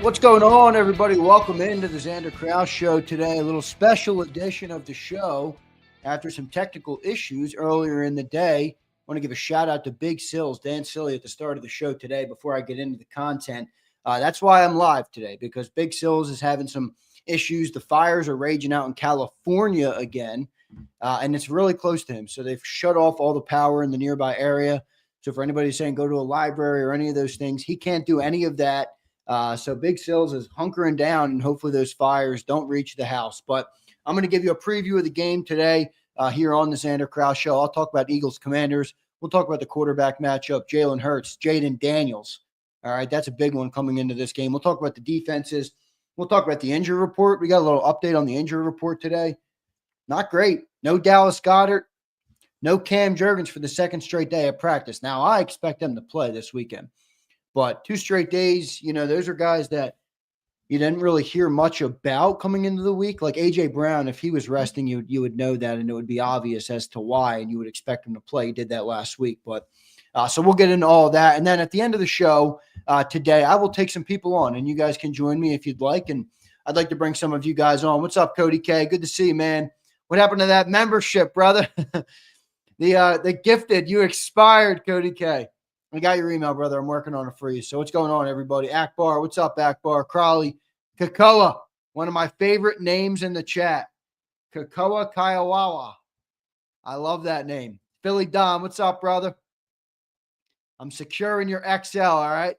What's going on, everybody? Welcome into the Zander Krause Show today. A little special edition of the show after some technical issues earlier in the day. I want to give a shout out to Big Sills, Dan Silly, at the start of the show today before I get into the content. That's why I'm live today, because Big Sills is having some issues. The fires are raging out in California again, and it's really close to him. So they've shut off all the power in the nearby area. So for anybody saying go to a library or any of those things, he can't do any of that. So Big Sills is hunkering down, and hopefully those fires don't reach the house. But I'm going to give you a preview of the game today here on the Zander Krause Show. I'll talk about Eagles Commanders. We'll talk about the quarterback matchup, Jalen Hurts, Jaden Daniels. All right, that's a big one coming into this game. We'll talk about the defenses. We'll talk about the injury report. We got a little update on the injury report today. Not great. No Dallas Goedert. No Cam Jurgens for the second straight day of practice. Now, I expect them to play this weekend. But 2 straight days, those are guys that you didn't really hear much about coming into the week. Like A.J. Brown, if he was resting, you would know that, and it would be obvious as to why, and you would expect him to play. He did that last week. But so we'll get into all of that. And then at the end of the show today, I will take some people on, and you guys can join me if you'd like. And I'd like to bring some of you guys on. What's up, Cody K? Good to see you, man. What happened to that membership, brother? The gifted, you expired, Cody K. I got your email, brother. I'm working on it for you. So what's going on, everybody? Akbar, what's up, Akbar? Crowley, Kakoa, one of my favorite names in the chat. Kakoa Kiowawa. I love that name. Philly Dom, what's up, brother? I'm securing your XL, all right?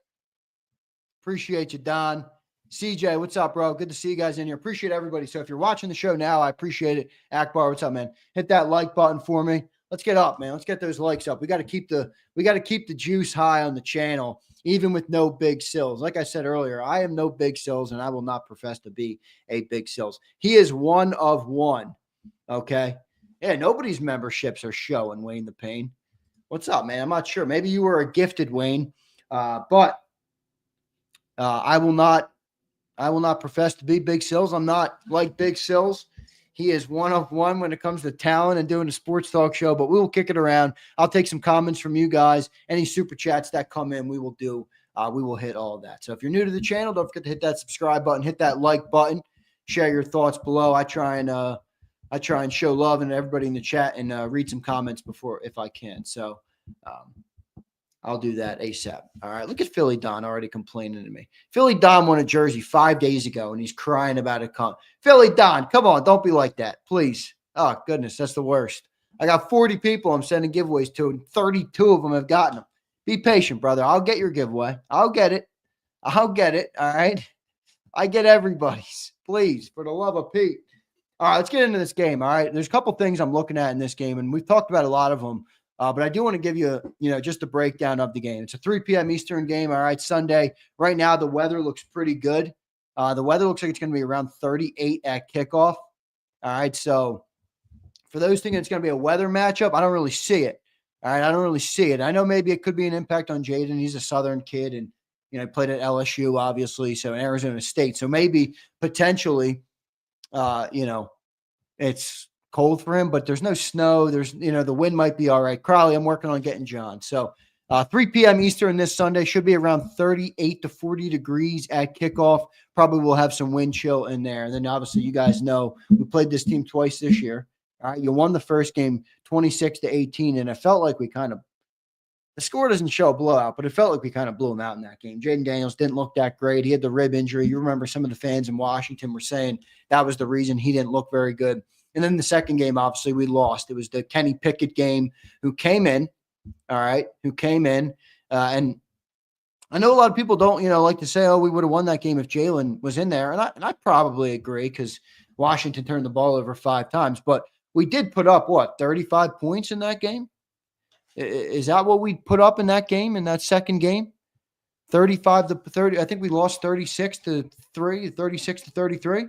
Appreciate you, Don. CJ, what's up, bro? Good to see you guys in here. Appreciate everybody. So if you're watching the show now, I appreciate it. Akbar, what's up, man? Hit that like button for me. Let's get up, man. Let's get those likes up. We got to keep the juice high on the channel, even with no Big Sills. Like I said earlier, I am no Big Sills, and I will not profess to be a Big Sills. He is one of one. Okay. Yeah, nobody's memberships are showing, Wayne the Pain. What's up, man? I'm not sure. Maybe you were a gifted, Wayne. But I will not profess to be Big Sills. I'm not like Big Sills. He is one of one when it comes to talent and doing a sports talk show, but we will kick it around. I'll take some comments from you guys. Any super chats that come in, we will do. We will hit all of that. So if you're new to the channel, don't forget to hit that subscribe button, hit that like button, share your thoughts below. I try and show love and everybody in the chat and read some comments before if I can. So I'll do that ASAP. All right. Look at Philly Don already complaining to me. Philly Don won a jersey 5 days ago, and he's crying about it. Philly Don, come on. Don't be like that, please. Oh, goodness. That's the worst. I got 40 people I'm sending giveaways to, and 32 of them have gotten them. Be patient, brother. I'll get your giveaway. I'll get it. All right. I get everybody's. Please, for the love of Pete. All right. Let's get into this game. All right. There's a couple things I'm looking at in this game, and we've talked about a lot of them. But I do want to give you, just a breakdown of the game. It's a 3 p.m. Eastern game. All right, Sunday. Right now, the weather looks pretty good. The weather looks like it's going to be around 38 at kickoff. All right, so for those thinking it's going to be a weather matchup, I don't really see it. All right, I don't really see it. I know maybe it could be an impact on Jaden. He's a Southern kid and, played at LSU, obviously, so in Arizona State. So maybe potentially, it's cold for him, but there's no snow. There's, the wind might be all right. Crowley, I'm working on getting John. So 3 p.m. Eastern this Sunday should be around 38 to 40 degrees at kickoff. Probably will have some wind chill in there. And then obviously you guys know we played this team twice this year. All right. You won the first game 26 to 18. And it felt like the score doesn't show a blowout, but it felt like we kind of blew him out in that game. Jaden Daniels didn't look that great. He had the rib injury. You remember some of the fans in Washington were saying that was the reason he didn't look very good. And then the second game, obviously, we lost. It was the Kenny Pickett game who came in, all right, and I know a lot of people don't, like to say, oh, we would have won that game if Jalen was in there. And I probably agree because Washington turned the ball over 5 times. But we did put up, 35 points in that game? Is that what we put up in that game, in that second game? 35 to 30. I think we lost 36 to 33.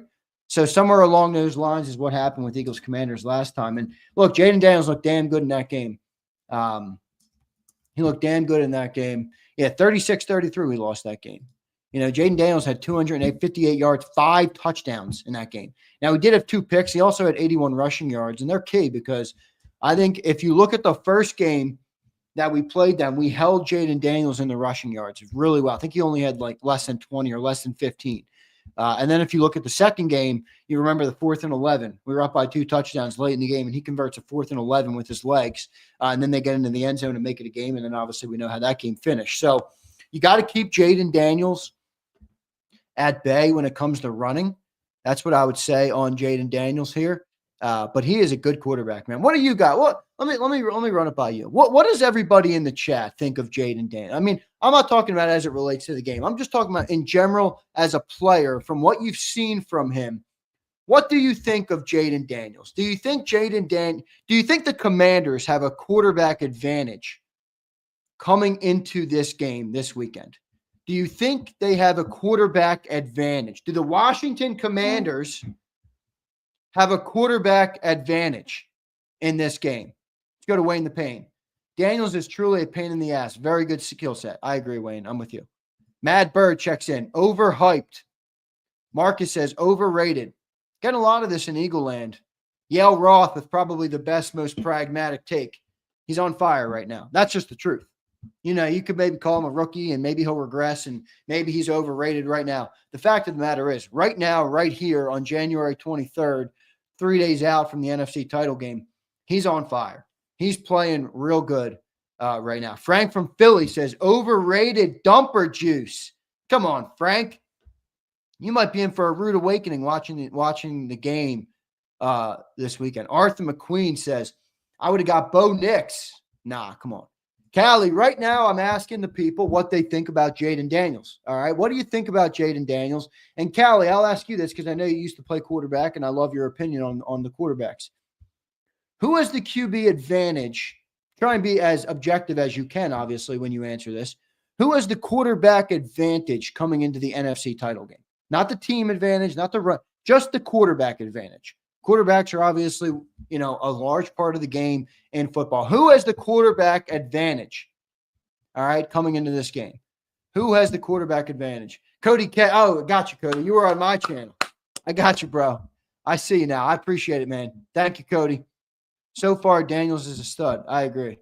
So somewhere along those lines is what happened with Eagles Commanders last time. And look, Jaden Daniels looked damn good in that game. He looked damn good in that game. Yeah, 36-33, we lost that game. Jaden Daniels had 258 yards, 5 touchdowns in that game. Now, he did have 2 picks. He also had 81 rushing yards, and they're key because I think if you look at the first game, that we played them, we held Jaden Daniels in the rushing yards really well. I think he only had like less than 20 or less than 15. And then if you look at the second game, you remember the 4th and 11. We were up by 2 touchdowns late in the game, and he converts a 4th and 11 with his legs. And then they get into the end zone and make it a game. And then obviously we know how that game finished. So you got to keep Jaden Daniels at bay when it comes to running. That's what I would say on Jaden Daniels here. But he is a good quarterback, man. What do you got? What? Let me run it by you. What does everybody in the chat think of Jaden Daniels? I mean, I'm not talking about as it relates to the game. I'm just talking about in general as a player, from what you've seen from him. What do you think of Jaden Daniels? Do you think the Commanders have a quarterback advantage coming into this game this weekend? Do you think they have a quarterback advantage? Do the Washington Commanders have a quarterback advantage in this game? Let's go to Wayne the Pain. Daniels is truly a pain in the ass. Very good skill set. I agree, Wayne. I'm with you. Mad Bird checks in. Overhyped. Marcus says overrated. Getting a lot of this in Eagle Land. Yale Roth with probably the best, most pragmatic take. He's on fire right now. That's just the truth. You know, you could maybe call him a rookie and maybe he'll regress and maybe he's overrated right now. The fact of the matter is, right now, right here on January 23rd, 3 days out from the NFC title game, he's on fire. He's playing real good right now. Frank from Philly says, overrated dumper juice. Come on, Frank. You might be in for a rude awakening watching the game this weekend. Arthur McQueen says, I would have got Bo Nix. Nah, come on. Callie, right now I'm asking the people what they think about Jaden Daniels. All right, what do you think about Jaden Daniels? And Callie, I'll ask you this because I know you used to play quarterback, and I love your opinion on the quarterbacks. Who has the QB advantage? Try and be as objective as you can, obviously, when you answer this. Who has the quarterback advantage coming into the NFC title game? Not the team advantage, not the run, just the quarterback advantage. Quarterbacks are obviously, you know, a large part of the game in football. Who has the quarterback advantage? All right, coming into this game. Who has the quarterback advantage? Cody Oh, got you, Cody. You were on my channel. I got you, bro. I see you now. I appreciate it, man. Thank you, Cody. So far, Daniels is a stud. I agree.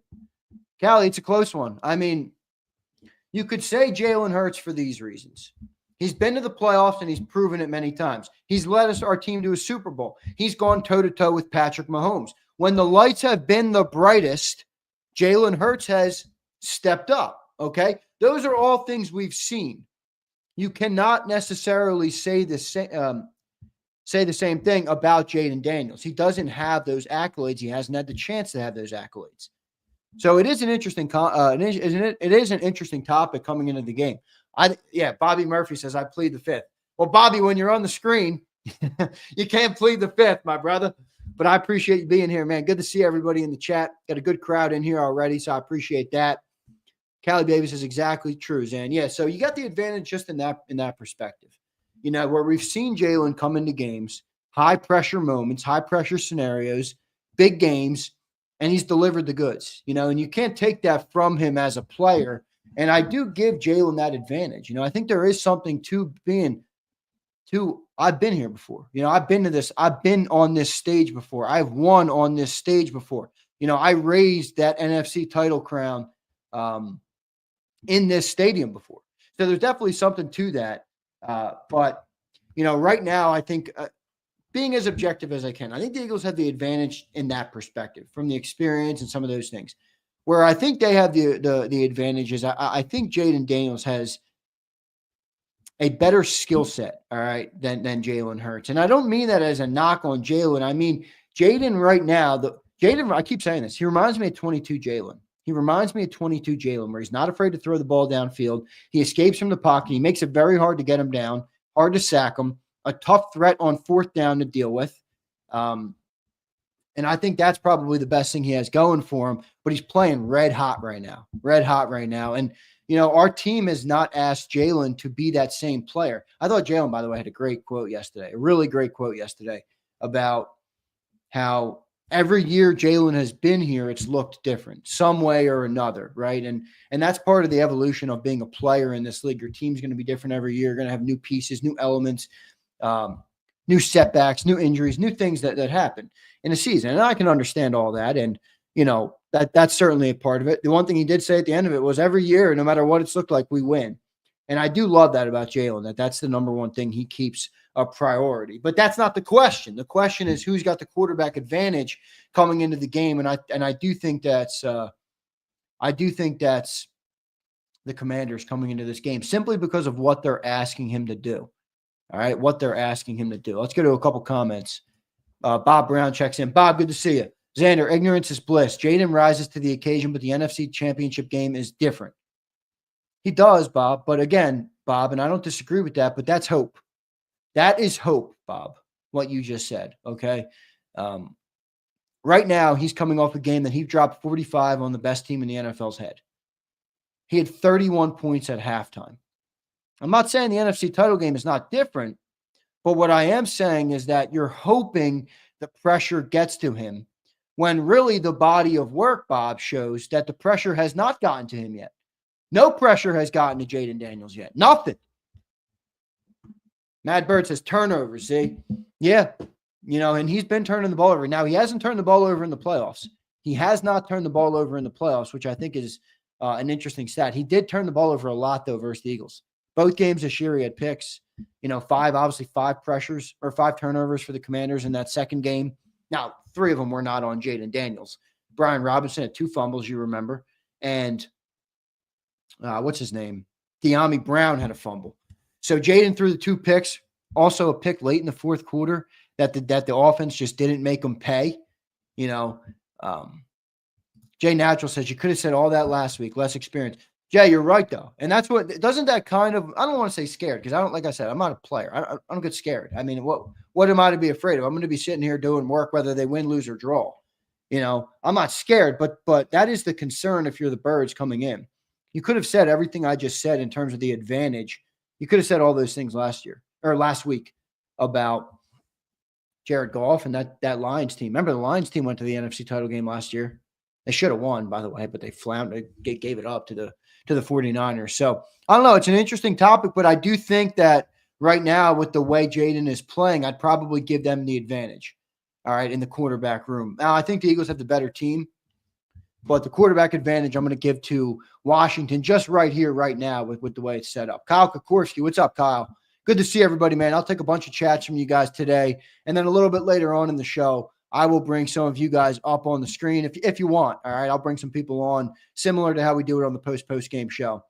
Callie, it's a close one. I mean, you could say Jalen Hurts for these reasons. He's been to the playoffs, and he's proven it many times. He's led our team to a Super Bowl. He's gone toe-to-toe with Patrick Mahomes. When the lights have been the brightest, Jalen Hurts has stepped up, okay? Those are all things we've seen. You cannot necessarily say the same thing about Jaden Daniels. He doesn't have those accolades. He hasn't had the chance to have those accolades. So it is an interesting it is an interesting topic coming into the game. Bobby Murphy says, I plead the fifth. Well, Bobby, when you're on the screen, you can't plead the fifth, my brother. But I appreciate you being here, man. Good to see everybody in the chat. Got a good crowd in here already, so I appreciate that. Callie Davis is exactly true, Zan. Yeah, so you got the advantage just in that perspective. You know, where we've seen Jalen come into games, high-pressure moments, high-pressure scenarios, big games, and he's delivered the goods, you know, and you can't take that from him as a player. And I do give Jalen that advantage. You know, I think there is something I've been here before. You know, I've been on this stage before. I've won on this stage before. You know, I raised that NFC title crown in this stadium before. So there's definitely something to that. But, you know, right now, I think being as objective as I can, I think the Eagles have the advantage in that perspective from the experience and some of those things. Where I think they have the advantage is I think Jaden Daniels has a better skill set, all right, than Jalen Hurts. And I don't mean that as a knock on Jalen. I mean, Jaden right now, I keep saying this, he reminds me of 22 Jalen. He reminds me of 22 Jalen, where he's not afraid to throw the ball downfield. He escapes from the pocket. He makes it very hard to get him down, hard to sack him, a tough threat on fourth down to deal with. And I think that's probably the best thing he has going for him. But he's playing red hot right now. And, you know, our team has not asked Jalen to be that same player. I thought Jalen, by the way, had a great quote yesterday, a really great quote yesterday about how every year Jalen has been here, it's looked different some way or another, right? And that's part of the evolution of being a player in this league. Your team's going to be different every year. You're going to have new pieces, new elements, new setbacks, new injuries, new things that happen in a season. And I can understand all that. And, that's certainly a part of it. The one thing he did say at the end of it was every year, no matter what it's looked like, we win. And I do love that about Jalen, that's the number one thing he keeps a priority. But that's not the question. The question is who's got the quarterback advantage coming into the game. And I do think that's the Commanders coming into this game simply because of what they're asking him to do. All right, what they're asking him to do. Let's go to a couple comments. Bob Brown checks in. Bob, good to see you. Zander, ignorance is bliss. Jaden rises to the occasion, but the NFC Championship game is different. He does, Bob. But again, Bob, and I don't disagree with that, but that's hope. That is hope, Bob, what you just said, okay? Right now, he's coming off a game that he dropped 45 on the best team in the NFL's head. He had 31 points at halftime. I'm not saying the NFC title game is not different, but what I am saying is that you're hoping the pressure gets to him when really the body of work, Bob, shows that the pressure has not gotten to him yet. No pressure has gotten to Jaden Daniels yet. Nothing. Mad Bird says turnovers, see? Yeah, and he's been turning the ball over. Now, he hasn't turned the ball over in the playoffs. He has not turned the ball over in the playoffs, which I think is an interesting stat. He did turn the ball over a lot, though, versus the Eagles. Both games this year, he had picks. Five pressures or 5 turnovers for the Commanders in that second game. Now, 3 of them were not on Jaden Daniels. Brian Robinson had 2 fumbles, you remember. And what's his name? De'Ami Brown had a fumble. So Jaden threw the 2 picks, also a pick late in the fourth quarter that the offense just didn't make them pay. Jay Natural says, you could have said all that last week, less experience. Jay, you're right, though. And that's doesn't that kind of, I don't want to say scared because like I said, I'm not a player. I don't get scared. I mean, what am I to be afraid of? I'm going to be sitting here doing work, whether they win, lose, or draw. I'm not scared, but that is the concern if you're the Birds coming in. You could have said everything I just said in terms of the advantage. You could have said all those things last week about Jared Goff and that Lions team. Remember, the Lions team went to the NFC title game last year. They should have won, by the way, but they gave it up to the 49ers. So I don't know. It's an interesting topic, but I do think that right now with the way Jaden is playing, I'd probably give them the advantage. All right, in the quarterback room. Now, I think the Eagles have the better team, but the quarterback advantage I'm going to give to Washington just right here, right now with the way it's set up. Kyle Kokorski, what's up, Kyle? Good to see everybody, man. I'll take a bunch of chats from you guys today, and then a little bit later on in the show, I will bring some of you guys up on the screen if you want. All right, I'll bring some people on similar to how we do it on the post-game show.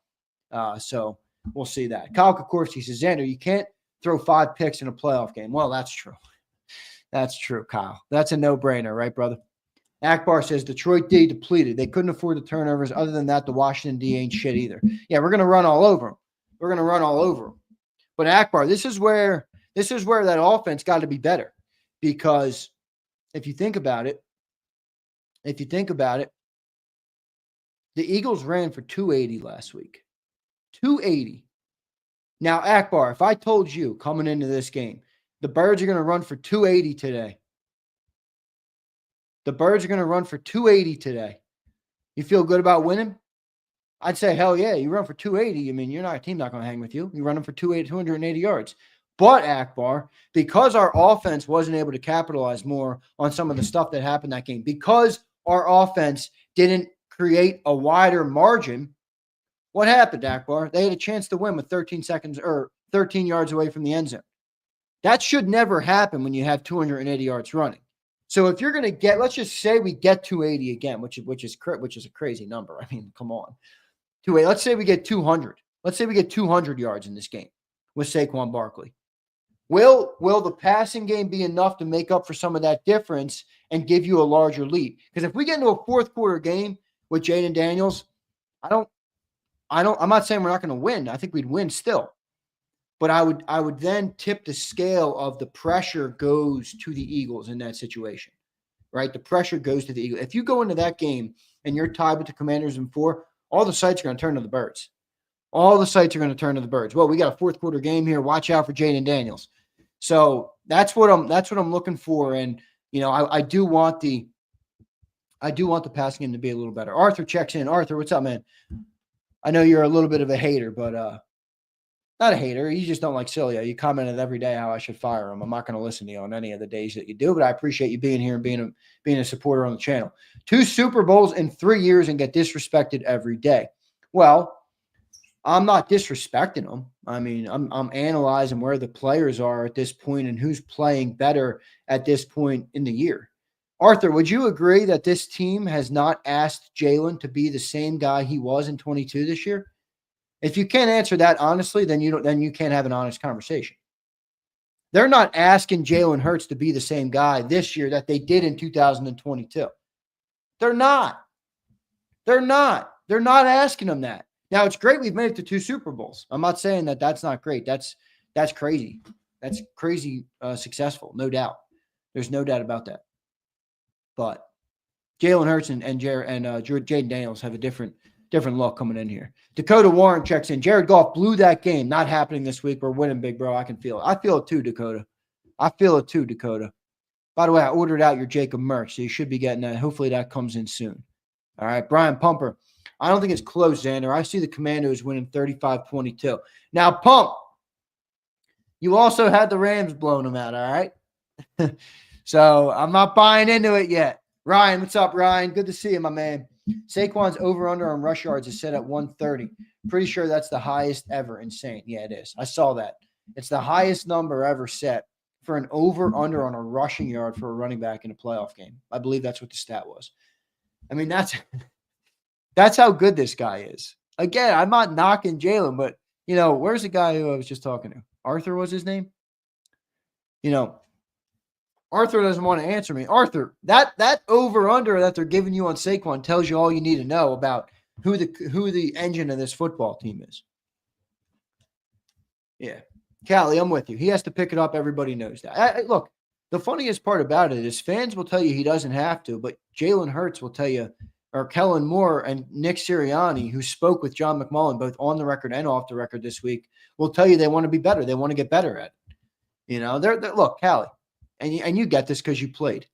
So we'll see that. Kyle Kokorski says, Zander, you can't throw 5 picks in a playoff game. Well, that's true. That's true, Kyle. That's a no-brainer, right, brother? Akbar says, Detroit D depleted. They couldn't afford the turnovers. Other than that, the Washington D ain't shit either. Yeah, we're going to run all over them. But Akbar, this is where that offense got to be better because if you think about it, the Eagles ran for 280 last week. 280. Now, Akbar, if I told you coming into this game, the Birds are going to run for 280 today. You feel good about winning? I'd say, hell yeah, you run for 280. I mean, your team not going to hang with you. You run them for 280 yards. But, Akbar, because our offense wasn't able to capitalize more on some of the stuff that happened that game, because our offense didn't create a wider margin, what happened, Akbar? They had a chance to win with 13 yards away from the end zone. That should never happen when you have 280 yards running. So if you're going to get, let's just say we get 280 again, which is a crazy number. I mean, come on. 280. Let's say we get 200. Let's say we get 200 yards in this game with Saquon Barkley. Will the passing game be enough to make up for some of that difference and give you a larger lead? Because if we get into a fourth quarter game with Jaden Daniels, I'm not saying we're not going to win. I think we'd win still. But I would then tip the scale of the pressure goes to the Eagles in that situation, right? The pressure goes to the Eagles. If you go into that game and you're tied with the Commanders in 4, all the sights are going to turn to the Birds. All the sights are going to turn to the Birds. Well, we got a fourth quarter game here. Watch out for Jaden Daniels. So that's what I'm looking for. And I do want the passing game to be a little better. Arthur checks in. Arthur, what's up, man? I know you're a little bit of a hater, but not a hater. You just don't like Cilia. You commented every day how I should fire him. I'm not going to listen to you on any of the days that you do, but I appreciate you being here and being a supporter on the channel. 2 Super Bowls in 3 years and get disrespected every day. Well, I'm not disrespecting them. I mean, I'm analyzing where the players are at this point and who's playing better at this point in the year. Arthur, would you agree that this team has not asked Jalen to be the same guy he was in 22 this year? If you can't answer that honestly, then you can't have an honest conversation. They're not asking Jalen Hurts to be the same guy this year that they did in 2022. They're not. They're not asking him that. Now, it's great we've made it to 2 Super Bowls. I'm not saying that that's not great. That's crazy. That's crazy successful, no doubt. There's no doubt about that. But Jalen Hurts and Jaden Daniels have a different look coming in here. Dakota Warren checks in. Jared Goff blew that game. Not happening this week. We're winning, big bro. I can feel it. I feel it too, Dakota. I feel it too, Dakota. By the way, I ordered out your JAKIB merch, so you should be getting that. Hopefully that comes in soon. All right, Brian Pumper. I don't think it's close, Zander. I see the Commandos winning 35-22. Now, Pump, you also had the Rams blowing them out, all right? So I'm not buying into it yet. Ryan, what's up, Ryan? Good to see you, my man. Saquon's over-under on rush yards is set at 130. Pretty sure that's the highest ever. Insane. Yeah, it is. I saw that. It's the highest number ever set for an over-under on a rushing yard for a running back in a playoff game. I believe that's what the stat was. I mean, that's how good this guy is. Again, I'm not knocking Jalen, but, where's the guy who I was just talking to? Arthur was his name? Arthur doesn't want to answer me. Arthur, that over-under that they're giving you on Saquon tells you all you need to know about who the engine of this football team is. Yeah. Callie, I'm with you. He has to pick it up. Everybody knows that. Look, the funniest part about it is fans will tell you he doesn't have to, but Jalen Hurts will tell you, or Kellen Moore and Nick Sirianni, who spoke with John McMullen, both on the record and off the record this week, will tell you they want to be better. They want to get better at it. Look, Callie, and you get this because you played.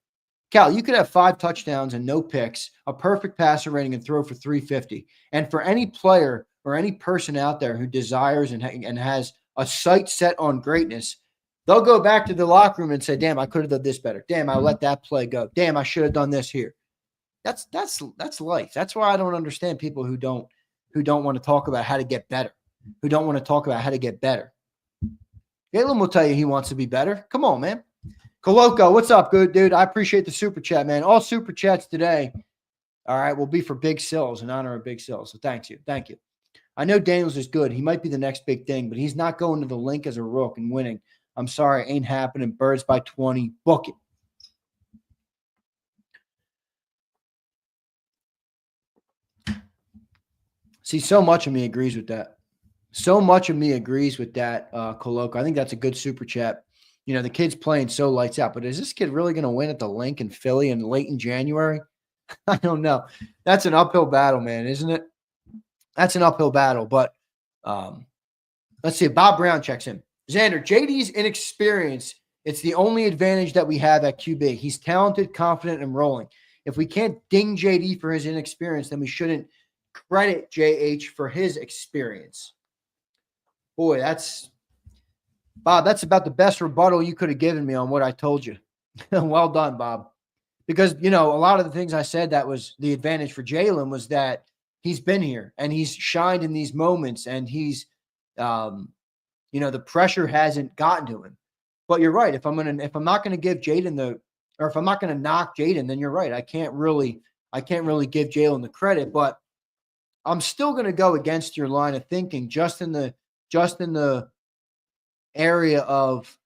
Cal, you could have 5 touchdowns and no picks, a perfect passer rating, and throw for 350. And for any player or any person out there who desires and has a sight set on greatness, they'll go back to the locker room and say, damn, I could have done this better. Damn, I let that play go. Damn, I should have done this here. That's life. That's why I don't understand people who don't want to talk about how to get better, who don't want to talk about how to get better. Galen will tell you he wants to be better. Come on, man. Coloco, what's up, good dude? I appreciate the super chat, man. All super chats today, all right, will be for Big Sills, in honor of Big Sills. So thank you. I know Daniels is good. He might be the next big thing, but he's not going to the link as a rook and winning. I'm sorry, ain't happening. Birds by 20. Book it. See, so much of me agrees with that. Coloco. I think that's a good super chat. The kid's playing so lights out, but is this kid really going to win at the Link in Philly in late in January? I don't know. That's an uphill battle, man, isn't it? That's an uphill battle, but let's see. Bob Brown checks in. Zander, JD's inexperience. It's the only advantage that we have at QB. He's talented, confident, and rolling. If we can't ding JD for his inexperience, then we shouldn't credit JH for his experience. Boy, Bob, that's about the best rebuttal you could have given me on what I told you. Well done, Bob. Because, a lot of the things I said that was the advantage for Jalen was that he's been here and he's shined in these moments and he's, the pressure hasn't gotten to him. But you're right. If I'm not going to give Jaden if I'm not going to knock Jaden, then you're right. I can't really give Jalen the credit, but I'm still going to go against your line of thinking just in the area of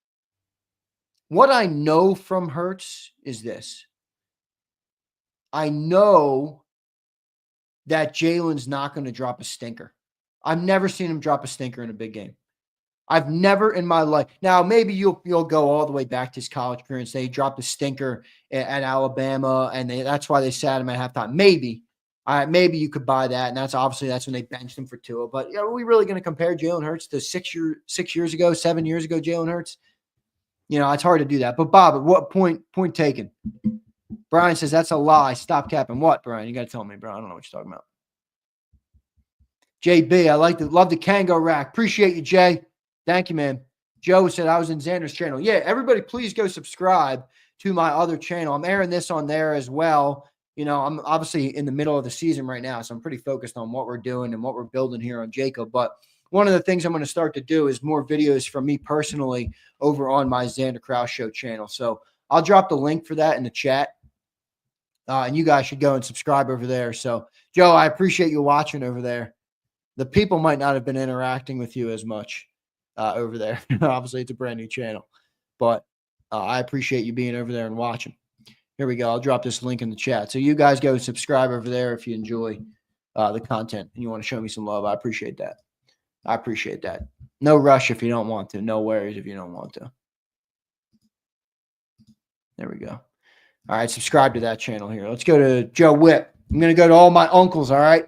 what I know from Hurts is this. I know that Jalen's not going to drop a stinker. I've never seen him drop a stinker in a big game. I've never in my life. Now, maybe you'll go all the way back to his college career and say he dropped a stinker at Alabama, and that's why they sat him at halftime. Maybe. Maybe you could buy that, and that's when they benched him for Tua. But are we really going to compare Jalen Hurts to 7 years ago, Jalen Hurts? It's hard to do that. But Bob, at what point taken? Brian says that's a lie. Stop capping. What, Brian? You got to tell me, bro. I don't know what you're talking about. JB, love the Kango rack. Appreciate you, Jay. Thank you, man. Joe said I was in Zander's channel. Yeah, everybody, please go subscribe to my other channel. I'm airing this on there as well. You know, I'm obviously in the middle of the season right now, so I'm pretty focused on what we're doing and what we're building here on JAKIB. But one of the things I'm going to start to do is more videos from me personally over on my Zander Krause Show channel. So I'll drop the link for that in the chat. And you guys should go and subscribe over there. So, Joe, I appreciate you watching over there. The people might not have been interacting with you as much over there. Obviously, it's a brand new channel. But I appreciate you being over there and watching. Here we go. I'll drop this link in the chat. So you guys go subscribe over there if you enjoy the content and you want to show me some love. I appreciate that. I appreciate that. No rush if you don't want to. No worries if you don't want to. There we go. All right, subscribe to that channel here. Let's go to Joe Whip. I'm going to go to all my uncles, all right?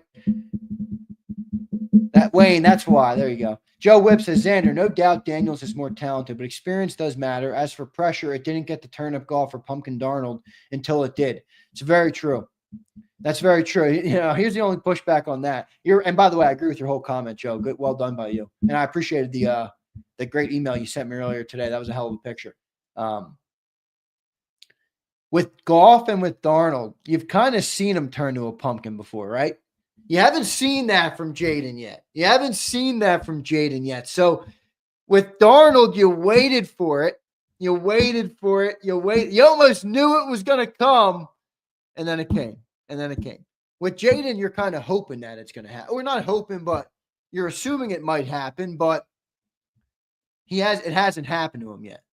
That Wayne, that's why. There you go. Joe Whip says, Zander, no doubt Daniels is more talented, but experience does matter. As for pressure, it didn't get the turnip golf for Pumpkin Darnold until it did. It's very true. That's very true. You know, here's the only pushback on that. And by the way, I agree with your whole comment, Joe. Good, well done by you. And I appreciated the great email you sent me earlier today. That was a hell of a picture. With Goff and with Darnold, you've kind of seen him turn to a pumpkin before, right? You haven't seen that from Jaden yet. You haven't seen that from Jaden yet. So with Darnold, you waited for it. You waited for it. You almost knew it was going to come, and then it came. And then it came. With Jaden, you're kind of hoping that it's going to happen. We're not hoping, but you're assuming it might happen, but it hasn't happened to him yet.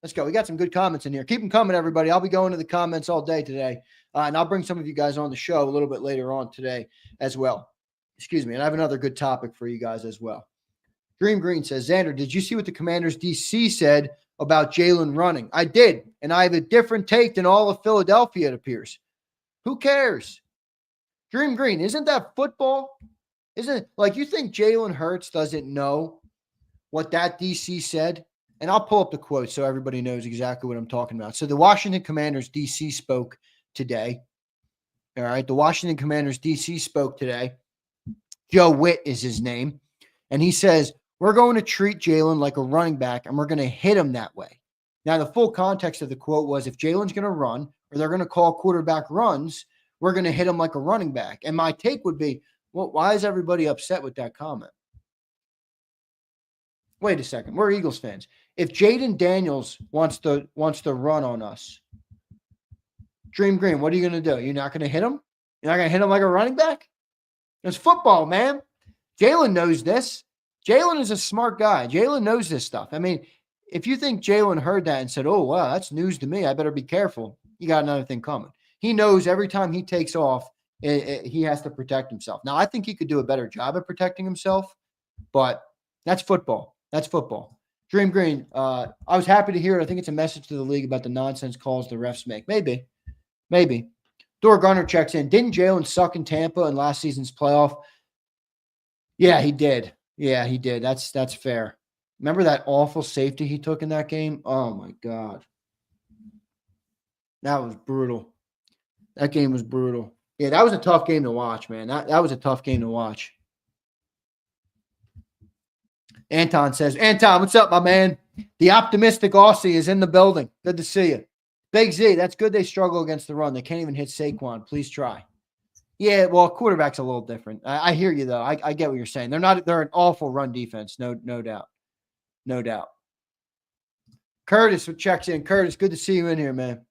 Let's go. We got some good comments in here. Keep them coming, everybody. I'll be going to the comments all day today. And I'll bring some of you guys on the show a little bit later on today as well. Excuse me. And I have another good topic for you guys as well. Dream Green says, Zander, did you see what the Commanders DC said about Jalen running? I did. And I have a different take than all of Philadelphia, it appears. Who cares? Dream Green, isn't that football? Isn't it like you think Jalen Hurts doesn't know what that DC said? And I'll pull up the quote so everybody knows exactly what I'm talking about. So the Washington Commanders DC spoke today. All right. The Washington Commanders DC spoke today. Joe Witt is his name. And he says, we're going to treat Jalen like a running back and we're going to hit him that way. Now, the full context of the quote was if Jalen's going to run or they're going to call quarterback runs, we're going to hit him like a running back. And my take would be, well, why is everybody upset with that comment? Wait a second. We're Eagles fans. If Jaden Daniels wants to run on us, Dream Green, what are you going to do? You're not going to hit him? You're not going to hit him like a running back? It's football, man. Jalen knows this. Jalen is a smart guy. Jalen knows this stuff. I mean, if you think Jalen heard that and said, oh, wow, that's news to me, I better be careful, you got another thing coming. He knows every time he takes off, he has to protect himself. Now, I think he could do a better job at protecting himself, but that's football. That's football. Dream Green, I was happy to hear it. I think it's a message to the league about the nonsense calls the refs make. Maybe. Dor Gunner checks in. Didn't Jalen suck in Tampa in last season's playoff? Yeah, he did. That's fair. Remember that awful safety he took in that game? Oh, my God. That was brutal. That game was brutal. Yeah, that was a tough game to watch, man. That was a tough game to watch. Anton says, Anton, what's up, my man? The optimistic Aussie is in the building. Good to see you. Big Z, that's good they struggle against the run. They can't even hit Saquon. Please try. Yeah, well, quarterback's a little different. I hear you, though. I get what you're saying. They're an awful run defense. No doubt. No doubt. Curtis checks in. Curtis, good to see you in here, man.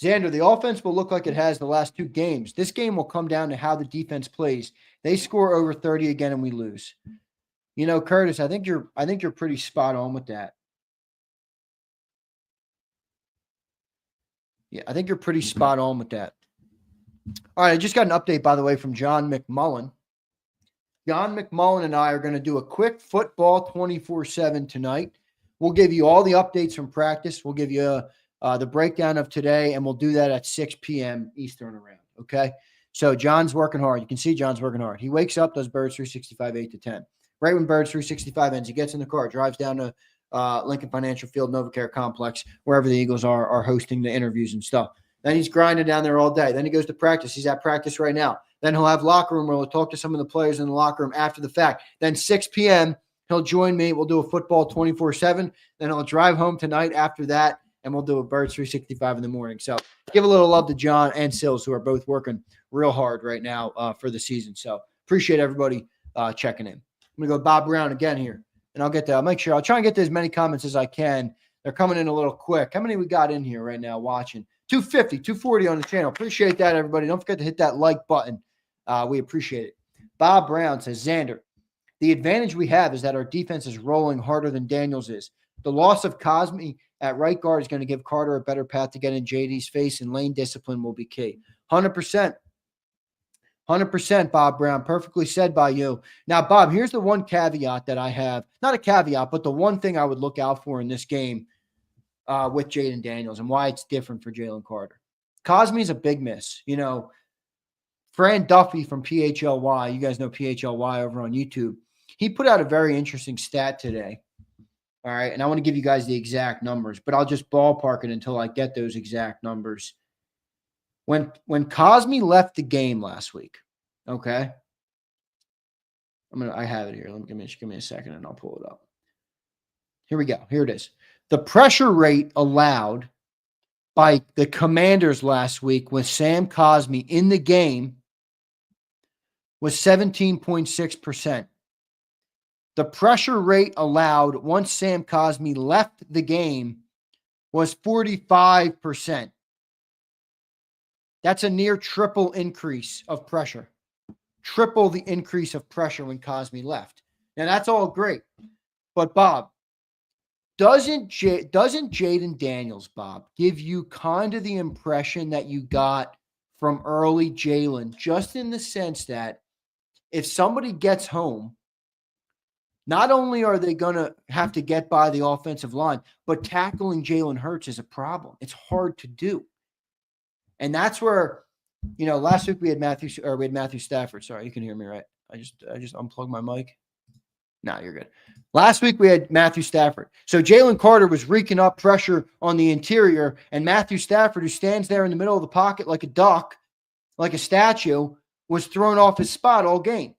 Zander, the offense will look like it has the last two games. This game will come down to how the defense plays. They score over 30 again and we lose. You know, Curtis, I think you're pretty spot on with that. Yeah, I think you're pretty spot on with that. All right, I just got an update, by the way, from John McMullen. John McMullen and I are going to do a quick football 24/7 tonight. We'll give you all the updates from practice. We'll give you the breakdown of today, and we'll do that at 6 p.m. Eastern around, okay? So John's working hard. You can see John's working hard. He wakes up, does Birds 365, 8 to 10. Right when Birds 365 ends, he gets in the car, drives down to Lincoln Financial Field, NovaCare Complex, wherever the Eagles are hosting the interviews and stuff. Then he's grinding down there all day. Then he goes to practice. He's at practice right now. Then he'll have locker room where he'll talk to some of the players in the locker room after the fact. Then 6 p.m., he'll join me. We'll do a football 24/7. Then he'll drive home tonight after that, and we'll do a Birds 365 in the morning. So give a little love to John and Sills, who are both working real hard right now for the season. So appreciate everybody checking in. I'm going to go Bob Brown again here, and I'll make sure. I'll try and get to as many comments as I can. They're coming in a little quick. How many we got in here right now watching? 250, 240 on the channel. Appreciate that, everybody. Don't forget to hit that like button. We appreciate it. Bob Brown says, Zander, the advantage we have is that our defense is rolling harder than Daniels is. The loss of Cosme at right guard is going to give Carter a better path to get in JD's face, and lane discipline will be key. 100%. 100%, Bob Brown. Perfectly said by you. Now, Bob, here's the one caveat that I have. Not a caveat, but the one thing I would look out for in this game with Jaden Daniels and why it's different for Jalen Carter. Cosme's a big miss. You know, Fran Duffy from PHLY, you guys know PHLY over on YouTube, he put out a very interesting stat today. All right, and I want to give you guys the exact numbers, but I'll just ballpark it until I get those exact numbers. When Cosme left the game last week, okay, I have it here. Give me a second, and I'll pull it up. Here we go. Here it is. The pressure rate allowed by the Commanders last week with Sam Cosme in the game was 17.6%. The pressure rate allowed once Sam Cosme left the game was 45%. That's a near triple increase of pressure. Triple the increase of pressure when Cosme left. Now, that's all great. But, Bob, doesn't Jaden Daniels, Bob, give you kind of the impression that you got from early Jalen, just in the sense that if somebody gets home, not only are they going to have to get by the offensive line, but tackling Jalen Hurts is a problem. It's hard to do. And that's where, you know, last week we had Matthew Stafford. Sorry, you can hear me, right? I just unplugged my mic. No, you're good. Last week we had Matthew Stafford. So Jalen Carter was wreaking up pressure on the interior, and Matthew Stafford, who stands there in the middle of the pocket like a duck, like a statue, was thrown off his spot all game.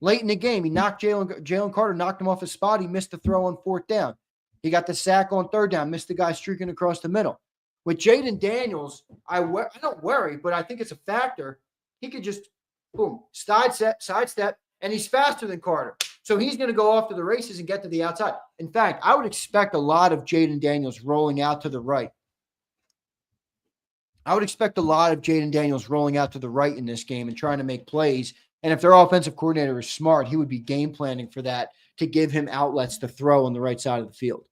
Late in the game, he knocked Jalen Carter, knocked him off his spot. He missed the throw on 4th down. He got the sack on 3rd down, missed the guy streaking across the middle. With Jaden Daniels, I don't worry, but I think it's a factor. He could just, boom, sidestep, and he's faster than Carter. So he's going to go off to the races and get to the outside. In fact, I would expect a lot of Jaden Daniels rolling out to the right. I would expect a lot of Jaden Daniels rolling out to the right in this game and trying to make plays. And if their offensive coordinator is smart, he would be game planning for that to give him outlets to throw on the right side of the field.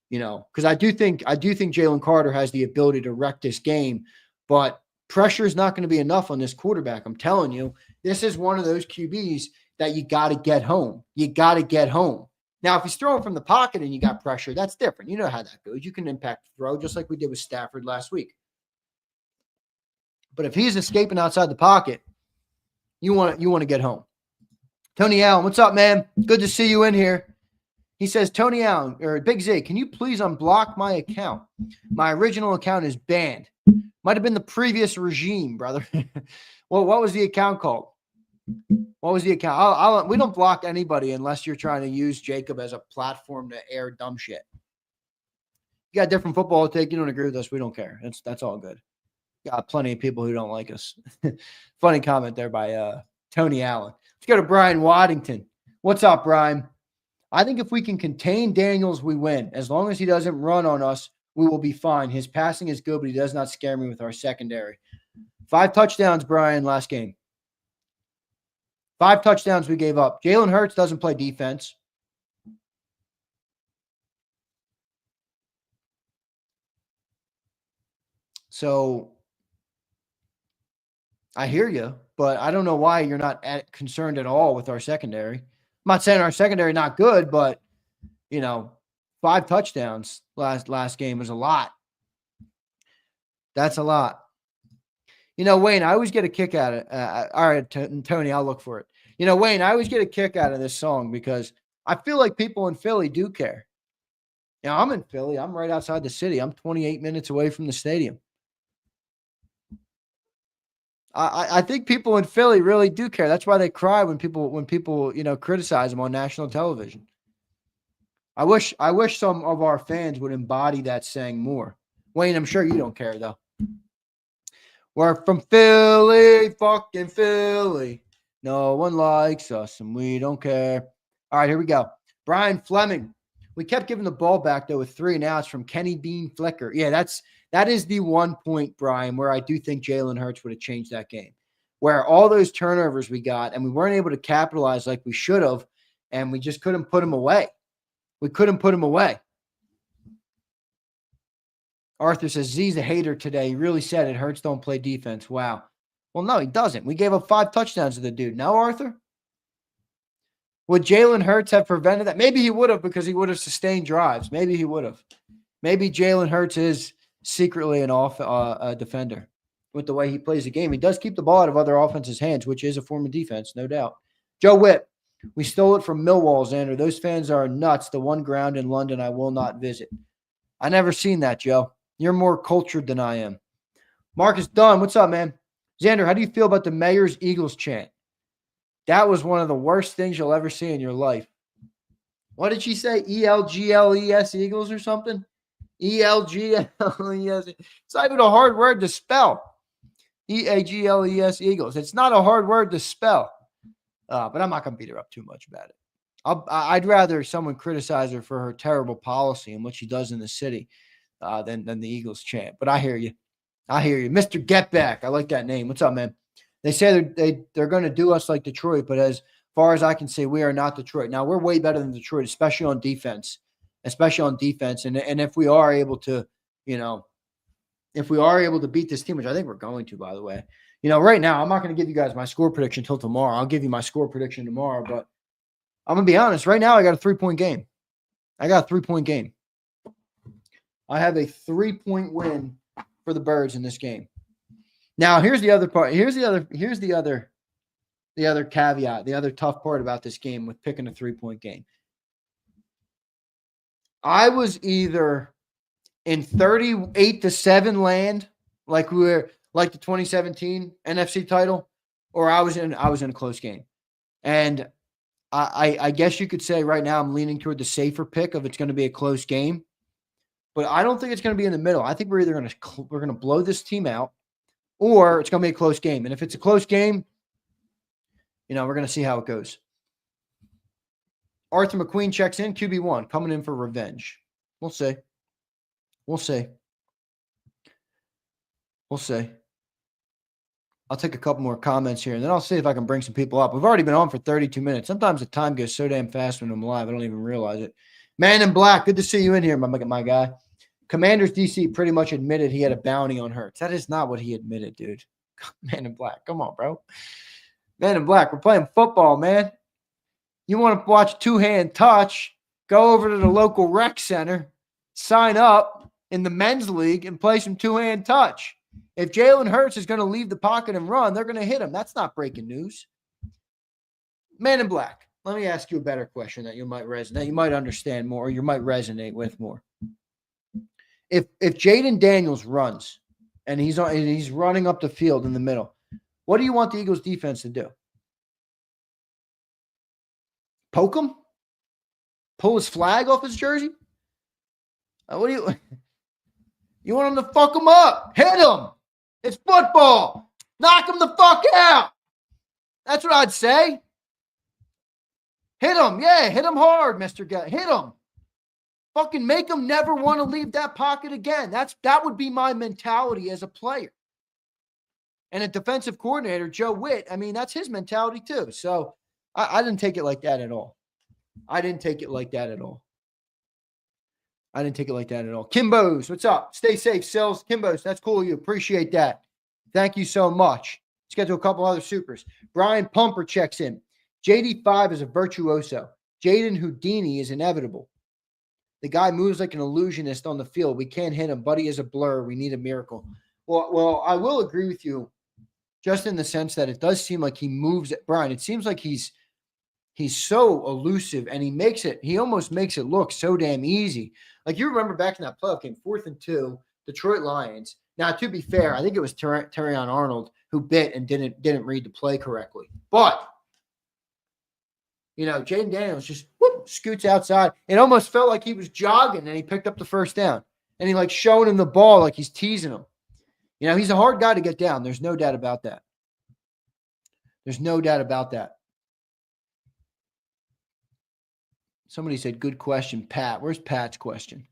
You know, because I do think Jalen Carter has the ability to wreck this game, but pressure is not going to be enough on this quarterback. I'm telling you, this is one of those QBs that you got to get home. You got to get home. Now, if he's throwing from the pocket and you got pressure, that's different. You know how that goes. You can impact the throw just like we did with Stafford last week. But if he's escaping outside the pocket, you want to get home. Tony Allen, what's up, man? Good to see you in here. He says, Tony Allen, or Big Z, can you please unblock my account? My original account is banned. Might have been the previous regime, brother. Well, what was the account called? What was the account? We don't block anybody unless you're trying to use JAKIB as a platform to air dumb shit. You got different football take. You don't agree with us. We don't care. That's all good. Got plenty of people who don't like us. Funny comment there by Tony Allen. Let's go to Brian Waddington. What's up, Brian? I think if we can contain Daniels, we win. As long as he doesn't run on us, we will be fine. His passing is good, but he does not scare me with our secondary. 5 touchdowns, Brian, last game. 5 touchdowns we gave up. Jalen Hurts doesn't play defense. So I hear you, but I don't know why you're not concerned at all with our secondary. I'm not saying our secondary not good, but, you know, 5 touchdowns last game was a lot. That's a lot. You know, Wayne, I always get a kick out of it. All right, Tony, I'll look for it. You know, Wayne, I always get a kick out of this song because I feel like people in Philly do care. You know, I'm in Philly. I'm right outside the city. I'm 28 minutes away from the stadium. I think people in Philly really do care. That's why they cry when people criticize them on national television. I wish some of our fans would embody that saying more. Wayne, I'm sure you don't care though. We're from Philly, fucking Philly. No one likes us and we don't care. All right, here we go. Brian Fleming. We kept giving the ball back though with 3 and outs from Kenny Bean Flicker. Yeah, that is the one point, Brian, where I do think Jalen Hurts would have changed that game. Where all those turnovers we got and we weren't able to capitalize like we should have, and we just couldn't put them away. We couldn't put him away. Arthur says, Z's a hater today. He really said it. Hurts don't play defense. Wow. Well, no, he doesn't. We gave up 5 touchdowns to the dude. Now, Arthur? Would Jalen Hurts have prevented that? Maybe he would have because he would have sustained drives. Maybe he would have. Maybe Jalen Hurts is secretly a defender with the way he plays the game. He does keep the ball out of other offenses' hands, which is a form of defense, no doubt. Joe Whitt. We stole it from Millwall, Zander. Those fans are nuts. The one ground in London I will not visit. I never seen that, Joe. You're more cultured than I am. Marcus Dunn, what's up, man? Zander, how do you feel about the Mayor's Eagles chant? That was one of the worst things you'll ever see in your life. What did she say? ELGLES Eagles or something? ELGLES. It's not even a hard word to spell. EAGLES Eagles. It's not a hard word to spell. But I'm not going to beat her up too much about it. I'd rather someone criticize her for her terrible policy and what she does in the city than the Eagles chant. But I hear you. Mr. Getback. I like that name. What's up, man? They say they're going to do us like Detroit, but as far as I can say, we are not Detroit. Now, we're way better than Detroit, especially on defense. And if we are able to, beat this team, which I think we're going to, by the way. Right now, I'm not going to give you guys my score prediction until tomorrow. I'll give you my score prediction tomorrow, but I'm going to be honest. Right now, I got a 3-point game. I have a 3-point win for the Birds in this game. Now, here's the other part. Here's the other caveat, the other tough part about this game with picking a 3-point game. I was either in 38-7 land, like we were like the 2017 NFC title, or I was in a close game. And I guess you could say right now I'm leaning toward the safer pick of it's going to be a close game. But I don't think it's going to be in the middle. I think we're either going to blow this team out or it's going to be a close game. And if it's a close game, we're going to see how it goes. Arthur McQueen checks in, QB1, coming in for revenge. We'll see. I'll take a couple more comments here, and then I'll see if I can bring some people up. We've already been on for 32 minutes. Sometimes the time goes so damn fast when I'm live, I don't even realize it. Man in Black, good to see you in here, my guy. Commanders DC pretty much admitted he had a bounty on Hurts. That is not what he admitted, dude. Man in Black, come on, bro. Man in Black, we're playing football, man. You want to watch two-hand touch, go over to the local rec center, sign up in the men's league, and play some two-hand touch. If Jalen Hurts is going to leave the pocket and run, they're going to hit him. That's not breaking news. Man in Black, let me ask you a better question that you might resonate, you might understand more, or you might resonate with more. If Jaden Daniels runs and he's running up the field in the middle, what do you want the Eagles defense to do? Poke him? Pull his flag off his jersey? What do you want him to fuck him up? Hit him. It's football. Knock him the fuck out. That's what I'd say. Hit him. Yeah, hit him hard, Mr. Guy. Hit him. Fucking make him never want to leave that pocket again. That would be my mentality as a player. And a defensive coordinator, Joe Whitt, I mean, that's his mentality too. So I didn't take it like that at all. Kimbos, what's up? Stay safe, Sills. Kimbos, that's cool. You appreciate that. Thank you so much. Let's get to a couple other supers. Brian Pumper checks in. JD5 is a virtuoso. Jaden Houdini is inevitable. The guy moves like an illusionist on the field. We can't hit him. Buddy is a blur. We need a miracle. Well, I will agree with you just in the sense that it does seem like he moves it. Brian, it seems like he's so elusive and he almost makes it look so damn easy. Like you remember back in that playoff game, 4th and 2, Detroit Lions. Now, to be fair, I think it was Terrion Arnold who bit and didn't read the play correctly. But, Jaden Daniels just scoots outside. It almost felt like he was jogging and he picked up the first down. And he showing him the ball like he's teasing him. He's a hard guy to get down. There's no doubt about that. There's no doubt about that. Somebody said, good question, Pat. Where's Pat's question?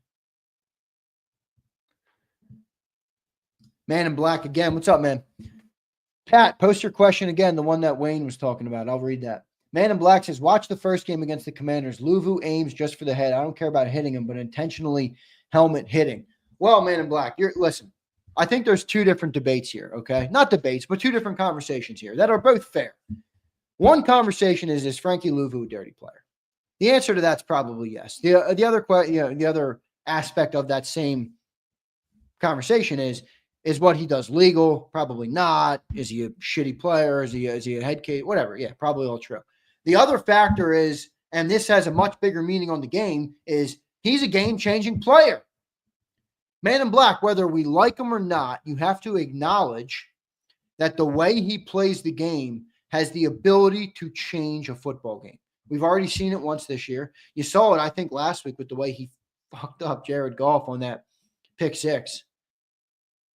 Man in Black again. What's up, man? Pat, post your question again, the one that Wayne was talking about. I'll read that. Man in Black says, watch the first game against the Commanders. Luvu aims just for the head. I don't care about hitting him, but intentionally helmet hitting. Well, Man in Black, listen, I think there's two different debates here, okay? Not debates, but two different conversations here that are both fair. One conversation is Frankie Luvu a dirty player? The answer to that's probably yes. The other aspect of that same conversation is what he does legal? Probably not. Is he a shitty player? Is he a head case? Whatever. Yeah, probably all true. The other factor is, and this has a much bigger meaning on the game, is he's a game-changing player. Man in Black, whether we like him or not, you have to acknowledge that the way he plays the game has the ability to change a football game. We've already seen it once this year. You saw it, I think, last week with the way he fucked up Jared Goff on that pick six.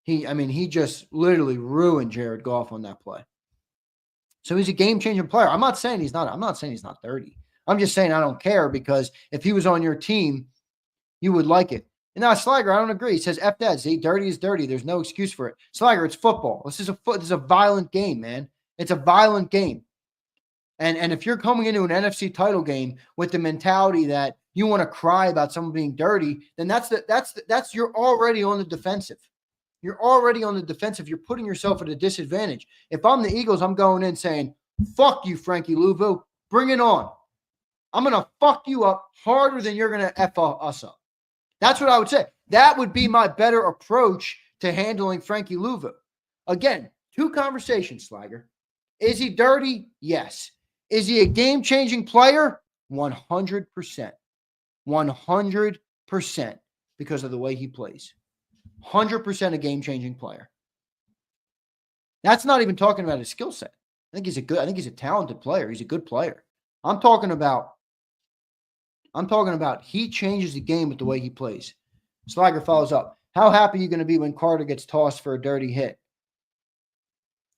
He just literally ruined Jared Goff on that play. So he's a game-changing player. I'm not saying he's not 30. I'm just saying I don't care, because if he was on your team, you would like it. And now Slager, I don't agree. He says, F that. See, dirty is dirty. There's no excuse for it. Slager, it's football. This is a violent game, man. It's a violent game. And if you're coming into an NFC title game with the mentality that you want to cry about someone being dirty, then that's you're already on the defensive. You're already on the defensive. You're putting yourself at a disadvantage. If I'm the Eagles, I'm going in saying, fuck you, Frankie Luvu. Bring it on. I'm going to fuck you up harder than you're going to F us up. That's what I would say. That would be my better approach to handling Frankie Luvu. Again, two conversations, Slager. Is he dirty? Yes. Is he a game-changing player? 100%. 100% because of the way he plays. 100% a game-changing player. That's not even talking about his skill set. I think he's a talented player. He's a good player. I'm talking about he changes the game with the way he plays. Slager follows up. How happy are you going to be when Carter gets tossed for a dirty hit?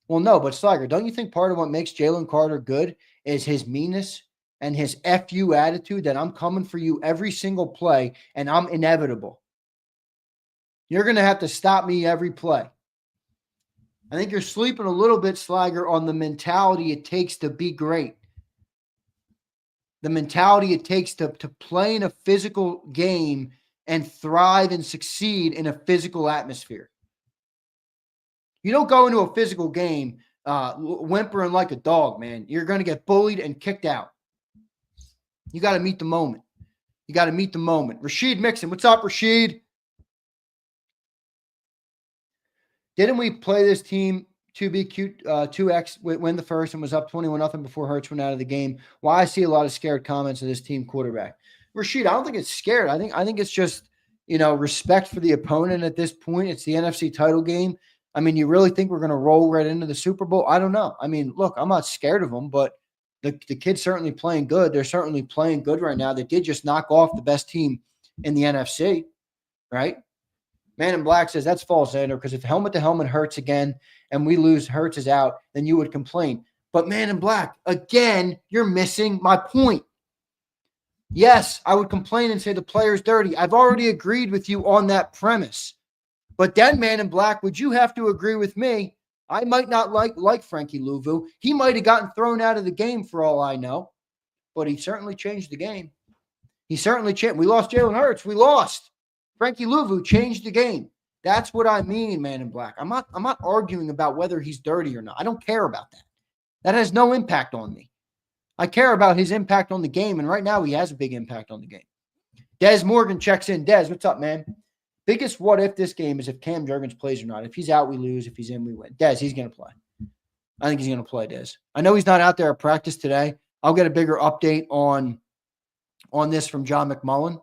Well, no, but Slager, don't you think part of what makes Jalen Carter good is his meanness and his FU attitude, that I'm coming for you every single play and I'm inevitable? You're going to have to stop me every play. I think you're sleeping a little bit, Slager, on the mentality it takes to be great. The mentality it takes to play in a physical game and thrive and succeed in a physical atmosphere. You don't go into a physical game whimpering like a dog, man. You're going to get bullied and kicked out. You got to meet the moment. Rashid Mixon. What's up, Rashid? Didn't we play this team to be cute, 2X, win the first and was up 21-0 before Hurts went out of the game? Why I see a lot of scared comments of this team quarterback. Rashid, I don't think it's scared. I think it's just, respect for the opponent at this point. It's the NFC title game. You really think we're going to roll right into the Super Bowl? I don't know. Look, I'm not scared of them, but the kid's certainly playing good. They're certainly playing good right now. They did just knock off the best team in the NFC, right? Man in Black says, that's false, Zander, because if helmet-to-helmet hurts again and we lose, Hurts is out, then you would complain. But Man in Black, again, you're missing my point. Yes, I would complain and say the player's dirty. I've already agreed with you on that premise. But then, Man in Black, would you have to agree with me? I might not like Frankie Luvu. He might have gotten thrown out of the game for all I know, but he certainly changed the game. He certainly changed. We lost Jalen Hurts. We lost. Frankie Luvu changed the game. That's what I mean, Man in Black. I'm not arguing about whether he's dirty or not. I don't care about that. That has no impact on me. I care about his impact on the game, and right now he has a big impact on the game. Des Morgan checks in. Des, what's up, man? Biggest what if this game is if Cam Jurgens plays or not. If he's out, we lose. If he's in, we win. Des, he's going to play. I think he's going to play, Des. I know he's not out there at practice today. I'll get a bigger update on this from John McMullen.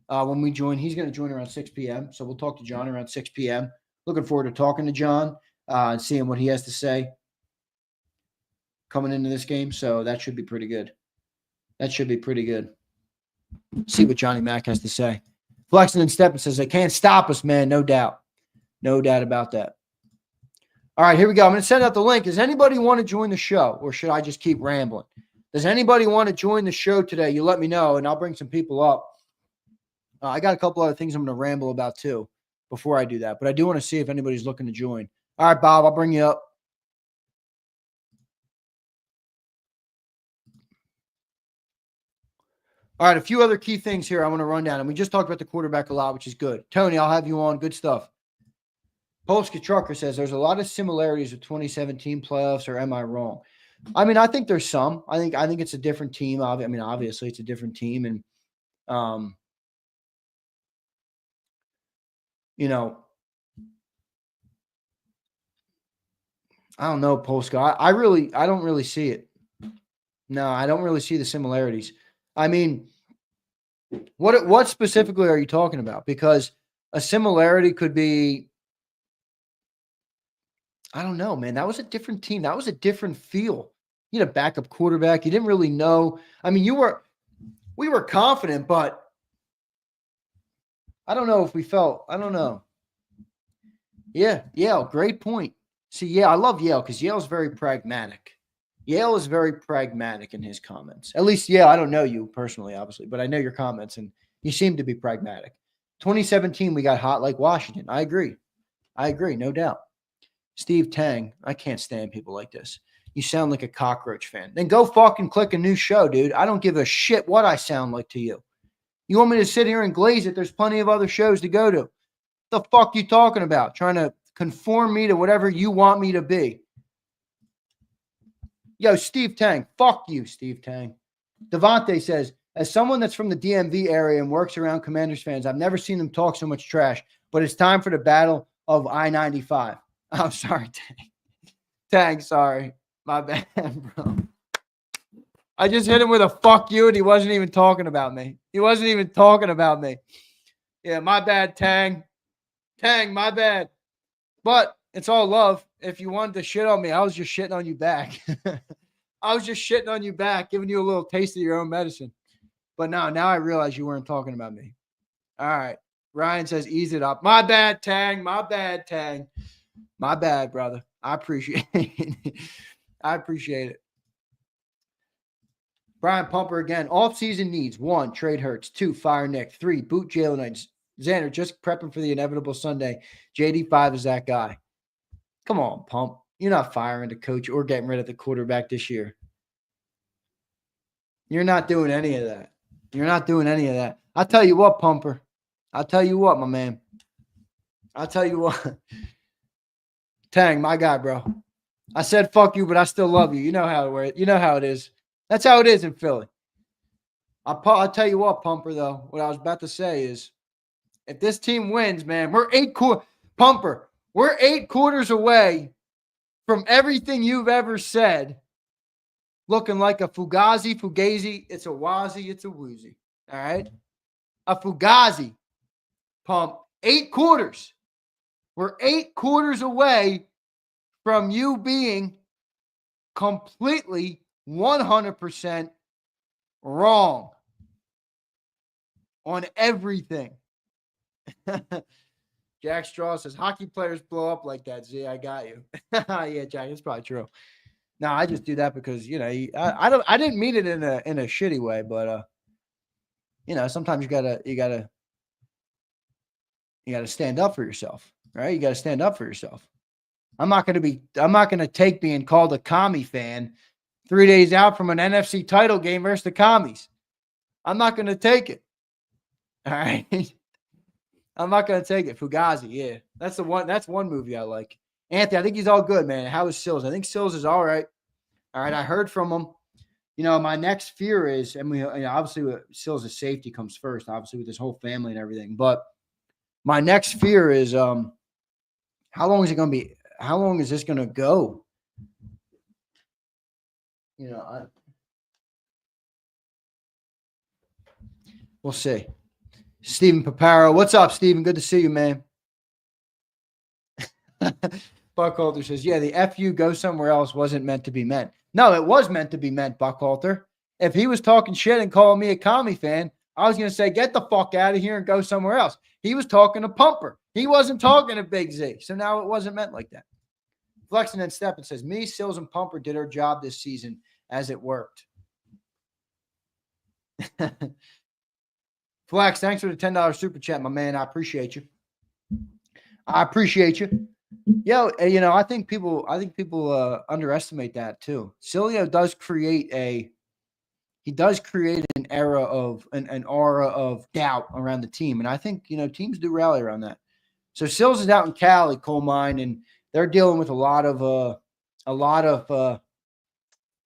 When we join, he's going to join around 6 p.m. So we'll talk to John around 6 p.m. Looking forward to talking to John. and seeing what he has to say coming into this game. So that should be pretty good. That should be pretty good. See what Johnny Mac has to say. Flexing and Steppin says, they can't stop us, man. No doubt. No doubt about that. All right, here we go. I'm going to send out the link. Does anybody want to join the show, or should I just keep rambling? Does anybody want to join the show today? You let me know, and I'll bring some people up. I got a couple other things I'm going to ramble about, too, before I do that. But I do want to see if anybody's looking to join. All right, Bob, I'll bring you up. All right, a few other key things here I want to run down. And we just talked about the quarterback a lot, which is good. Tony, I'll have you on. Good stuff. Polska Trucker says there's a lot of similarities with 2017 playoffs, or am I wrong? I mean, I think there's some. I think it's a different team. I mean, obviously it's a different team. And, you know, I don't know, Polska. I don't really see it. No, I don't really see the similarities. I mean, what specifically are you talking about? Because a similarity could be, I don't know, man. That was a different team. That was a different feel. You had a backup quarterback. You didn't really know. I mean, we were confident, but I don't know if we felt, I don't know. Yeah, Yale, great point. See, yeah, I love Yale because Yale's very pragmatic. Yale is very pragmatic in his comments. At least, yeah, I don't know you personally, obviously, but I know your comments, and you seem to be pragmatic. 2017, we got hot like Washington. I agree, no doubt. Steve Tang, I can't stand people like this. You sound like a cockroach fan. Then go fucking click a new show, dude. I don't give a shit what I sound like to you. You want me to sit here and glaze it? There's plenty of other shows to go to. The fuck you talking about? Trying to conform me to whatever you want me to be. Yo, Steve Tang. Fuck you, Steve Tang. Devontae says, as someone that's from the DMV area and works around Commanders fans, I've never seen them talk so much trash, but it's time for the battle of I-95. I'm sorry, Tang. Tang, sorry. My bad, bro. I just hit him with a fuck you, and he wasn't even talking about me. Yeah, my bad, Tang. Tang, my bad. But it's all love. If you wanted to shit on me, I was just shitting on you back. Giving you a little taste of your own medicine. But now I realize you weren't talking about me. All right. Ryan says, ease it up. My bad, Tang. My bad, brother. I appreciate it. Brian Pumper again. Off-season needs. 1, trade Hurts. 2, fire Nick. 3, boot Jalen. Zander, just prepping for the inevitable Sunday. JD5 is that guy. Come on, Pump. You're not firing the coach or getting rid of the quarterback this year. You're not doing any of that. I'll tell you what, Pumper. I'll tell you what, my man. Tang, my guy, bro. I said fuck you, but I still love you. You know how it is. That's how it is in Philly. I'll tell you what, Pumper, though. What I was about to say is, if this team wins, man, we're 8 quarters away from everything you've ever said. Looking like a Fugazi. It's a Wazi. It's a Woozy. All right? A Fugazi. Pump. 8 quarters. We're 8 quarters away from you being completely 100% wrong on everything. Jack Straw says, hockey players blow up like that, Z. I got you. Yeah, Jack, it's probably true. No, I just do that because, I didn't mean it in a shitty way, but sometimes you gotta stand up for yourself, right? You gotta stand up for yourself. I'm not gonna take being called a commie fan 3 days out from an NFC title game versus the commies. I'm not gonna take it. All right. I'm not gonna take it. Fugazi, yeah. That's one movie I like. Anthony, I think he's all good, man. How is Sills? I think Sills is all right. All right, I heard from him. My next fear is, and obviously Sills' safety comes first, obviously with his whole family and everything. But my next fear is, how long is it going to be? How long is this going to go? We'll see. Stephen Paparo, what's up, Stephen? Good to see you, man. Buckhalter says, yeah, the FU go somewhere else wasn't meant to be meant. No, it was meant to be meant, Buckhalter. If he was talking shit and calling me a commie fan, I was going to say, get the fuck out of here and go somewhere else. He was talking to Pumper. He wasn't talking to Big Z. So now it wasn't meant like that. Flexing and Steppen says, me, Sills, and Pumper did our job this season as it worked. Flex, thanks for the $10 super chat, my man. I appreciate you. I appreciate you. Yo, I think people underestimate that too. Cilio does create an era of an aura of doubt around the team. And I think, teams do rally around that. So Sills is out in Cali, coal mine, and they're dealing with a lot of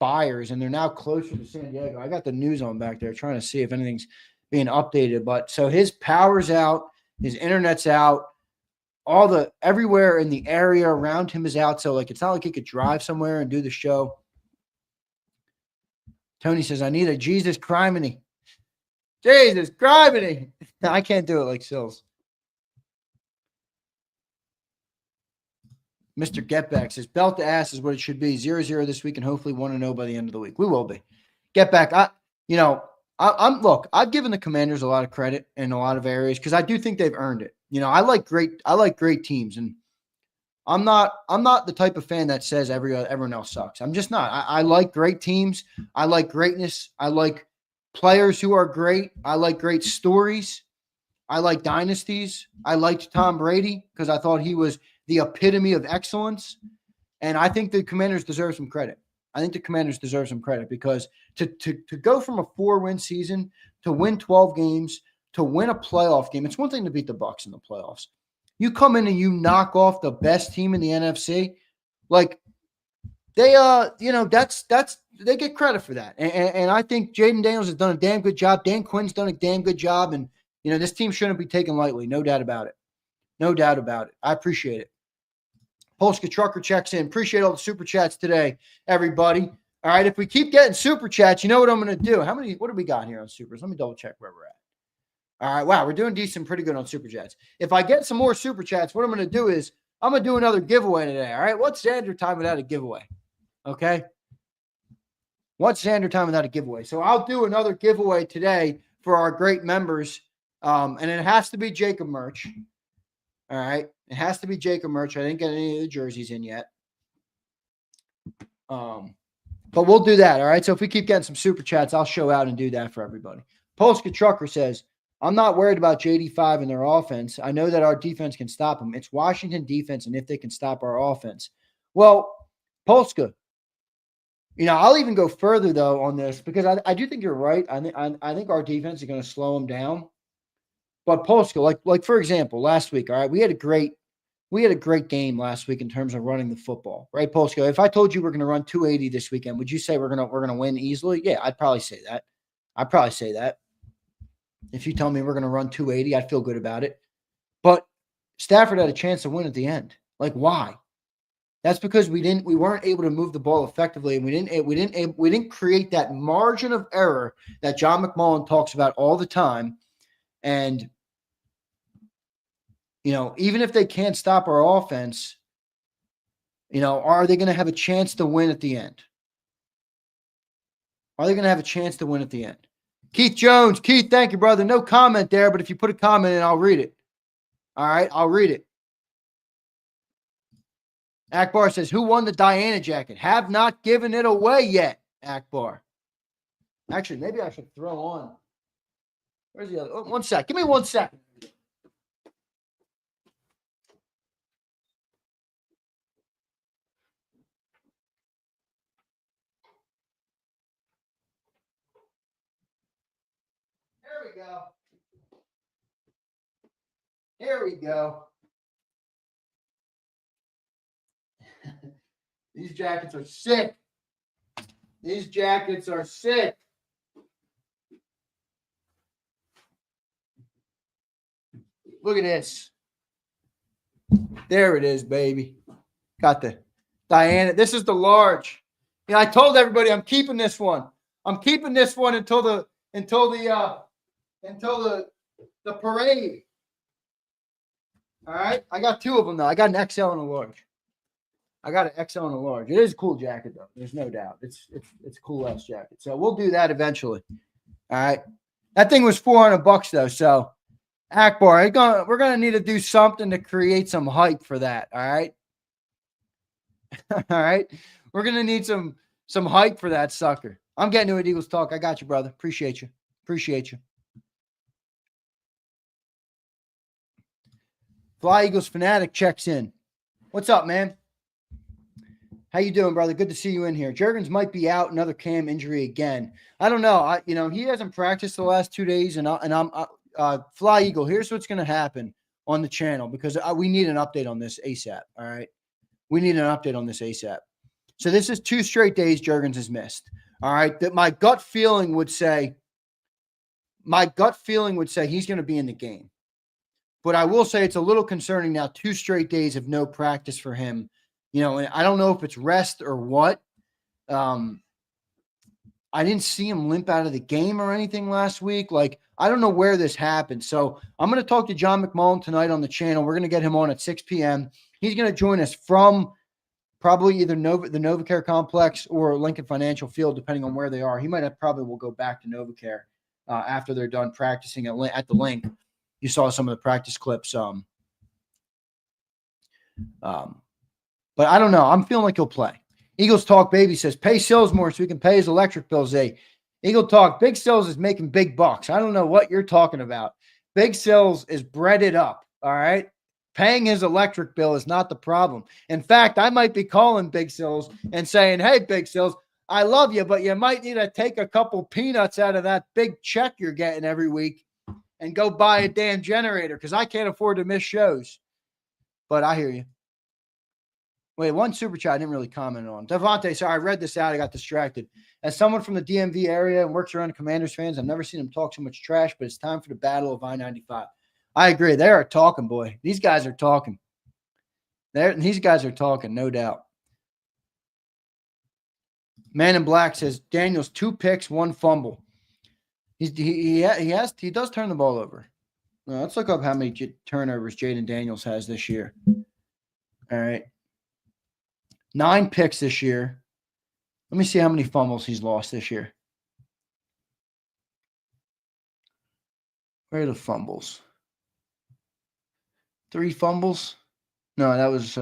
buyers, and they're now closer to San Diego. I got the news on back there trying to see if anything's being updated. But so his power's out, his internet's out, everywhere in the area around him is out. So it's not like he could drive somewhere and do the show. Tony says, I need a Jesus criminy. Jesus criminy. I can't do it like Sills. Mr. Getback says, belt to ass is what it should be. 0-0 this week and hopefully 1-0 by the end of the week. We will be. Getback, I've given the Commanders a lot of credit in a lot of areas because I do think they've earned it. I like great teams, and I'm not the type of fan that says everyone else sucks. I'm just not. I like great teams. I like greatness. I like players who are great. I like great stories. I like dynasties. I liked Tom Brady because I thought he was the epitome of excellence. And I think the Commanders deserve some credit. Because to go from a 4-win season to win 12 games, to win a playoff game, it's one thing to beat the Bucs in the playoffs. You come in and you knock off the best team in the NFC, they get credit for that. And I think Jaden Daniels has done a damn good job. Dan Quinn's done a damn good job. And, this team shouldn't be taken lightly. No doubt about it. I appreciate it. Polska Trucker checks in. Appreciate all the super chats today, everybody. All right, if we keep getting super chats, you know what I'm going to do? What do we got here on supers? Let me double check where we're at. All right, wow, we're doing pretty good on super chats. If I get some more super chats, what I'm going to do is I'm going to do another giveaway today, all right? What's Zander time without a giveaway? Okay? What's Zander time without a giveaway? So I'll do another giveaway today for our great members, and it has to be JAKIB merch. All right? It has to be JAKIB merch. I didn't get any of the jerseys in yet. But we'll do that, all right? So if we keep getting some super chats, I'll show out and do that for everybody. Polska Trucker says, I'm not worried about JD5 and their offense. I know that our defense can stop them. It's Washington defense and if they can stop our offense. Well, Polska, I'll even go further, though, on this because I do think you're right. I think our defense is going to slow them down. But Polska, like for example, last week, all right, we had a great game last week in terms of running the football, right, Polska? If I told you we're going to run 280 this weekend, would you say we're going to win easily? Yeah, I'd probably say that. If you tell me we're going to run 280, I'd feel good about it. But Stafford had a chance to win at the end. Why? That's because we weren't able to move the ball effectively, and we didn't create that margin of error that John McMullen talks about all the time. And even if they can't stop our offense, are they going to have a chance to win at the end? Keith Jones. Keith, thank you, brother. No comment there, but if you put a comment in, I'll read it. All right, I'll read it. Akbar says, who won the Diana jacket? Have not given it away yet, Akbar. Actually, maybe I should throw on. Where's the other? Oh, 1 sec. Give me 1 second. Here we go. These jackets are sick. Look at this. There it is, baby. Got the Diana. This is the large. I told everybody I'm keeping this one. Until the parade. All right. I got two of them though. I got an XL and a large. I got an XL and a large. It is a cool jacket, though. There's no doubt. It's a cool ass jacket. So we'll do that eventually. All right. That thing was $400 though. So Akbar, we're gonna need to do something to create some hype for that. All right. All right. We're gonna need some hype for that sucker. I'm getting to it, Eagles talk. I got you, brother. Appreciate you. Appreciate you. Fly Eagles Fanatic checks in. What's up, man? How you doing, brother? Good to see you in here. Juergens might be out, another cam injury again. I don't know. He hasn't practiced the last 2 days, and I'm Fly Eagle. Here's what's going to happen on the channel because we need an update on this ASAP. All right, we need an update on this ASAP. So this is 2 straight days Juergens has missed. All right, that my gut feeling would say he's going to be in the game, but I will say it's a little concerning now. 2 straight days of no practice for him. And I don't know if it's rest or what. I didn't see him limp out of the game or anything last week. Like, I don't know where this happened. So I'm going to talk to John McMullen tonight on the channel. We're going to get him on at 6 p.m. He's going to join us from probably either the NovaCare complex or Lincoln Financial Field, depending on where they are. He probably will go back to NovaCare after they're done practicing at the link. You saw some of the practice clips. But I don't know. I'm feeling like he'll play. Eagles Talk Baby says, pay Sills more so we can pay his electric bills. Eagle Talk, Big Sills is making big bucks. I don't know what you're talking about. Big Sills is breaded up, all right? Paying his electric bill is not the problem. In fact, I might be calling Big Sills and saying, hey, Big Sills, I love you, but you might need to take a couple peanuts out of that big check you're getting every week and go buy a damn generator because I can't afford to miss shows. But I hear you. Wait, one super chat I didn't really comment on. Devontae, sorry, I read this out. I got distracted. As someone from the DMV area and works around Commanders fans, I've never seen them talk so much trash, but it's time for the battle of I-95. I agree. They are talking, boy. These guys are talking. These guys are talking, no doubt. Man in Black says, Daniels, 2 picks, 1 fumble. He does turn the ball over. Let's look up how many turnovers Jaden Daniels has this year. All right. 9 picks this year. Let me see how many fumbles he's lost this year. Where are the fumbles? 3 fumbles? No, that was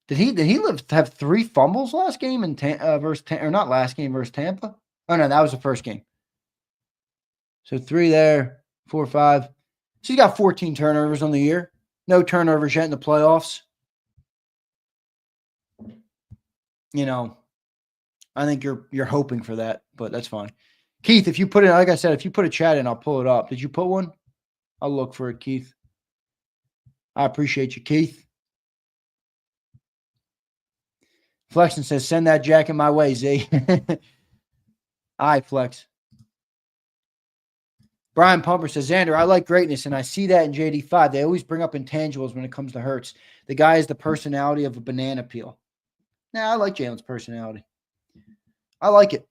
Did he have 3 fumbles last game in versus or not last game versus Tampa? Oh no, that was the first game. So 3 there, 4, 5. So he's got 14 turnovers on the year. No turnovers yet in the playoffs. I think you're hoping for that, but that's fine. Keith, if you put it, like I said, if you put a chat in, I'll pull it up. Did you put one? I'll look for it, Keith. I appreciate you, Keith. Flexen says, send that jacket my way, Z. All right, Flex. Brian Pumper says, Zander, I like greatness, and I see that in JD5. They always bring up intangibles when it comes to Hurts. The guy has the personality of a banana peel. Nah, I like Jalen's personality. I like it.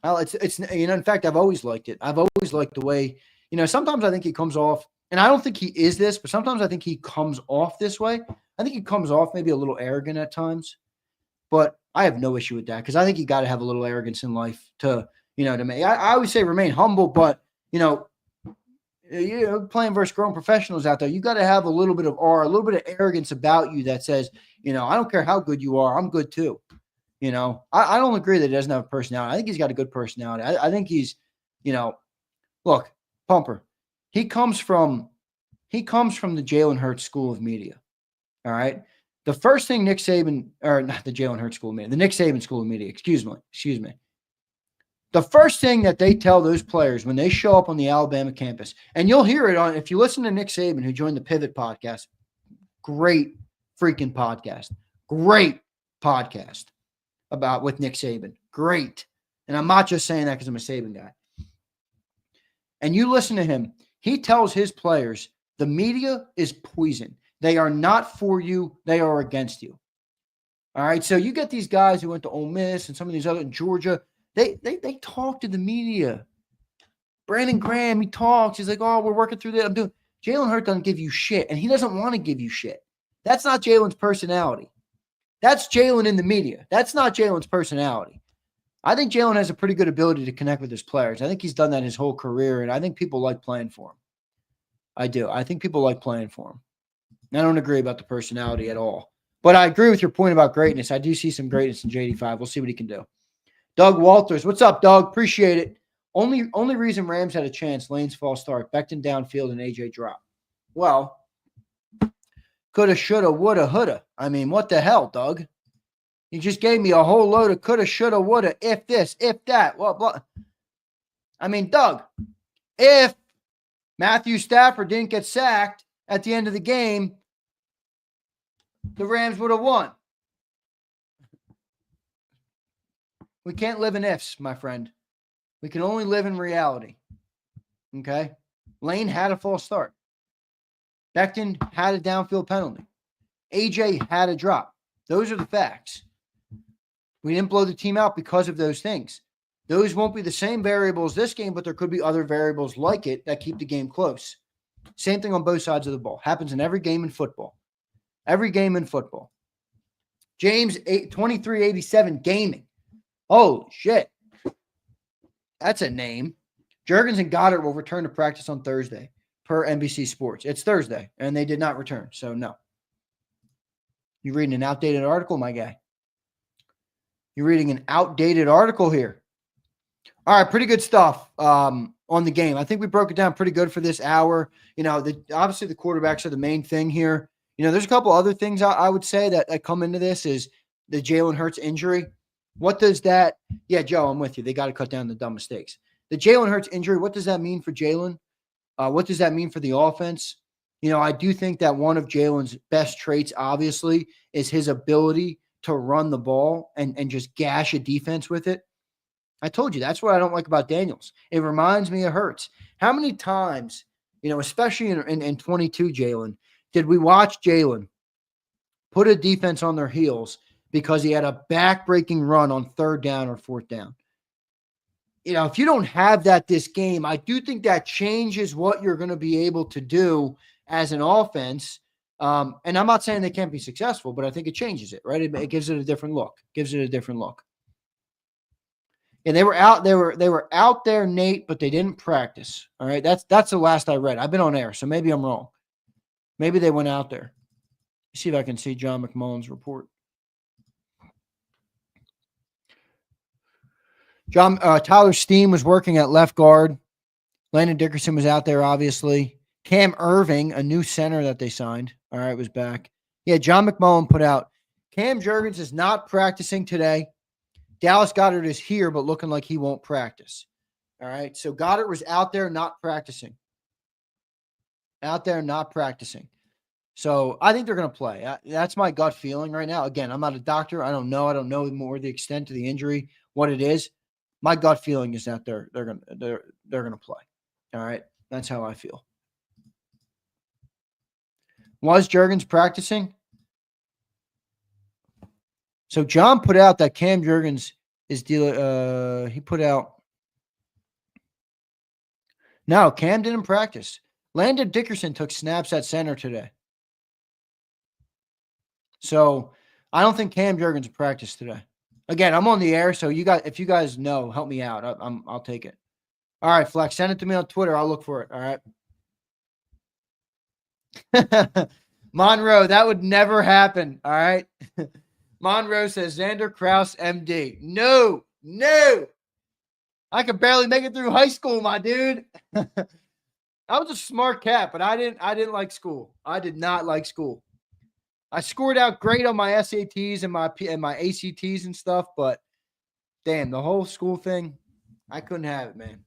It's in fact, I've always liked it. I've always liked the way, sometimes I think he comes off, and I don't think he is this, but sometimes I think he comes off this way. I think he comes off maybe a little arrogant at times, but I have no issue with that because I think you got to have a little arrogance in life to me. I always say remain humble, but, playing versus grown professionals out there, you got to have a little bit of aura, a little bit of arrogance about you that says, I don't care how good you are, I'm good too. I don't agree that he doesn't have a personality. I think he's got a good personality. I think he's, look, Pumper, he comes from the Jalen Hurts School of Media. All right. The first thing Nick Saban, or not the Jalen Hurts School of Media, the Nick Saban School of Media, excuse me. The first thing that they tell those players when they show up on the Alabama campus, and you'll hear it if you listen to Nick Saban, who joined the Pivot podcast, great freaking podcast, great podcast with Nick Saban, great. And I'm not just saying that because I'm a Saban guy. And you listen to him, he tells his players, the media is poison. They are not for you. They are against you. All right. So you get these guys who went to Ole Miss and some of these other in Georgia. They talk to the media. Brandon Graham, he talks. He's like, oh, we're working through this. Jalen Hurts doesn't give you shit, and he doesn't want to give you shit. That's not Jalen's personality. That's Jalen in the media. That's not Jalen's personality. I think Jalen has a pretty good ability to connect with his players. I think he's done that his whole career, and I think people like playing for him. I do. I think people like playing for him. I don't agree about the personality at all. But I agree with your point about greatness. I do see some greatness in JD5. We'll see what he can do. Doug Walters. What's up, Doug? Appreciate it. Only reason Rams had a chance, Lane's false start, Becton downfield, and AJ drop. Well, coulda, shoulda, woulda, houlda. I mean, what the hell, Doug? You just gave me a whole load of coulda, shoulda, woulda, if this, if that. Well, I mean, Doug, if Matthew Stafford didn't get sacked at the end of the game, the Rams would have won. We can't live in ifs, my friend. We can only live in reality. Okay? Lane had a false start. Becton had a downfield penalty. AJ had a drop. Those are the facts. We didn't blow the team out because of those things. Those won't be the same variables this game, but there could be other variables like it that keep the game close. Same thing on both sides of the ball. Happens in every game in football. Every game in football. James 2387 Gaming. Oh, shit. That's a name. Juergens and Goddard will return to practice on Thursday per NBC Sports. It's Thursday, and they did not return, so no. You're reading an outdated article, my guy. You're reading an outdated article here. All right, pretty good stuff on the game. I think we broke it down pretty good for this hour. You know, obviously the quarterbacks are the main thing here. You know, there's a couple other things I would say that come into this is the Jalen Hurts injury. What does that – yeah, Joe, I'm with you. They got to cut down the dumb mistakes. The Jalen Hurts injury, what does that mean for Jalen? What does that mean for the offense? You know, I do think that one of Jalen's best traits, obviously, is his ability to run the ball and just gash a defense with it. I told you, that's what I don't like about Daniels. It reminds me of Hurts. How many times, you know, especially in 22, Jalen, did we watch Jalen put a defense on their heels because he had a back-breaking run on 3rd down or 4th down? You know, if you don't have that this game, I do think that changes what you're going to be able to do as an offense. And I'm not saying they can't be successful, but I think it changes it, right? It gives it a different look. And they were out there, Nate, but they didn't practice. All right. That's the last I read. I've been on air, so maybe I'm wrong. Maybe they went out there. Let's see if I can see John McMullen's report. Tyler Steen was working at left guard. Landon Dickerson was out there, obviously. Cam Irving, a new center that they signed. All right, was back. Yeah, John McMullen put out, Cam Juergens is not practicing today. Dallas Goedert is here, but looking like he won't practice. All right, so Goddard was out there not practicing. So I think they're going to play. That's my gut feeling right now. Again, I'm not a doctor. I don't know. More the extent of the injury, what it is. My gut feeling is that they're going to play. All right, that's how I feel. Was Juergens practicing? So John put out that Cam Juergens is dealing. He put out. No, Cam didn't practice. Landon Dickerson took snaps at center today. So I don't think Cam Juergens practiced today. Again, I'm on the air, so if you guys know, help me out. I'll take it. All right, Flex, send it to me on Twitter. I'll look for it. All right. Monroe, that would never happen. All right. Monroe says Zander Krause, MD. No. I could barely make it through high school, my dude. I was a smart cat, but I didn't like school. I did not like school. I scored out great on my SATs and my ACTs and stuff, but damn, the whole school thing, I couldn't have it, man.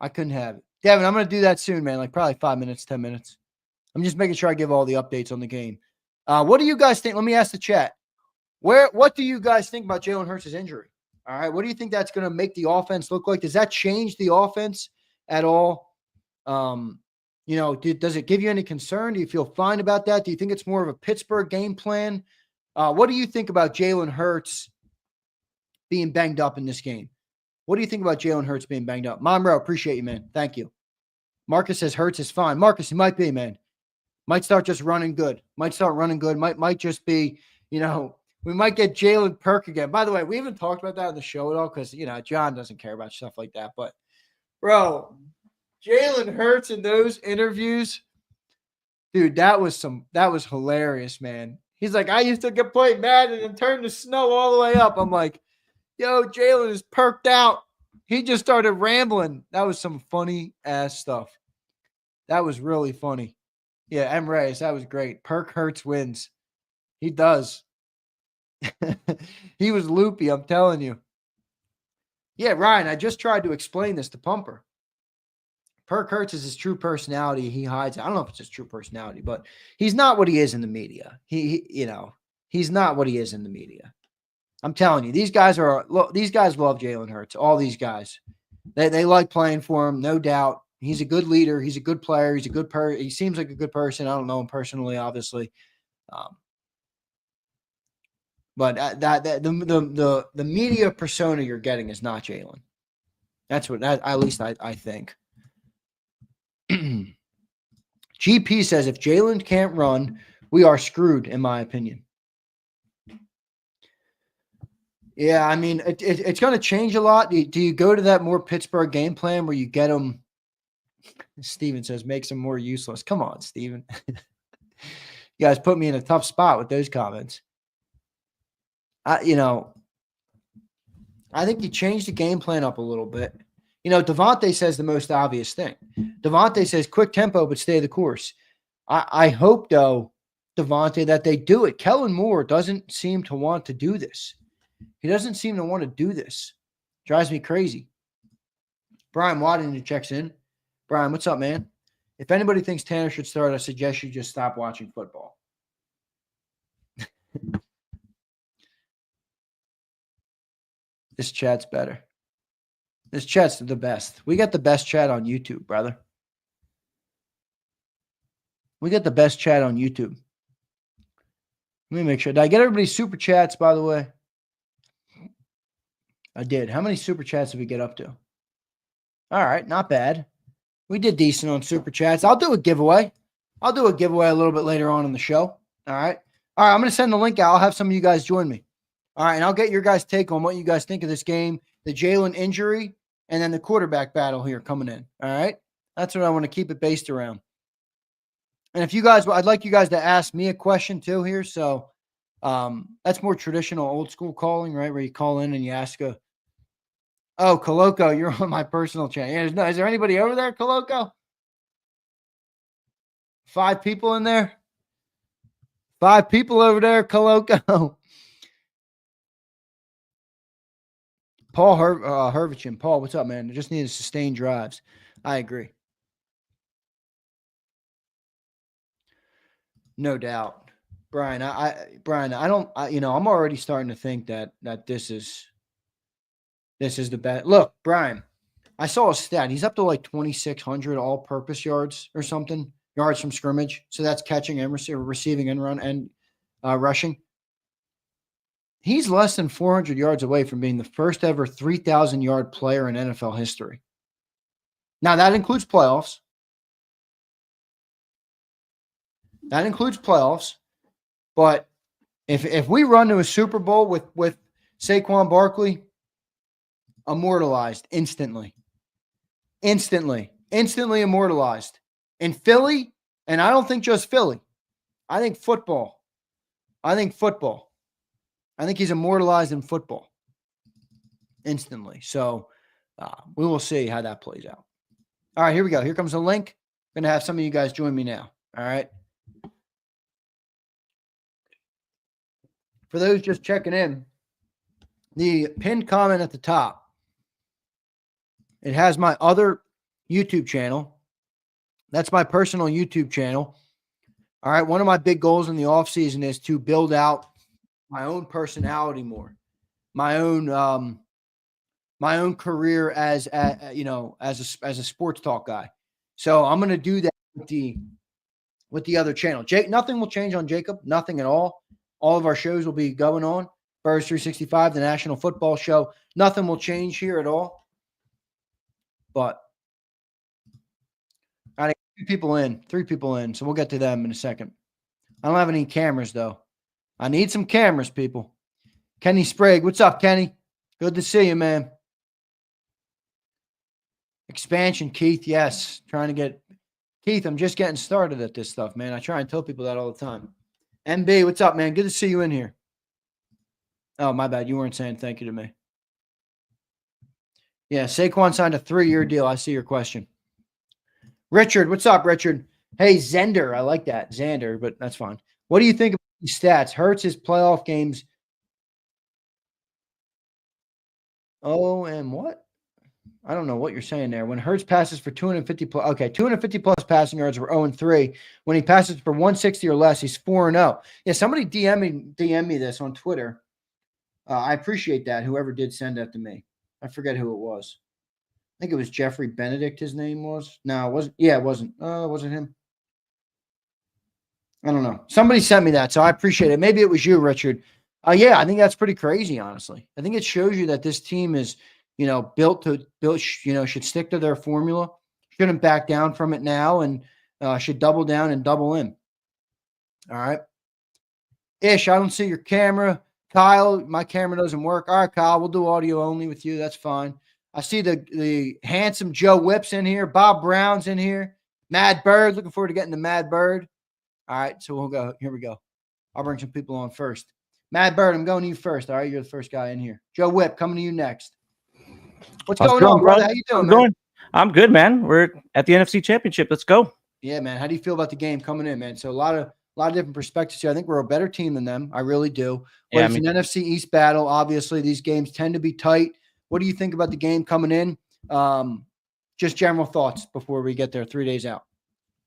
I couldn't have it. Devin, I'm going to do that soon, man, like probably 5 minutes, 10 minutes. I'm just making sure I give all the updates on the game. What do you guys think? Let me ask the chat. What do you guys think about Jalen Hurts' injury? All right, what do you think that's going to make the offense look like? Does that change the offense at all? Does it give you any concern? Do you feel fine about that? Do you think it's more of a Pittsburgh game plan? What do you think about Jalen Hurts being banged up in this game? What do you think about Jalen Hurts being banged up? Monroe, appreciate you, man. Thank you. Marcus says Hurts is fine. Marcus, he might be, man. Might start just running good. Might just be, We might get Jalen Perk again. By the way, we haven't talked about that on the show at all because, John doesn't care about stuff like that. But, bro, Jalen Hurts in those interviews, dude, that was hilarious, man. He's like, I used to get played Madden and turn the snow all the way up. I'm like, yo, Jalen is perked out. He just started rambling. That was some funny ass stuff. That was really funny. Yeah, M. Reyes, that was great. Perk Hurts wins. He does. He was loopy, I'm telling you. Yeah, Ryan, I just tried to explain this to Pumper. Perk Hurts is his true personality. He hides. I don't know if it's his true personality, but he's not what he is in the media. He's not what he is in the media. I'm telling you, these guys love Jalen Hurts. All these guys, they like playing for him, no doubt. He's a good leader. He's a good player. He's a good he seems like a good person. I don't know him personally, obviously, but the media persona you're getting is not Jalen. That's what at least I think. GP says if Jalen can't run, we are screwed, in my opinion. Yeah, I mean, it's going to change a lot. Do you go to that more Pittsburgh game plan where you get them? Steven says, makes them more useless. Come on, Steven. You guys put me in a tough spot with those comments. I think you change the game plan up a little bit. Devontae says the most obvious thing. Devontae says quick tempo, but stay the course. I hope, though, Devontae, that they do it. Kellen Moore doesn't seem to want to do this. He doesn't seem to want to do this. Drives me crazy. Brian Waddington checks in. Brian, what's up, man? If anybody thinks Tanner should start, I suggest you just stop watching football. This chat's better. This chat's the best. We got the best chat on YouTube, brother. We got the best chat on YouTube. Let me make sure. Did I get everybody's super chats, by the way? I did. How many super chats did we get up to? All right, not bad. We did decent on super chats. I'll do a giveaway. I'll do a giveaway a little bit later on in the show. All right. All right, I'm going to send the link out. I'll have some of you guys join me. All right, and I'll get your guys' take on what you guys think of this game, the Jalen injury, and then the quarterback battle here coming in. All right? That's what I want to keep it based around. And if you guys, I'd like you guys to ask me a question too here. So that's more traditional old school calling, right? Where you call in and you ask Coloco, you're on my personal channel. Yeah, is there anybody over there, Coloco? 5 people in there? 5 people over there, Coloco. Paul Hervichin. Paul, what's up, man? I just need sustained drives. I agree. No doubt. Brian, I'm already starting to think that this is the best. Look, Brian, I saw a stat. He's up to like 2,600 all-purpose yards or something, yards from scrimmage. So that's catching and receiving and run and rushing. He's less than 400 yards away from being the first ever 3,000-yard player in NFL history. Now, that includes playoffs. But if we run to a Super Bowl with Saquon Barkley, immortalized instantly immortalized in Philly. And I don't think just Philly. I think football. I think he's immortalized in football instantly. So we will see how that plays out. All right, here we go. Here comes the link. I'm going to have some of you guys join me now. All right. For those just checking in, the pinned comment at the top, it has my other YouTube channel. That's my personal YouTube channel. All right. One of my big goals in the offseason is to build out my own personality more, my own career as a sports talk guy. So I'm going to do that with the other channel. Nothing will change on JAKIB, nothing at all. All of our shows will be going on. Birds 365, the National Football Show. Nothing will change here at all. But I got 3 people in, so we'll get to them in a second. I don't have any cameras though. I need some cameras, people. Kenny Sprague. What's up, Kenny? Good to see you, man. Expansion, Keith. Yes. Trying to get Keith. I'm just getting started at this stuff, man. I try and tell people that all the time. MB, what's up, man? Good to see you in here. Oh, my bad. You weren't saying thank you to me. Yeah, Saquon signed a 3-year deal. I see your question. Richard, what's up, Richard? Hey, Zander. I like that. Zander, but that's fine. What do you think of these stats? Hurts his playoff games. Oh, and what? I don't know what you're saying there. When Hurts passes for 250 plus, okay, 250 plus passing yards were 0-3. When he passes for 160 or less, he's 4-0. Yeah, somebody DM me this on Twitter. I appreciate that. Whoever did send that to me, I forget who it was. I think it was Jeffrey Benedict. His name was. No, it wasn't. Yeah, it wasn't. Wasn't him. I don't know. Somebody sent me that, so I appreciate it. Maybe it was you, Richard. Yeah, I think that's pretty crazy, honestly. I think it shows you that this team is, built, should stick to their formula, shouldn't back down from it now, and should double down and double in. All right. Ish, I don't see your camera. Kyle, my camera doesn't work. All right, Kyle, we'll do audio only with you. That's fine. I see the handsome Joe Whip's in here. Bob Brown's in here. Mad Bird, looking forward to getting the Mad Bird. All right, so we'll go. Here we go. I'll bring some people on first. Mad Bird, I'm going to you first. All right, you're the first guy in here. Joe Whip, coming to you next. What's going on, brother? How you doing, man? I'm good, man. We're at the NFC Championship. Let's go. Yeah, man. How do you feel about the game coming in, man? So a lot of different perspectives here. I think we're a better team than them. I really do. But it's an NFC East battle. Obviously, these games tend to be tight. What do you think about the game coming in? Just general thoughts before we get there 3 days out.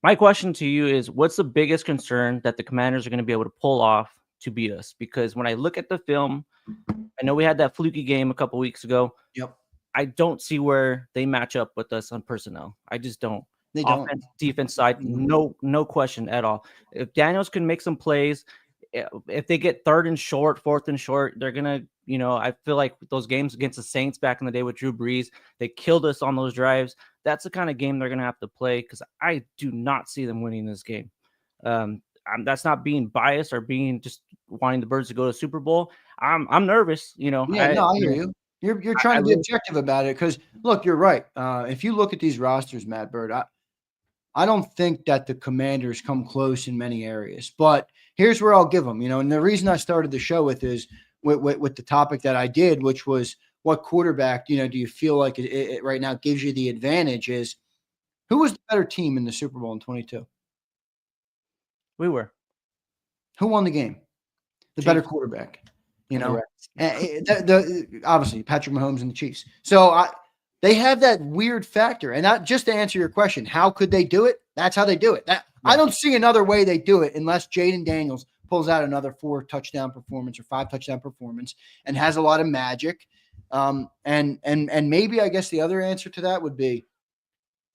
My question to you is, what's the biggest concern that the Commanders are going to be able to pull off to beat us? Because when I look at the film, I know we had that fluky game a couple weeks ago. Yep. I don't see where they match up with us on personnel. I just don't. They don't. Offense, defense side, no question at all. If Daniels can make some plays, if they get 3rd and short, 4th and short, they're going to, I feel like those games against the Saints back in the day with Drew Brees, they killed us on those drives. That's the kind of game they're going to have to play because I do not see them winning this game. That's not being biased or being just wanting the Birds to go to Super Bowl. I'm nervous, Yeah, I hear you. You're trying to be objective about it because, look, you're right. If you look at these rosters, Matt Bird, I don't think that the Commanders come close in many areas. But here's where I'll give them, and the reason I started the show with is with the topic that I did, which was what quarterback, do you feel like it right now gives you the advantage is who was the better team in the Super Bowl in 22? We were. Who won the game? The better quarterback, obviously Patrick Mahomes and the Chiefs. So they have that weird factor. And just to answer your question, how could they do it? That's how they do it. I don't see another way they do it unless Jaden Daniels pulls out another 4-touchdown performance or 5-touchdown performance and has a lot of magic. And maybe I guess the other answer to that would be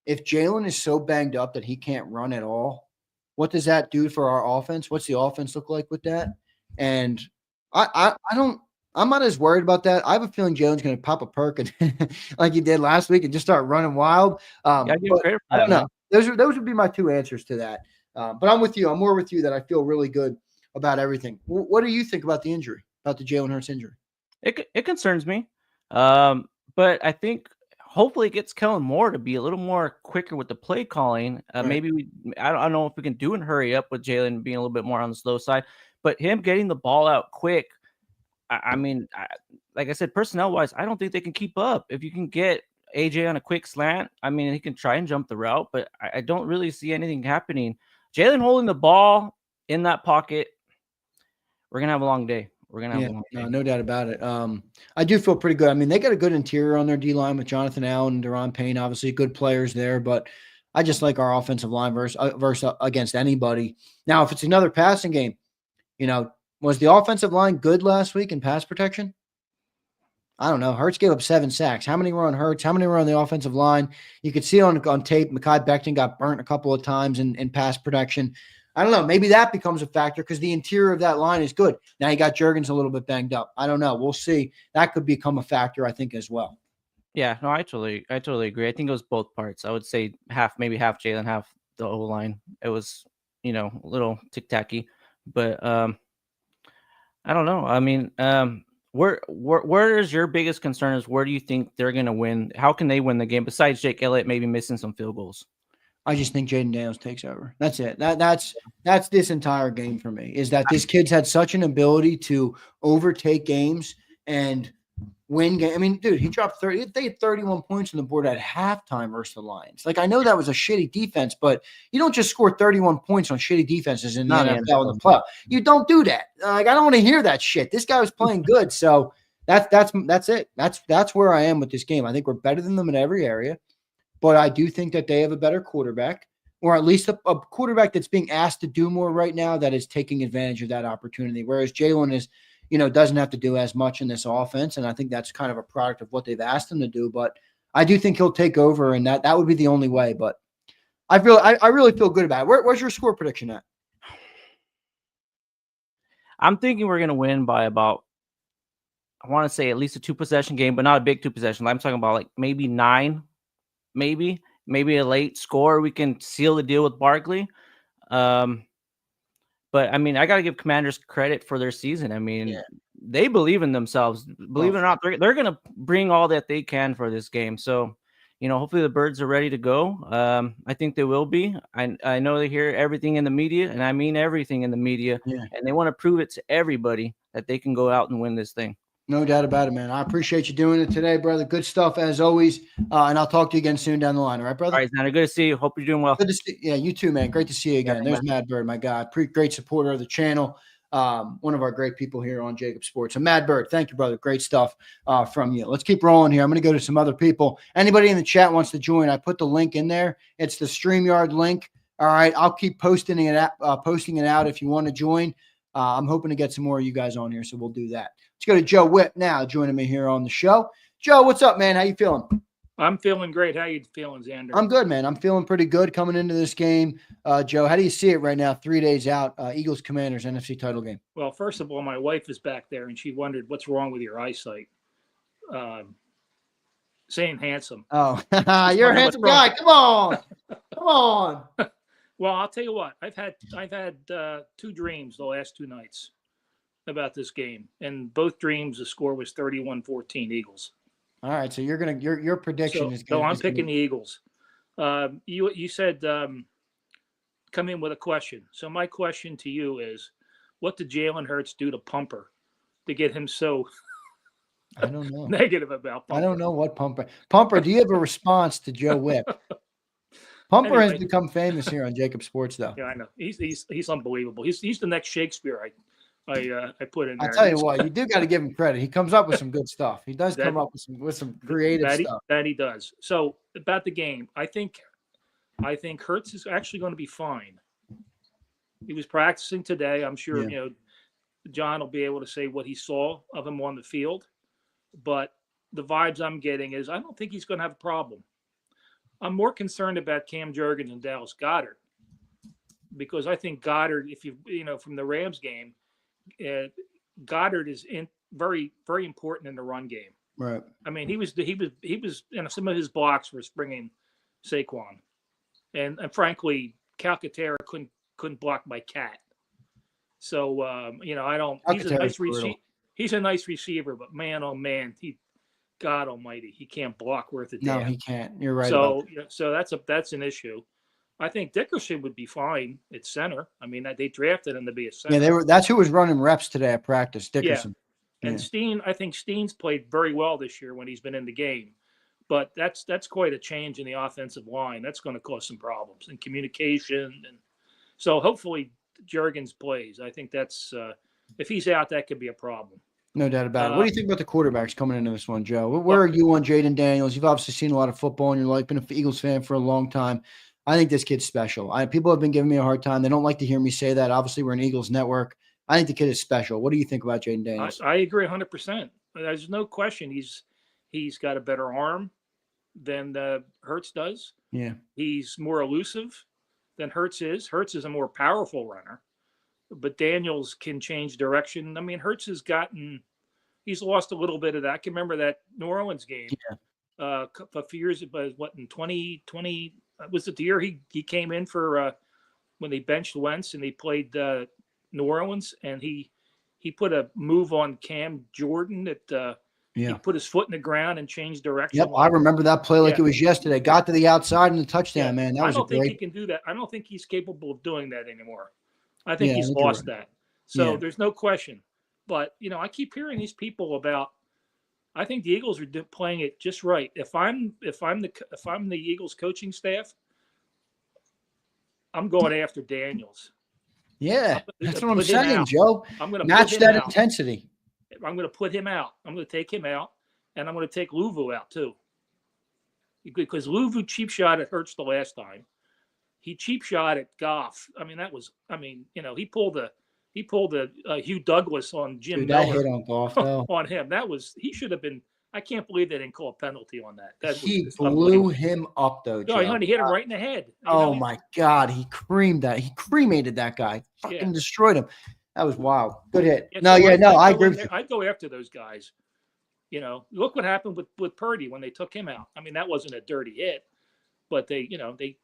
if Jalen is so banged up that he can't run at all, what does that do for our offense? What's the offense look like with that? And I'm not as worried about that. I have a feeling Jalen's going to pop a perk and like he did last week and just start running wild. I don't know. Those would be my two answers to that. But I'm with you. I'm more with you that I feel really good about everything. What do you think about the injury, about the Jalen Hurts injury? It concerns me. But I think hopefully it gets Kellen Moore to be a little more quicker with the play calling. Right. Maybe I don't know if we can do and hurry up with Jalen being a little bit more on the slow side, but him getting the ball out quick. I mean, like I said, personnel-wise, I don't think they can keep up. If you can get AJ on a quick slant, I mean, he can try and jump the route, but I don't really see anything happening. Jalen holding the ball in that pocket, we're going to have a long day. We're going to have a long day. No doubt about it. I do feel pretty good. I mean, they got a good interior on their D-line with Jonathan Allen and Deron Payne, obviously good players there, but I just like our offensive line versus against anybody. Now, if it's another passing game, was the offensive line good last week in pass protection? I don't know. Hurts gave up 7 sacks. How many were on Hurts? How many were on the offensive line? You could see on tape, Mekhi Becton got burnt a couple of times in pass protection. I don't know. Maybe that becomes a factor because the interior of that line is good. Now you got Juergens a little bit banged up. I don't know. We'll see. That could become a factor, I think, as well. Yeah, no, I totally agree. I think it was both parts. I would say maybe half Jalen, half the O-line. It was, a little tic-tacky. But I don't know. I mean, where is your biggest concern? Is where do you think they're going to win? How can they win the game besides Jake Elliott maybe missing some field goals? I just think Jaden Daniels takes over. That's it. That's this entire game for me, is that this kid's had such an ability to overtake games and win game. I mean, dude, he dropped 30. They had 31 points on the board at halftime versus the Lions. Like, I know that was a shitty defense, but you don't just score 31 points on shitty defenses in the NFL in the playoff. You don't do that. Like, I don't want to hear that shit. This guy was playing good. So that's it. That's where I am with this game. I think we're better than them in every area. But I do think that they have a better quarterback, or at least a quarterback that's being asked to do more right now that is taking advantage of that opportunity. Whereas Jalen is, doesn't have to do as much in this offense. And I think that's kind of a product of what they've asked him to do. But I do think he'll take over, and that would be the only way. But I really feel good about it. Where's your score prediction at? I'm thinking we're going to win by about, I want to say at least a 2-possession game, but not a big 2-possession. I'm talking about like maybe 9. Maybe a late score. We can seal the deal with Barkley. But I mean, I got to give Commanders credit for their season. I mean, they believe in themselves. Believe it or not, they're going to bring all that they can for this game. So, hopefully the Birds are ready to go. I think they will be. I know they hear everything in the media, and I mean everything in the media, and they want to prove it to everybody that they can go out and win this thing. No doubt about it, man. I appreciate you doing it today, brother. Good stuff as always. And I'll talk to you again soon down the line. All right, brother? All right, Zander. Good to see you. Hope you're doing well. Good to see you. Yeah, you too, man. Great to see you again. There's Mad Bird, my guy. Great supporter of the channel. One of our great people here on JAKIB Sports. So Mad Bird, thank you, brother. Great stuff from you. Let's keep rolling here. I'm going to go to some other people. Anybody in the chat wants to join, I put the link in there. It's the StreamYard link. All right, I'll keep posting it out if you want to join. I'm hoping to get some more of you guys on here, so we'll do that. Let's go to Joe Whipp now, joining me here on the show. Joe, what's up, man? How you feeling? I'm feeling great. How you feeling, Zander? I'm good, man. I'm feeling pretty good coming into this game. Joe, how do you see it right now, 3 days out, Eagles Commanders NFC title game? Well, first of all, my wife is back there, and she wondered what's wrong with your eyesight. Saying handsome. Oh, you're a handsome guy. Come on. Come on. Well, I'll tell you what. I've had 2 dreams the last 2 nights about this game, and both dreams the score was 31-14 Eagles. All right, so your prediction is good. So I'm picking the Eagles. You said come in with a question. So my question to you is, what did Jalen Hurts do to Pumper to get him so I don't know negative about Pumper? I don't know what Pumper. Pumper, do you have a response to Joe Whipp? Pumper has become famous here on JAKIB Sports, though. Yeah, I know. He's unbelievable. He's the next Shakespeare I put in there. I tell you what, you do got to give him credit. He comes up with some good stuff. He does come up with some creative stuff. That he does. So about the game, I think Hurts is actually going to be fine. He was practicing today. I'm sure John will be able to say what he saw of him on the field. But the vibes I'm getting is I don't think he's going to have a problem. I'm more concerned about Cam Jurgens and Dallas Goedert, because I think Goedert, if from the Rams game, Goedert is very, very important in the run game. Right. I mean, he was some of his blocks were springing Saquon, and frankly, Calcaterra couldn't block my cat. So I don't. He's a nice receiver, but man, oh man, God Almighty, he can't block worth a damn. No, he can't. You're right. So that's an issue. I think Dickerson would be fine at center. I mean, they drafted him to be a center. Yeah, that's who was running reps today at practice, Dickerson. Yeah. And Steen, I think Steen's played very well this year when he's been in the game. But that's quite a change in the offensive line. That's going to cause some problems in communication. And so hopefully Jurgens plays. I think that's if he's out, that could be a problem. No doubt about it. What do you think about the quarterbacks coming into this one, Joe? Where are you on Jaden Daniels? You've obviously seen a lot of football in your life, been an Eagles fan for a long time. I think this kid's special. People have been giving me a hard time. They don't like to hear me say that. Obviously, we're an Eagles network. I think the kid is special. What do you think about Jaden Daniels? I agree 100%. There's no question he's got a better arm than Hurts does. Yeah. He's more elusive than Hurts is. Hurts is a more powerful runner, but Daniels can change direction. I mean, Hurts he's lost a little bit of that. I can remember that New Orleans game a few years ago, in 2020, was it the year he came in for when they benched Wentz and they played New Orleans, and he he put a move on Cam Jordan that he put his foot in the ground and changed direction. Yep, I remember that play like it was yesterday. Got to the outside and the touchdown, man. That was I don't think he can do that. I don't think he's capable of doing that anymore. I think he's lost that. So there's no question. But I keep hearing these people about. I think the Eagles are playing it just right. If I'm the Eagles coaching staff, I'm going after Daniels. Yeah, that's what I'm saying, Joe. I'm going to match that intensity. I'm going to put him out. I'm going to take him out, and I'm going to take Luvu out too. Because Luvu cheap shot at Hurts the last time. He cheap shot at Goff. I mean, he pulled a Hugh Douglas on Jim Miller. That hit on Goff, though. On him. He should have been. I can't believe they didn't call a penalty on that. He blew him up, though, Joe. No, he hit him right in the head. Oh, my God. He cremated that guy. Fucking destroyed him. That was wild. Good hit. I agree with you. I'd go after those guys. Look what happened with Purdy when they took him out. I mean, that wasn't a dirty hit, but they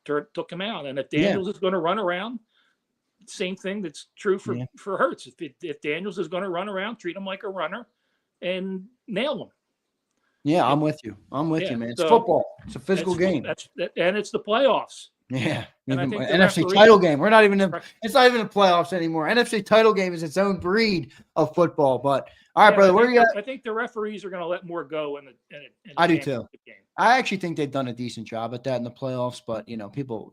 took him out. And if Daniels is going to run around, same thing that's true for Hurts. If Daniels is going to run around, treat him like a runner and nail him. Yeah, I'm with you. You, man. It's football. It's a physical game. And it's the playoffs. Yeah. And I think NFC title game. We're not even it's not even the playoffs anymore. NFC title game is its own breed of football. But all right, brother, where are you at? I think the referees are going to let more go in the I do too. Game. I actually think they've done a decent job at that in the playoffs, but people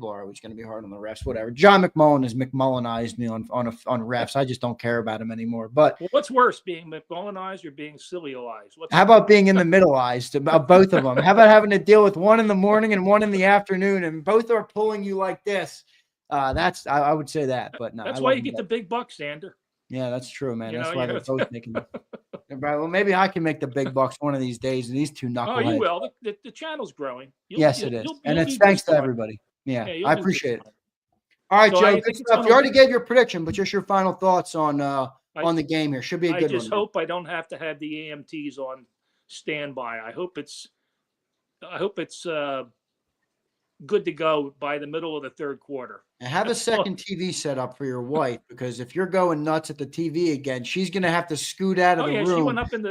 are always going to be hard on the refs, whatever. John McMullen has McMullenized me on refs. I just don't care about him anymore. But what's worse, being McMullenized or being sillyized? How about being in the middleized about both of them? How about having to deal with one in the morning and one in the afternoon, and both are pulling you like this? I would say that, but no. That's why you get the big bucks, Zander. Yeah, that's true, man. That's why they're both making them. Well, maybe I can make the big bucks one of these days, and these two knuckleheads. Oh, you will. The channel's growing. Yes, it is. And it's thanks to everybody. Yeah, I appreciate it. All right, Joe, good stuff. You already gave your prediction, but just your final thoughts on the game here. Should be a good one. I just hope I don't have to have the AMTs on standby. I hope it's good to go by the middle of the third quarter. And have a second TV set up for your wife, because if you're going nuts at the TV again, she's going to have to scoot out of the room.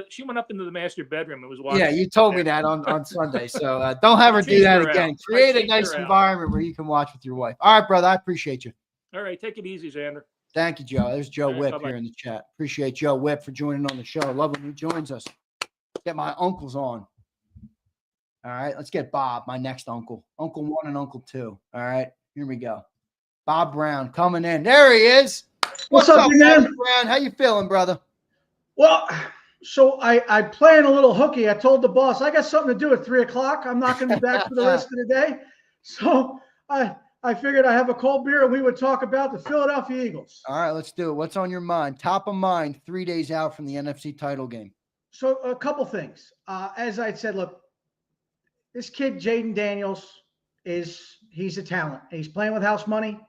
She went up into the master bedroom and was watching. Yeah, you told me that on Sunday. So don't have her do that again. Create a nice environment where you can watch with your wife. All right, brother. I appreciate you. All right. Take it easy, Zander. Thank you, Joe. There's Joe Whip here in the chat. Appreciate Joe Whip for joining on the show. I love when he joins us. Get my uncles on. All right, let's get Bob, my next uncle. Uncle 1 and Uncle 2. All right, here we go. Bob Brown coming in. There he is. What's up, man? Bob Brown? How you feeling, brother? Well, so I playing a little hooky. I told the boss I got something to do at 3 o'clock. I'm not going to be back for the rest of the day. So I figured I have a cold beer and we would talk about the Philadelphia Eagles. All right, let's do it. What's on your mind? Top of mind 3 days out from the NFC title game. So a couple things. As I said, look, this kid, Jaden Daniels, he's a talent. He's playing with house money.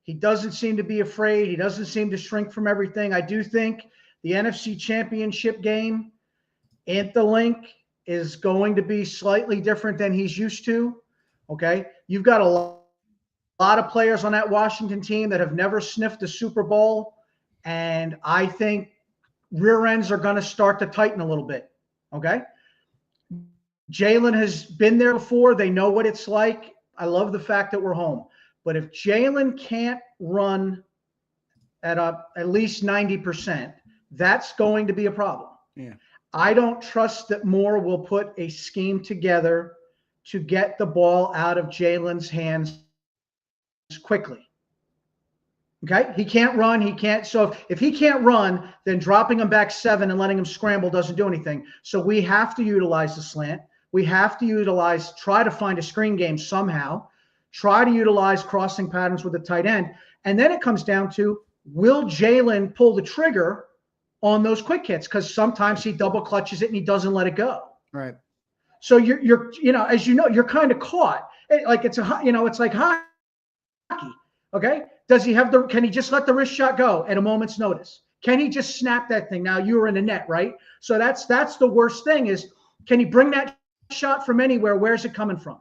He doesn't seem to be afraid. He doesn't seem to shrink from everything. I do think the NFC Championship game at the Link is going to be slightly different than he's used to. Okay. You've got a lot of players on that Washington team that have never sniffed a Super Bowl. And I think rear ends are going to start to tighten a little bit. Okay. Jalen has been there before. They know what it's like. I love the fact that we're home. But if Jalen can't run at least 90%, that's going to be a problem. Yeah. I don't trust that Moore will put a scheme together to get the ball out of Jalen's hands quickly. Okay? He can't run. He can't. So if he can't run, then dropping him back 7 and letting him scramble doesn't do anything. So we have to utilize the slant. We have to try to find a screen game somehow, try to utilize crossing patterns with a tight end. And then it comes down to, will Jalen pull the trigger on those quick hits? Because sometimes he double clutches it and he doesn't let it go. Right. So you're as you know, you're kind of caught. Like it's like hockey. Okay. Can he just let the wrist shot go at a moment's notice? Can he just snap that thing? Now you were in the net, right? So that's the worst thing is, can he bring that shot from anywhere? Where's it coming from?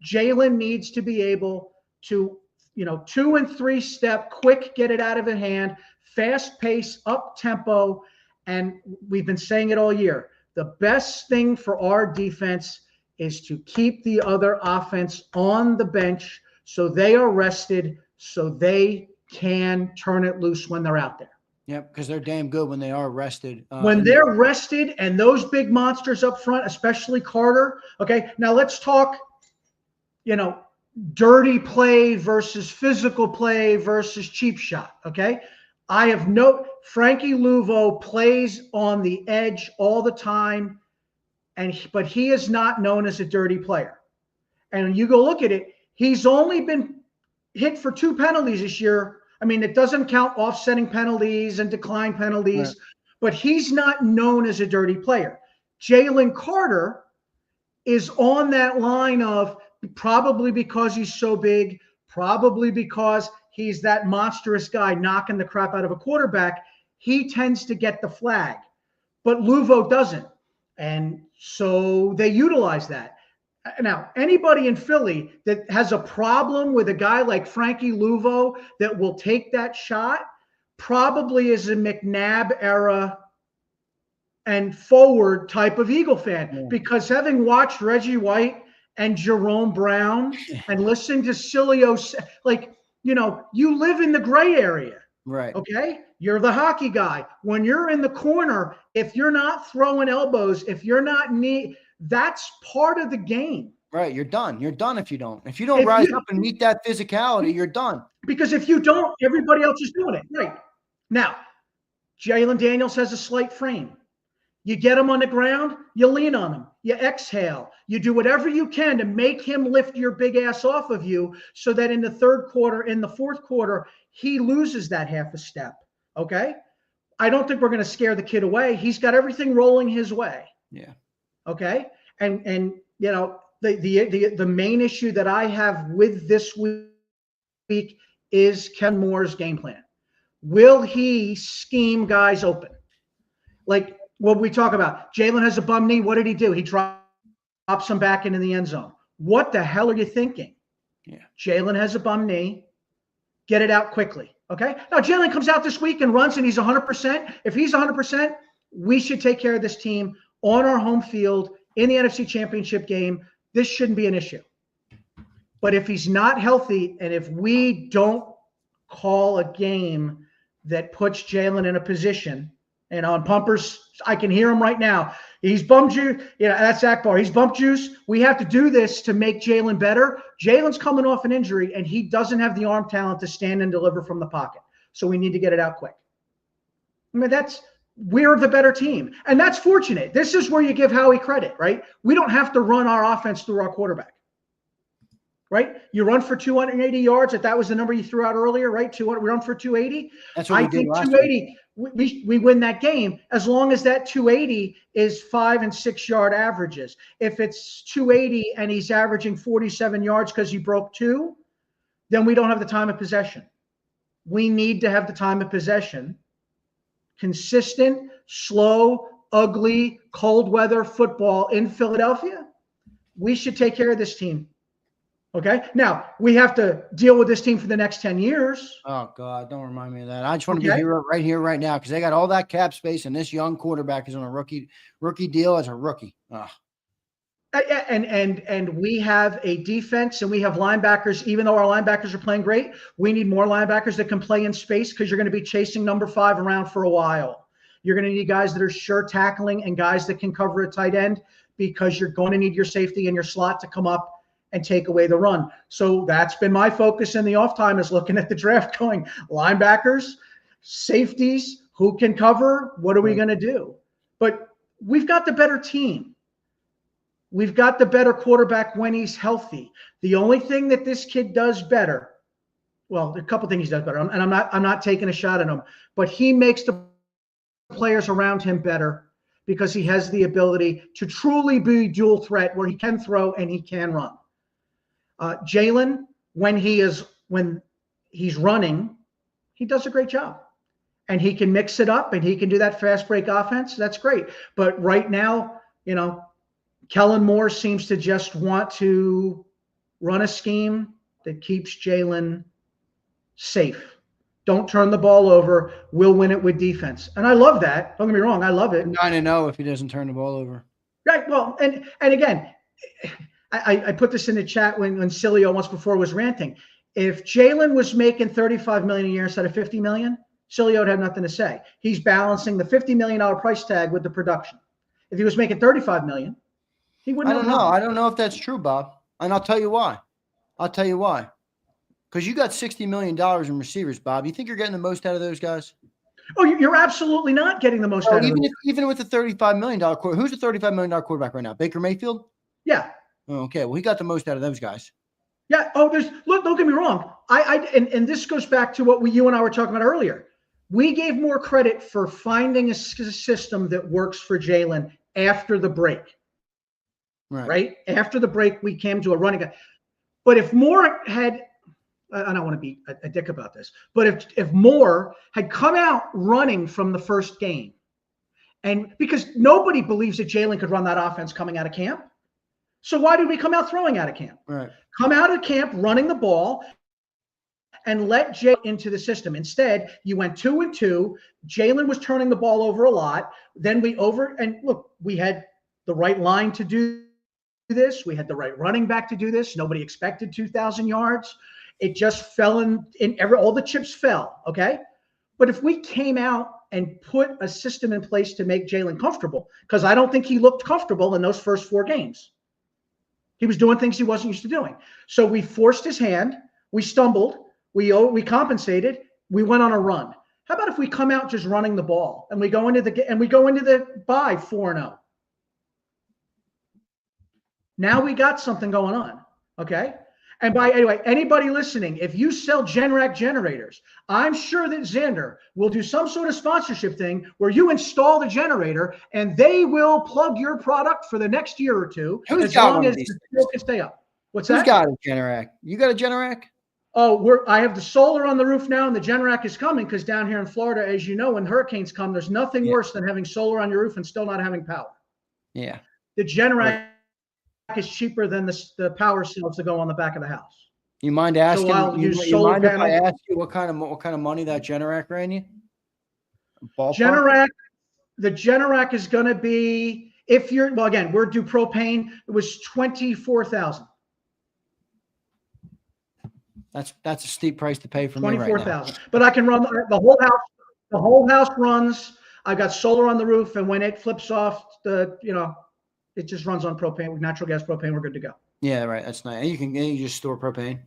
Jalen needs to be able to 2 and 3 step, quick, get it out of the hand, fast pace, up tempo. And we've been saying it all year. The best thing for our defense is to keep the other offense on the bench so they are rested, so they can turn it loose when they're out there. Yep, because they're damn good when they are rested. When they're rested, and those big monsters up front, especially Carter. Okay, now let's talk, dirty play versus physical play versus cheap shot. Okay, Frankie Luvo plays on the edge all the time, but he is not known as a dirty player. And when you go look at it, he's only been hit for 2 penalties this year. I mean, it doesn't count offsetting penalties and decline penalties, right, but he's not known as a dirty player. Jalen Carter is on that line of, probably because he's so big, probably because he's that monstrous guy knocking the crap out of a quarterback, he tends to get the flag, but Luvo doesn't. And so they utilize that. Now, anybody in Philly that has a problem with a guy like Frankie Luvo that will take that shot probably is a McNabb era and forward type of Eagle fan, because having watched Reggie White and Jerome Brown and listening to Cilio, you live in the gray area. Right. Okay. You're the hockey guy. When you're in the corner, if you're not throwing elbows, if you're not that's part of the game. Right. You're done. You're done if you don't. If you don't rise up and meet that physicality, you're done. Because if you don't, everybody else is doing it. Right. Now, Jalen Daniels has a slight frame. You get him on the ground, you lean on him, you exhale, you do whatever you can to make him lift your big ass off of you so that in the third quarter, in the fourth quarter, he loses that half a step. Okay. I don't think we're going to scare the kid away. He's got everything rolling his way. Yeah. Okay. And the main issue that I have with this week is Ken Moore's game plan. Will he scheme guys open? Like what we talk about, Jalen has a bum knee. What did he do? He drops him back into the end zone. What the hell are you thinking? Yeah. Jalen has a bum knee. Get it out quickly. Okay. Now Jalen comes out this week and runs and he's 100%. If he's 100%, we should take care of this team on our home field in the NFC Championship game. This shouldn't be an issue. But if he's not healthy, and if we don't call a game that puts Jalen in a position, and on Pumpers, I can hear him right now. He's bum juice. That's Akbar. He's bump juice. We have to do this to make Jalen better. Jalen's coming off an injury, and he doesn't have the arm talent to stand and deliver from the pocket. So we need to get it out quick. I mean, we're the better team. And that's fortunate. This is where you give Howie credit, right? We don't have to run our offense through our quarterback, right? You run for 280 yards. If that was the number you threw out earlier, right? We run for 280. That's what we did last 280. We win that game as long as that 280 is 5 and 6 yard averages. If it's 280 and he's averaging 47 yards because he broke 2, then we don't have the time of possession. We need to have the time of possession. Consistent, slow, ugly, cold weather football in Philadelphia. We should take care of this team. Okay. Now we have to deal with this team for the next 10 years. Oh God, don't remind me of that. I just want to be here right now because they got all that cap space, and this young quarterback is on a rookie deal as a rookie. Ugh. And we have a defense and we have linebackers. Even though our linebackers are playing great, we need more linebackers that can play in space because you're going to be chasing number 5 around for a while. You're going to need guys that are sure tackling and guys that can cover a tight end because you're going to need your safety and your slot to come up and take away the run. So that's been my focus in the off time, is looking at the draft going linebackers, safeties, who can cover, what are we going to do? But we've got the better team. We've got the better quarterback when he's healthy. The only thing that this kid does better, well, a couple things he does better, and I'm not taking a shot at him, but he makes the players around him better because he has the ability to truly be dual threat where he can throw and he can run. Jalen, when he's running, he does a great job. And he can mix it up and he can do that fast break offense. That's great. But right now, Kellen Moore seems to just want to run a scheme that keeps Jalen safe. Don't turn the ball over. We'll win it with defense. And I love that. Don't get me wrong. I love it. 9-0 if he doesn't turn the ball over. Right. Well, and again, I put this in the chat when Cilio once before was ranting. If Jalen was making $35 million a year instead of $50 million, Cilio would have nothing to say. He's balancing the $50 million price tag with the production. If he was making $35 million, he wouldn't. I don't know. I don't know if that's true, Bob. And I'll tell you why. Because you got $60 million in receivers, Bob. You think you're getting the most out of those guys? Oh, you're absolutely not getting the most out of them. Even with the $35 million quarterback. Who's the $35 million quarterback right now? Baker Mayfield? Yeah. Oh, okay. Well, he got the most out of those guys. Yeah. Oh, look, don't get me wrong. And this goes back to what you and I were talking about earlier. We gave more credit for finding a system that works for Jalen after the break. Right? After the break, we came to a running. But if Moore had, I don't want to be a dick about this, but if Moore had come out running from the first game, and because nobody believes that Jalen could run that offense coming out of camp. So why did we come out throwing out of camp? Right. Come out of camp running the ball and let Jay into the system. Instead, you went 2-2. Jalen was turning the ball over a lot. Then we had the right line to do this. We had the right running back to do this. Nobody expected 2,000 yards. It just fell all the chips fell. Okay. But if we came out and put a system in place to make Jalen comfortable, because I don't think he looked comfortable in those first 4 games. He was doing things he wasn't used to doing. So we forced his hand. We stumbled. We compensated. We went on a run. How about if we come out just running the ball and we go into the bye 4-0? Now we got something going on. Okay. And anyway, anybody listening, if you sell Generac generators, I'm sure that Zander will do some sort of sponsorship thing where you install the generator and they will plug your product for the next year or two. As long as the bill can stay up. Who's got a Generac? You got a Generac? Oh, I have the solar on the roof now, and the Generac is coming because down here in Florida, as you know, when hurricanes come, there's nothing worse than having solar on your roof and still not having power. Yeah. The Generac is cheaper than the power cells that go on the back of the house. You mind asking? So you mind if I ask you what kind of money that Generac ran you? Ballpark? The Generac is going to be, again, we're due propane. It was $24,000. That's a steep price to pay for me right now. $24,000. But I can run the whole house. The whole house runs. I got solar on the roof, and when it flips off, it just runs on propane with natural gas propane. We're good to go. Yeah, right. That's nice. And you just store propane.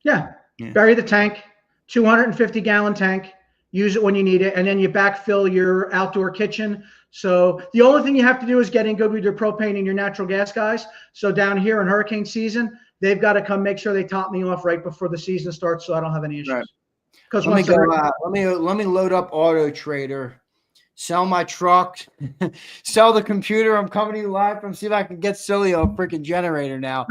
Yeah. Bury the tank, 250-gallon tank. Use it when you need it, and then you backfill your outdoor kitchen. So the only thing you have to do is get in good with your propane and your natural gas guys. So down here in hurricane season, they've got to come make sure they top me off right before the season starts, so I don't have any issues. Right. Let me load up Auto Trader, sell my truck, sell the computer. I'm coming to you live from. See if I can get Cilio a freaking generator now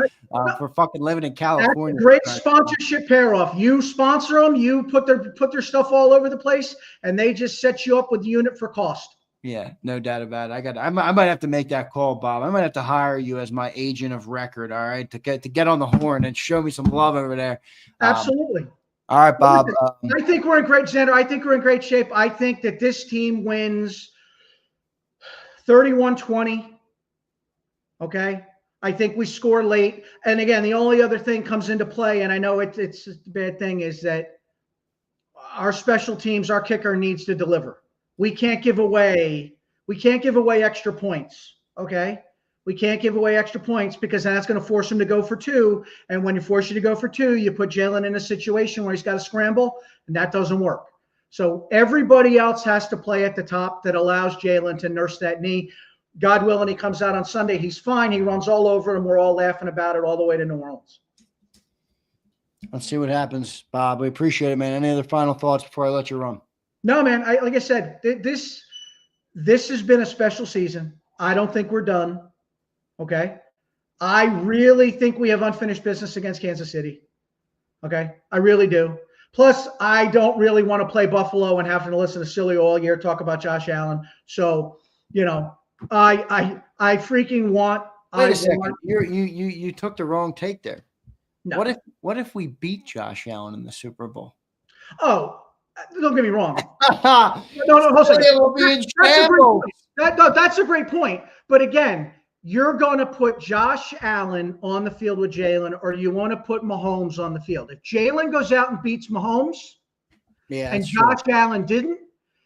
for fucking living in California. That's a great sponsorship pair off. You sponsor them. You put their stuff all over the place, and they just set you up with the unit for cost. Yeah, no doubt about it. I might have to make that call, Bob. I might have to hire you as my agent of record. All right, to get on the horn and show me some love over there. Absolutely. All right, Bob. I think we're in great, Zander. I think we're in great shape. I think that this team wins 31-20. Okay. I think we score late. And again, the only other thing comes into play, and I know it's a bad thing, is that our special teams, our kicker needs to deliver. We can't give away extra points. Okay. We can't give away extra points because that's going to force him to go for 2. And when you force you to go for 2, you put Jalen in a situation where he's got to scramble, and that doesn't work. So everybody else has to play at the top that allows Jalen to nurse that knee. God willing, he comes out on Sunday. He's fine. He runs all over, and we're all laughing about it all the way to New Orleans. Let's see what happens, Bob. We appreciate it, man. Any other final thoughts before I let you run? No, man. Like I said, this has been a special season. I don't think we're done. Okay. I really think we have unfinished business against Kansas City. Okay. I really do. Plus, I don't really want to play Buffalo and having to listen to Cilio all year talk about Josh Allen. So, I freaking want. Wait a second. You took the wrong take there. No. What if we beat Josh Allen in the Super Bowl? Oh, don't get me wrong. No, No, hold on a second. Will be in shambles. That's a great point. But again, you're going to put Josh Allen on the field with Jalen, or you want to put Mahomes on the field. If Jalen goes out and beats Mahomes, and Josh Allen didn't,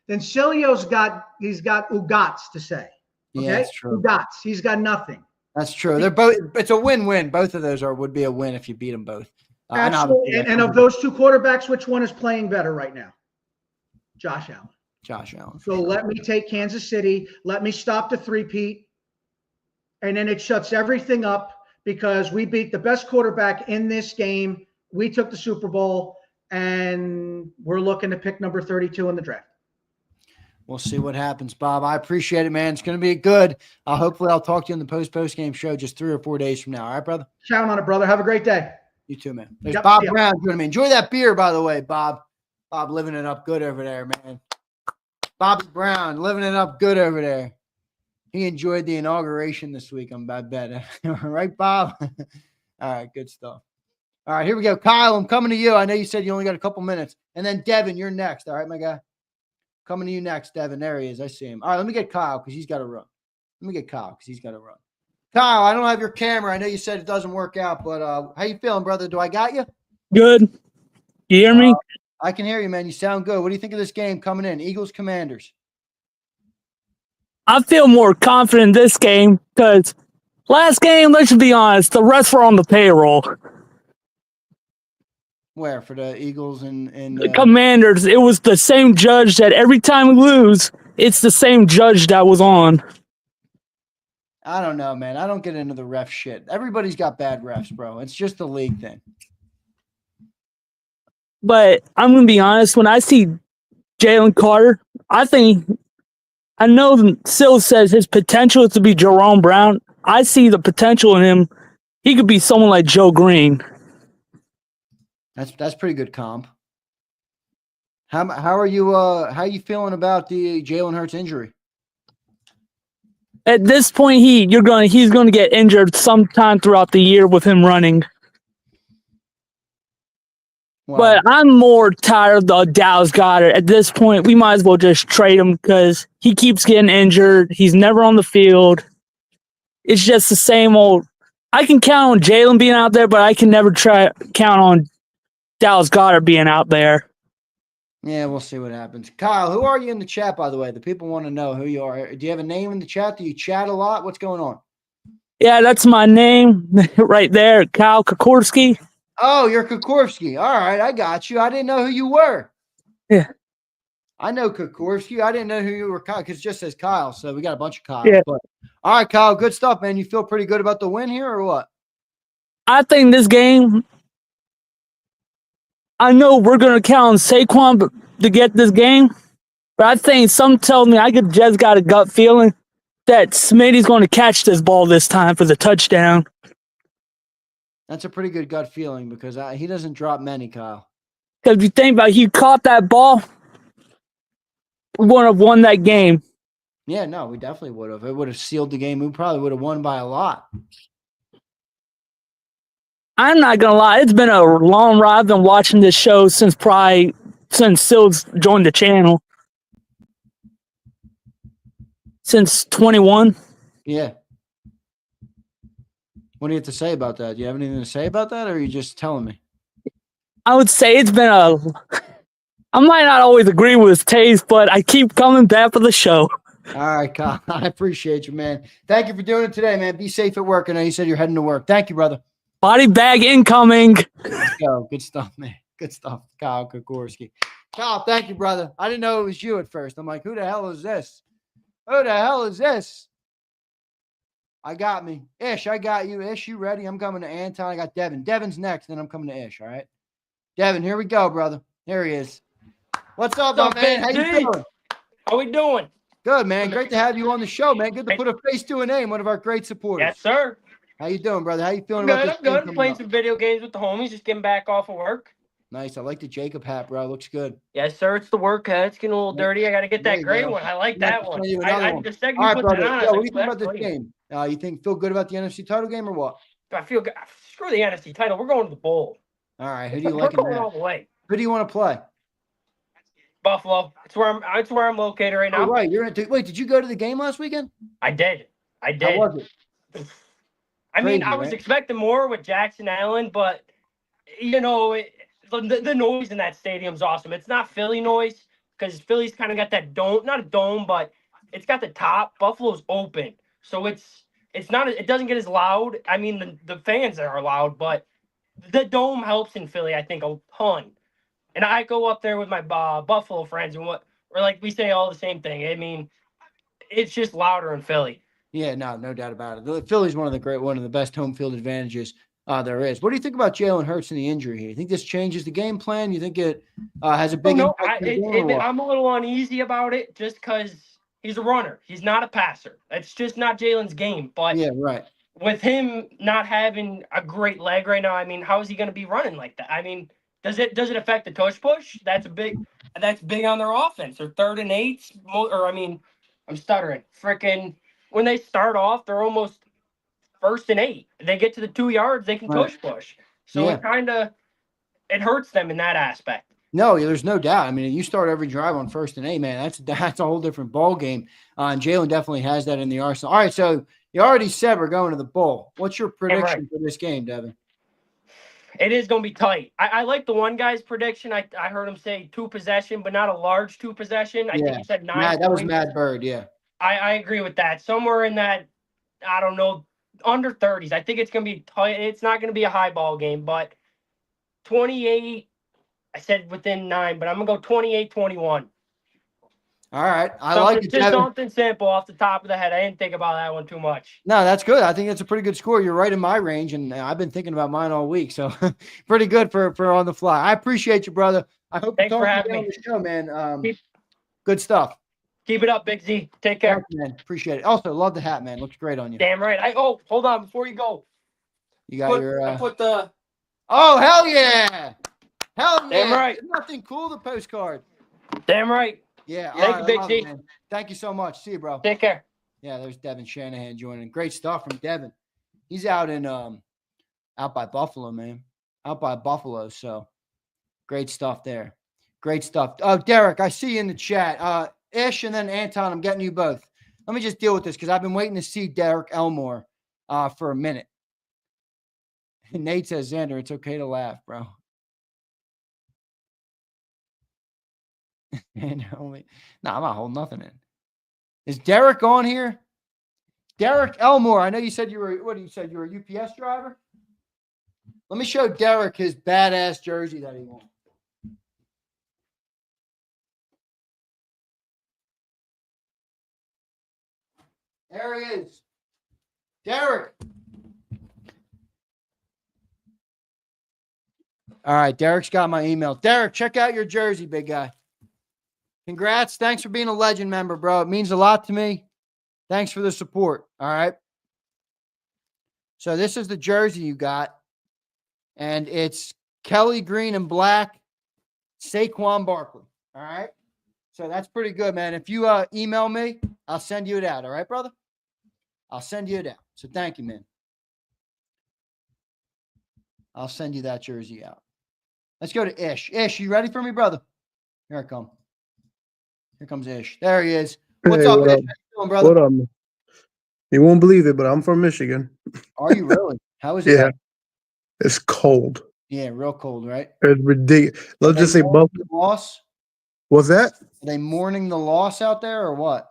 then Cilio's got ugats to say. Okay, yeah, that's true. Ugats. He's got nothing. That's true. They're both. It's a win-win. Both of those would be a win if you beat them both. Absolutely. And of those two quarterbacks, which one is playing better right now? Josh Allen. Josh Allen. So let me take Kansas City. Let me stop the three-peat. And then it shuts everything up because we beat the best quarterback in this game. We took the Super Bowl, and we're looking to pick number 32 in the draft. We'll see what happens, Bob. I appreciate it, man. It's going to be good. Hopefully I'll talk to you on the post-game show just 3 or 4 days from now. All right, brother? Count on it, brother. Have a great day. You too, man. There's Bob Brown joining me. Enjoy that beer, by the way, Bob. Bob living it up good over there, man. Bobby Brown living it up good over there. He enjoyed the inauguration this week, I bet. Right, Bob? All right, good stuff. All right, here we go. Kyle, I'm coming to you. I know you said you only got a couple minutes. And then Devin, you're next. All right, my guy? Coming to you next, Devin. There he is. I see him. All right, let me get Kyle because he's got to run. Kyle, I don't have your camera. I know you said it doesn't work out, but how you feeling, brother? Do I got you? Good. You hear me? I can hear you, man. You sound good. What do you think of this game coming in? Eagles, Commanders. I feel more confident in this game because last game, let's be honest, the refs were on the payroll. Where? For the Eagles and the Commanders, it was the same judge that every time we lose, it's the same judge that was on. I don't know, man. I don't get into the ref shit. Everybody's got bad refs, bro. It's just the league thing. But I'm going to be honest, when I see Jalen Carter, I know Sills says his potential is to be Jerome Brown. I see the potential in him. He could be someone like Joe Green. That's pretty good comp. How are you feeling about the Jalen Hurts injury? At this point, he's going to get injured sometime throughout the year with him running. Wow. But I'm more tired of Dallas Goedert. At this point, we might as well just trade him because he keeps getting injured. He's never on the field. It's just the same old. I can count on Jalen being out there, but I can never count on Dallas Goedert being out there. Yeah, we'll see what happens. Kyle, who are you in the chat, by the way? The people want to know who you are. Do you have a name in the chat? Do you chat a lot? What's going on? Yeah, that's my name right there, Kyle Kokorski. Oh, you're Kokorski. All right, I got you. I didn't know who you were. Yeah. I know Kokorski. I didn't know who you were, Kyle, because it just says Kyle, so we got a bunch of Kyles. Yeah. But, all right, Kyle, good stuff, man. You feel pretty good about the win here or what? I think this game, I know we're going to count on Saquon to get this game, but I think some tell me I just got a gut feeling that Smitty's going to catch this ball this time for the touchdown. That's a pretty good gut feeling because he doesn't drop many, Kyle. Because if you think about it, he caught that ball, we would have won that game. Yeah, no, we definitely would have. It would have sealed the game. We probably would have won by a lot. I'm not going to lie. It's been a long ride. I've been watching this show since Sills joined the channel. Since 21. Yeah. What do you have to say about that? Do you have anything to say about that, or are you just telling me? I would say it's been I might not always agree with his taste, but I keep coming back for the show. All right, Kyle. I appreciate you, man. Thank you for doing it today, man. Be safe at work. I know you said you're heading to work. Thank you, brother. Body bag incoming. Let's go. Good stuff, man. Good stuff, Kyle Kokorski. Kyle, thank you, brother. I didn't know it was you at first. I'm like, who the hell is this? Who the hell is this? I got me. Ish, I got you. Ish, you ready? I'm coming to Anton. I got Devin. Devin's next, then I'm coming to Ish, all right? Devin, here we go, brother. There he is. What's up, my man? How you doing? How we doing? Good, man. Great to have you on the show, man. Good to put a face to a name. One of our great supporters. Yes, sir. How you doing, brother? How you feeling I'm about this? good. I'm playing some video games with the homies. Just getting back off of work. Nice. I like the JAKIB hat, bro. Looks good. Yes, sir. It's the work hat. It's getting a little dirty. I got to get that gray one. I like that one. The second you you put brother. that on, Yeah, what do you like, think about this game? You feel good about the NFC title game or what? I feel good. Screw the NFC title. We're going to the bowl. All right. Who do you We're like? going all the way. Who do you want to play? Buffalo. It's where I'm located right now. Oh, right. Wait, did you go to the game last weekend? I did. How was it? I mean, Crazy, I was right? expecting more with Jackson Allen, but you know, the noise in that stadium's awesome. It's not Philly noise because Philly's kind of got that dome, not a dome, but it's got the top. Buffalo's open, so it's not. It doesn't get as loud. I mean, the fans are loud, but the dome helps in Philly, I think, a ton. And I go up there with my Buffalo friends, and we're like, we say all the same thing. I mean, it's just louder in Philly. Yeah, no doubt about it. The Philly's one of the best home field advantages there is. What do you think about Jalen Hurts and the injury here? You think this changes the game plan? You think it has a big impact? I'm a little uneasy about it just because he's a runner. He's not a passer. That's just not Jalen's game. But yeah, right. With him not having a great leg right now, I mean, how is he going to be running like that? I mean, does it affect the tush push? That's big on their offense. They're 3rd and 8, or I mean, I'm stuttering. Freaking when they start off, they're almost 1st and 8. They get to the 2 yards, they can tush push. So it hurts them in that aspect. No, there's no doubt. I mean, you start every drive on 1st and 8, man. That's a whole different ball game. And Jalen definitely has that in the arsenal. All right, so you already said we're going to the bowl. What's your prediction for this game, Devin? It is going to be tight. I like the one guy's prediction. I heard him say 2 possession, but not a large 2 possession. I think he said 9. That was Mad Bird, yeah. I agree with that. Somewhere in that, I don't know, under 30s. I think it's going to be tight. It's not going to be a high ball game, but 28, I said within 9, but I'm going to go 28-21. All right. I like it, just something simple off the top of the head. I didn't think about that one too much. No, that's good. I think that's a pretty good score. You're right in my range, and I've been thinking about mine all week. So pretty good for on the fly. I appreciate you, brother. I hope Thanks for having me on the show, man. Good stuff. Keep it up, Big Z. Take care. Thanks, man. Appreciate it. Also, love the hat, man. Looks great on you. Damn right. Hold on before you go. You got I put the. Oh, hell yeah. Hell yeah. Damn right. There's nothing cool, the postcard. Damn right. Yeah. Thank you, Big Z. Thank you so much. See you, bro. Take care. Yeah, there's Devin Shanahan joining. Great stuff from Devin. He's out by Buffalo, man. Out by Buffalo. So great stuff there. Great stuff. Oh, Derek, I see you in the chat. Ish and then Anton, I'm getting you both. Let me just deal with this because I've been waiting to see Derek Elmore for a minute. Nate says, Zander, it's okay to laugh, bro. I'm not holding nothing in. Is Derek on here? Derek Elmore. I know you said you were a UPS driver? Let me show Derek his badass jersey that he won. There he is. Derek. All right, Derek's got my email. Derek, check out your jersey, big guy. Congrats. Thanks for being a legend member, bro. It means a lot to me. Thanks for the support. All right. So this is the jersey you got. And it's Kelly green and black, Saquon Barkley. All right. So that's pretty good, man. If you email me, I'll send you it out. All right, brother? I'll send you it out. So thank you, man. I'll send you that jersey out. Let's go to Ish. Ish, you ready for me, brother? Here I come. Here comes Ish. There he is. What's up, Ish? How you doing, brother? What up? You won't believe it, but I'm from Michigan. Are you really? How is it? Yeah. It's cold. Yeah, real cold, right? It's ridiculous. Let's just say Buffalo. Loss? What's that? Are they mourning the loss out there or what?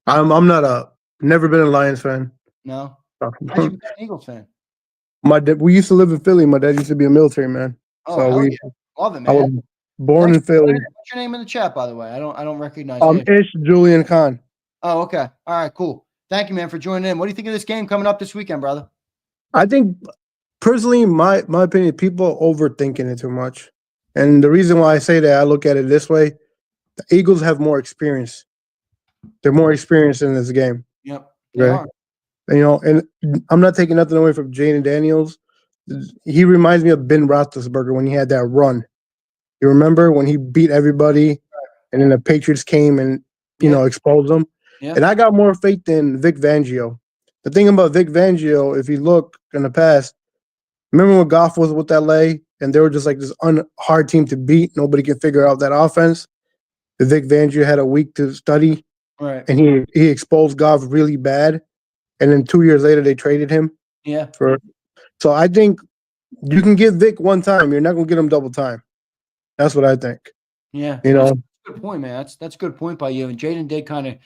I'm not never been a Lions fan. No. How'd you become an Eagles fan? My dad, we used to live in Philly. My dad used to be a military man. Oh, so yeah. Love it, man. I was born in Philly. What's your name in the chat, by the way? I don't recognize you. Ish Julian Khan. Oh, okay. All right, cool. Thank you, man, for joining in. What do you think of this game coming up this weekend, brother? I think personally, my opinion, people are overthinking it too much. And the reason why I say that, I look at it this way: the Eagles have more experience. They're more experienced in this game. Yep. Okay? And I'm not taking nothing away from Jaden Daniels. He reminds me of Ben Roethlisberger when he had that run. You remember when he beat everybody, and then the Patriots came and exposed them. Yeah. And I got more faith than Vic Fangio. The thing about Vic Fangio, if you look in the past, remember when Goff was with LA and they were just like this hard team to beat? Nobody can figure out that offense. Vic Fangio had a week to study, Right. and he exposed Goff really bad, and then 2 years later they traded him. Yeah. So I think you can give Vic one time. You're not gonna get him double time. That's what I think. Yeah. You know. That's a good point, man. That's a good point by you. And Jaden did kind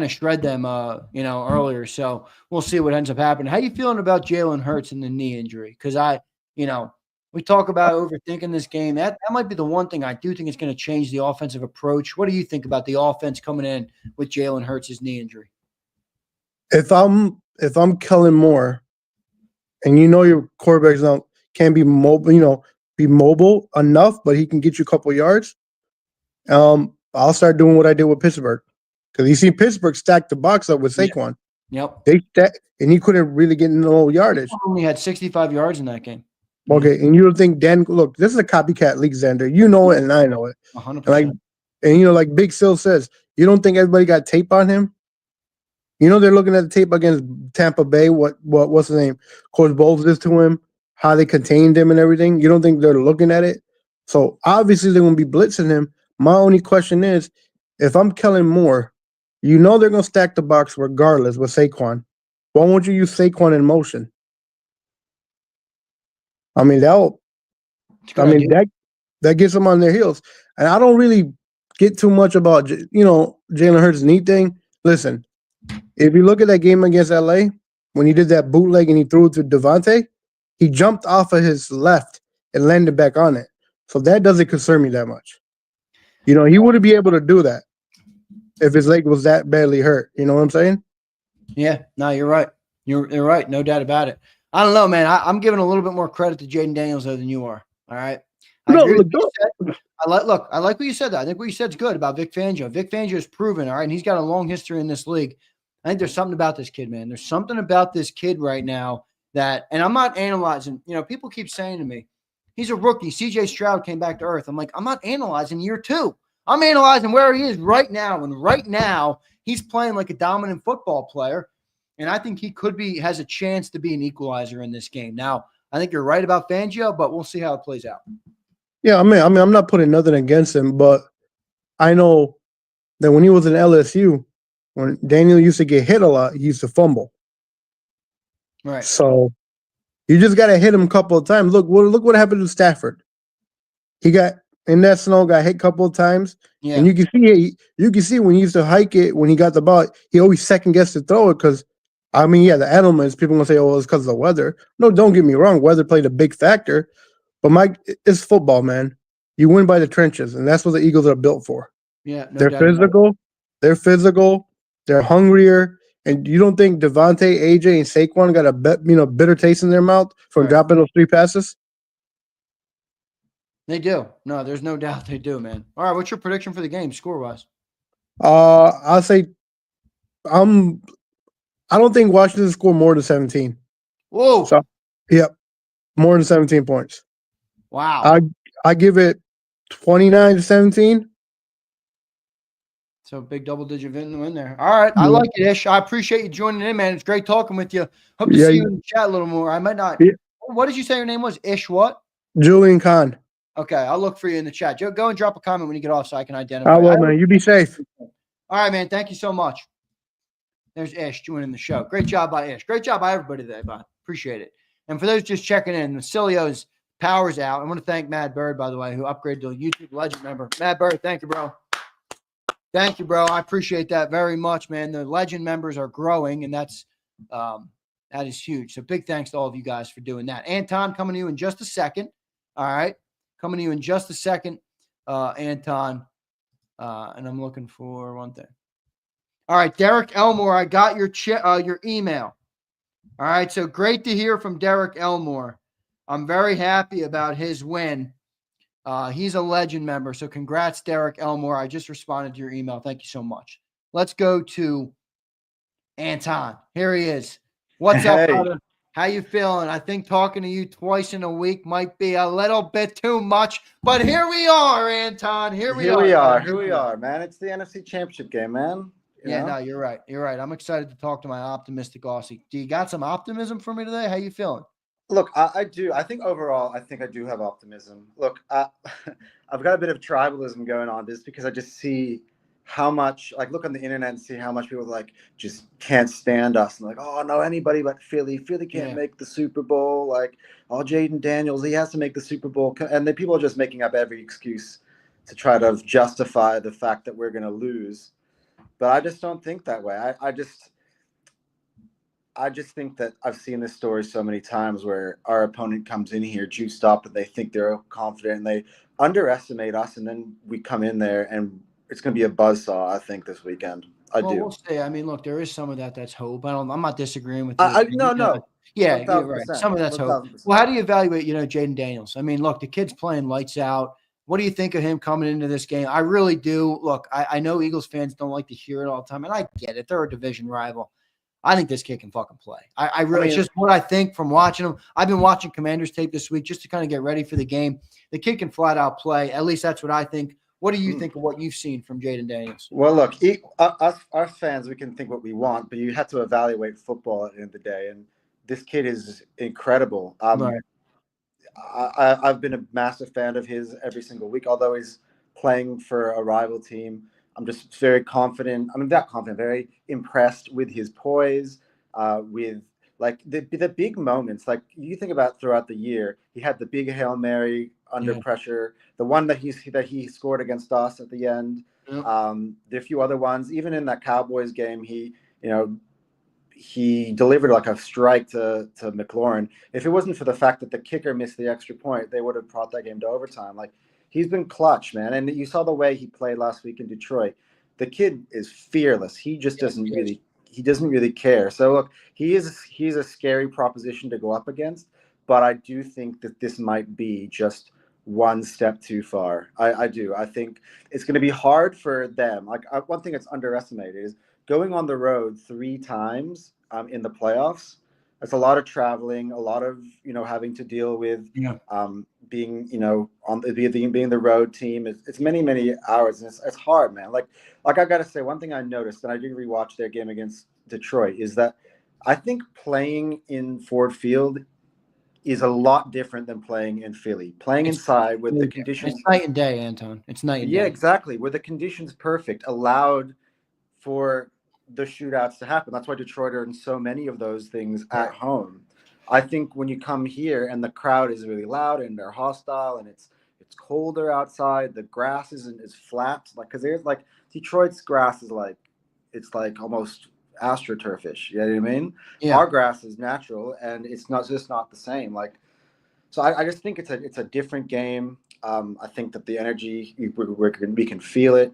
of shred them, earlier. So we'll see what ends up happening. How you feeling about Jalen Hurts and the knee injury? Because we talk about overthinking this game. That might be the one thing I do think is going to change the offensive approach. What do you think about the offense coming in with Jalen Hurts' knee injury? If I'm Kellen Moore, and your quarterbacks can't be mobile, be mobile enough, but he can get you a couple yards. I'll start doing what I did with Pittsburgh, because you see Pittsburgh stack the box up with Saquon. Yep. They and he couldn't really get no yardage. He only had 65 yards in that game. Okay, and you don't think look, this is a copycat league, Zander. You know it, and I know it. 100%. Like Big Sills says, you don't think everybody got tape on him? They're looking at the tape against Tampa Bay. What's his name? Coach Bowles did to him, how they contained him and everything. You don't think they're looking at it? So obviously they're going to be blitzing him. My only question is, if I'm Kellen Moore, they're going to stack the box regardless with Saquon. Why won't you use Saquon in motion? I mean, that gets them on their heels. And I don't really get too much about, Jalen Hurts' knee thing. Listen, if you look at that game against LA, when he did that bootleg and he threw it to Devontae, he jumped off of his left and landed back on it. So that doesn't concern me that much. He wouldn't be able to do that if his leg was that badly hurt. You know what I'm saying? Yeah, no, you're right. You're right. No doubt about it. I don't know, man. I'm giving a little bit more credit to Jaden Daniels though than you are. All right. I like what you said. I think what you said is good about Vic Fangio. Vic Fangio is proven, all right, and he's got a long history in this league. I think there's something about this kid, man. There's something about this kid right now that, and I'm not analyzing. People keep saying to me, he's a rookie. CJ Stroud came back to earth. I'm like, I'm not analyzing year 2. I'm analyzing where he is right now. And right now, he's playing like a dominant football player. And I think he has a chance to be an equalizer in this game. Now, I think you're right about Fangio, but we'll see how it plays out. Yeah, I mean, I'm not putting nothing against him, but I know that when he was in LSU, when Daniel used to get hit a lot, he used to fumble. Right. So you just got to hit him a couple of times. Look what happened to Stafford. He got in that snow, got hit a couple of times, and you can see when he used to hike it, when he got the ball, he always second guessed to throw it because, the Edelmans, people gonna say, oh, it's because of the weather. No, don't get me wrong, weather played a big factor, but it's football, man. You win by the trenches, and that's what the Eagles are built for. Yeah, no they're physical. They're physical. They're hungrier. And you don't think Devontae, AJ, and Saquon got a bitter taste in their mouth from dropping those 3 passes? They do. No, there's no doubt they do, man. All right, what's your prediction for the game, score-wise? I'll say I don't think Washington score more than 17. Whoa. So, yep, more than 17 points. Wow. I give it 29-17. So big double-digit win there. All right, I like it, Ish. I appreciate you joining in, man. It's great talking with you. Hope to see you in the chat a little more. I might not. Yeah. What did you say your name was? Ish what? Julian Kahn. Okay, I'll look for you in the chat. Joe, go and drop a comment when you get off so I can identify. I will, man. You be safe. All right, man. Thank you so much. There's Ish joining the show. Great job by Ish. Great job by everybody today, bud. Appreciate it. And for those just checking in, Cilio's power's out. I want to thank Mad Bird, by the way, who upgraded to a YouTube Legend member. Mad Bird, thank you, bro. Thank you, bro. I appreciate that very much, man. The Legend members are growing, and that is huge. So big thanks to all of you guys for doing that. Anton, coming to you in just a second. All right. Coming to you in just a second, Anton. And I'm looking for one thing. All right, Derek Elmore, I got your email. All right, so great to hear from Derek Elmore. I'm very happy about his win. He's a Legend member, so congrats, Derek Elmore. I just responded to your email. Thank you so much. Let's go to Anton. Here he is. What's up, brother? How you feeling? I think talking to you twice in a week might be a little bit too much, but here we are, Anton. Here we are, man. It's the NFC Championship game, man. You know? No, you're right. You're right. I'm excited to talk to my optimistic Aussie. Do you got some optimism for me today? How you feeling? Look, I do. I think overall, I do have optimism. Look, I've got a bit of tribalism going on just because I just see how much, like, look on the internet and see how much people like just can't stand us and like, oh no, anybody but Philly. Philly can't make the Super Bowl. Like, oh, Jaden Daniels, he has to make the Super Bowl, and then people are just making up every excuse to try to justify the fact that we're going to lose. But I just don't think that way. I just think that I've seen this story so many times where our opponent comes in here juiced up and they think they're confident and they underestimate us, and then we come in there and it's going to be a buzzsaw, I think, this weekend. We'll see. I mean, look, there is some of that's hope. I'm not disagreeing with you. No. Yeah, you're right. Some of that's 1000%. hope. Well, how do you evaluate, Jaden Daniels? I mean, look, the kid's playing lights out. What do you think of him coming into this game? I really do. Look, I know Eagles fans don't like to hear it all the time, and I get it. They're a division rival. I think this kid can fucking play. I really, it's just what I think from watching him. I've been watching Commanders tape this week just to kind of get ready for the game. The kid can flat out play. At least that's what I think. What do you think of what you've seen from Jaden Daniels? Well, look, us fans, we can think what we want, but you have to evaluate football at the end of the day. And this kid is incredible. Right. I've been a massive fan of his every single week, although he's playing for a rival team. I'm just very confident. I mean, not confident, very impressed with his poise, with like the big moments. Like you think about throughout the year, he had the big Hail Mary under pressure, the one that he scored against us at the end. There are a few other ones. Even in that Cowboys game, he delivered like a strike to McLaurin. If it wasn't for the fact that the kicker missed the extra point, they would have brought that game to overtime. Like, he's been clutch, man. And you saw the way he played last week in Detroit. The kid is fearless. He just doesn't really care. So look, he's a scary proposition to go up against, but I do think that this might be just one step too far. I do. I think it's going to be hard for them. Like, one thing that's underestimated is going on the road 3 times in the playoffs. That's a lot of traveling, a lot of having to deal with being on being the road team. It's many hours, and it's hard, man. Like I gotta say, one thing I noticed, and I did rewatch their game against Detroit, is that I think playing in Ford Field is a lot different than playing in Philly. Playing inside with the conditions, it's night and day, Anton. It's night and day. Yeah, exactly. Where the conditions perfect allowed for the shootouts to happen. That's why Detroit are in so many of those things at home. I think when you come here and the crowd is really loud and they're hostile and it's colder outside, the grass isn't as flat, like, because there's like Detroit's grass is like, it's like almost astroturfish. You know what I mean? Yeah. Our grass is natural and it's not the same. Like, so I just think it's a different game. I think that the energy we can feel it.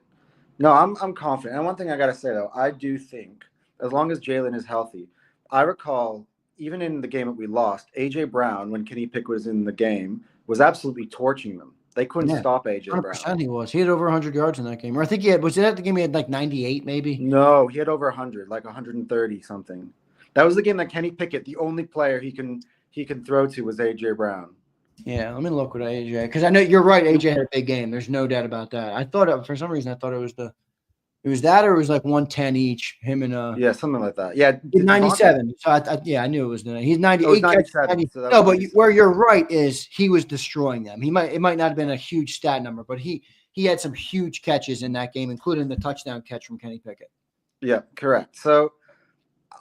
No, I'm confident. And one thing I got to say, though, I do think as long as Jalen is healthy, I recall even in the game that we lost, A.J. Brown, when Kenny Pickett was in the game, was absolutely torching them. They couldn't stop A.J. Brown. 100% he was. He had over 100 yards in that game. Or I think was it at the game he had like 98 maybe? No, he had over 100, like 130 something. That was the game that Kenny Pickett, the only player he can throw to was A.J. Brown. Yeah, let me look with AJ because I know you're right. AJ had a big game. There's no doubt about that. I thought for some reason it was that or it was like 110 each. Him and something like that. Yeah, 97. So I knew it was he's 98. 97. So no, but where you're right is he was destroying them. It might not have been a huge stat number, but he had some huge catches in that game, including the touchdown catch from Kenny Pickett. Yeah, correct. So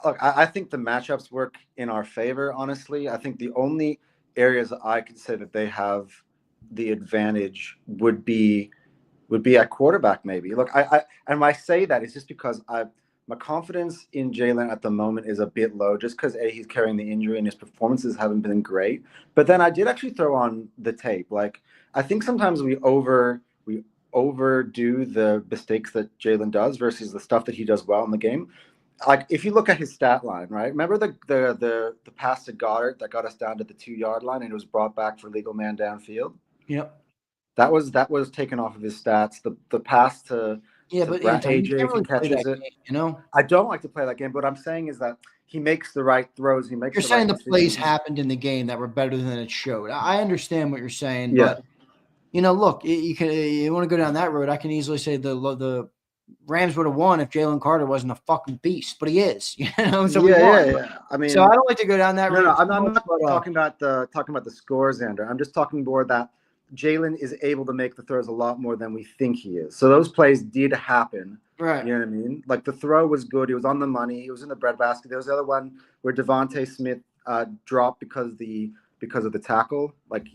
look, I think the matchups work in our favor. Honestly, I think the only areas I could say that they have the advantage would be at quarterback, maybe. Look, and when I say that, it's just because my confidence in Jalen at the moment is a bit low, just because he's carrying the injury and his performances haven't been great. But then I did actually throw on the tape. Like, I think sometimes we overdo the mistakes that Jalen does versus the stuff that he does well in the game. Like, if you look at his stat line, right? Remember the pass to Goddard that got us down to the 2-yard line and it was brought back for legal man downfield? Yep. That was taken off of his stats. The pass to AJ, if he catches it. I don't like to play that game, but what I'm saying is that he makes the right throws. You're saying the plays happened in the game that were better than it showed. I understand what you're saying, but look, you want to go down that road. I can easily say the Rams would have won if Jalen Carter wasn't a fucking beast, but he is. So yeah. I mean, so I don't like to go down that road. No, I'm not talking about the scores, Zander. I'm just talking more that Jalen is able to make the throws a lot more than we think he is. So those plays did happen. Right. You know what I mean? Like the throw was good. He was on the money. He was in the breadbasket. There was the other one where Devontae Smith dropped because of the tackle. Like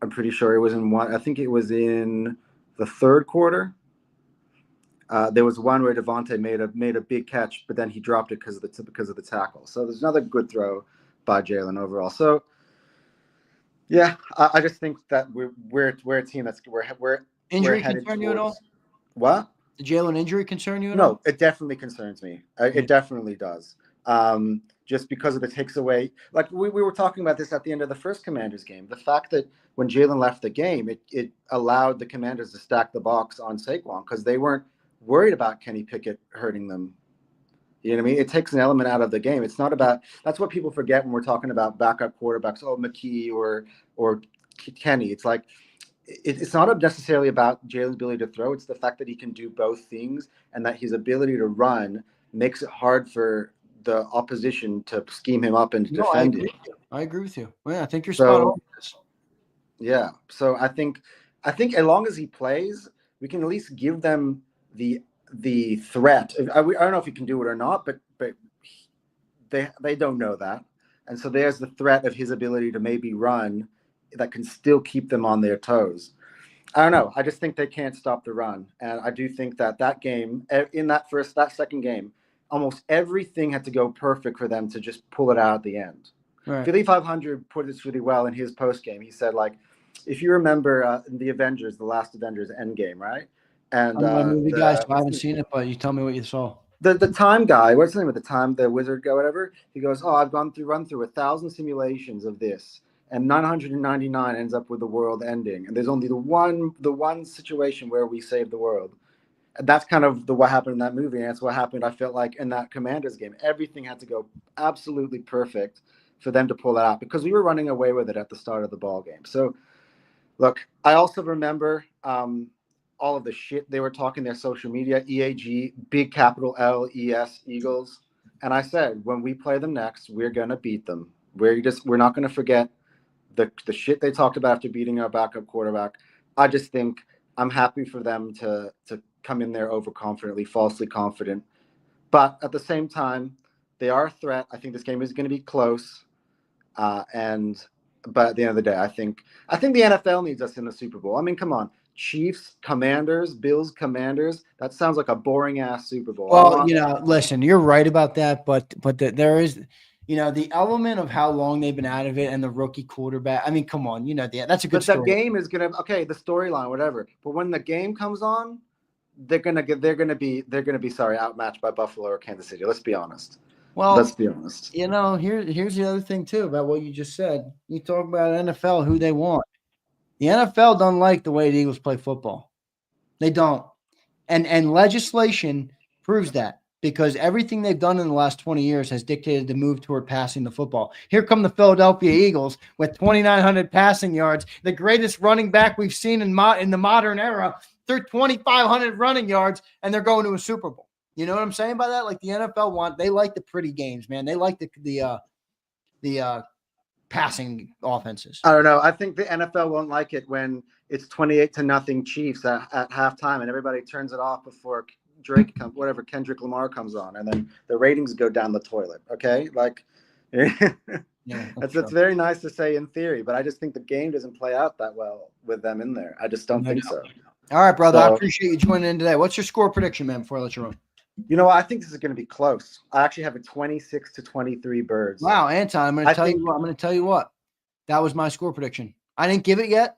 I'm pretty sure it was in one. I think it was in the third quarter. There was one where Devontae made a big catch, but then he dropped it because of the tackle. So there's another good throw by Jalen overall. So yeah, I just think that we're a team that's we're Injury headed concern you at all? towards what? The Jalen injury concern you at all? No, it definitely concerns me. It definitely does. Just because of the takes away. Like we were talking about this at the end of the first Commanders game. The fact that when Jalen left the game, it allowed the Commanders to stack the box on Saquon because they weren't worried about Kenny Pickett hurting them. You know what I mean? It takes an element out of the game. It's not about – that's what people forget when we're talking about backup quarterbacks. Oh, McKee or Kenny. It's like it's not necessarily about Jalen's ability to throw. It's the fact that he can do both things and that his ability to run makes it hard for the opposition to scheme him up and defend him. I agree with you. Well, I think you're spot on. Yeah. So I think as long as he plays, we can at least give them the threat. I don't know if he can do it or not, but they don't know that. And so there's the threat of his ability to maybe run that can still keep them on their toes. I don't know. I just think they can't stop the run. And I do think that game, in that second game, almost everything had to go perfect for them to just pull it out at the end. Right. Philly 500 put this really well in his post game. He said, like, if you remember the Avengers, the last Avengers Endgame, right? And I'm a movie guy, so I haven't seen it, but you tell me what you saw. The time guy, what's the name of the wizard guy, whatever? He goes, oh, I've run through 1,000 simulations of this, and 999 ends up with the world ending, and there's only the one situation where we save the world. And that's kind of what happened in that movie, and that's what happened, I felt like, in that Commanders game. Everything had to go absolutely perfect for them to pull it out, because we were running away with it at the start of the ball game. So, look, I also remember all of the shit they were talking their social media, EAG, big capital LES, Eagles. And I said, when we play them next, we're going to beat them. We're not going to forget the shit they talked about after beating our backup quarterback. I just think I'm happy for them to come in there overconfidently, falsely confident. But at the same time, they are a threat. I think this game is going to be close. But at the end of the day, I think the NFL needs us in the Super Bowl. I mean, come on. Chiefs, Commanders, Bills, Commanders. That sounds like a boring ass Super Bowl. Well, listen, you're right about that, but there is, the element of how long they've been out of it and the rookie quarterback. I mean, come on, that's a good story. But the game is gonna the storyline, whatever. But when the game comes on, they're gonna be outmatched by Buffalo or Kansas City. Let's be honest. Well, let's be honest. Here's the other thing too about what you just said. You talk about NFL, who they want. The NFL don't like the way the Eagles play football. They don't. And legislation proves that, because everything they've done in the last 20 years has dictated the move toward passing the football. Here come the Philadelphia Eagles with 2,900 passing yards, the greatest running back we've seen in the modern era. They're 2,500 running yards, and they're going to a Super Bowl. You know what I'm saying by that? Like the NFL they like the pretty games, man. They like the passing offenses. I don't know. I think the NFL won't like it when it's 28-0 Chiefs at halftime and everybody turns it off before Kendrick Lamar comes on, and then the ratings go down the toilet. Okay, like that's very nice to say in theory, but I just think the game doesn't play out that well with them in there. I just don't think so. All right, brother. I appreciate you joining in today. What's your score prediction, man? Before I let you run. You know what? I think this is going to be close. I actually have a 26-23 Birds. Wow, Anton, I'm going to tell you what. That was my score prediction. I didn't give it yet,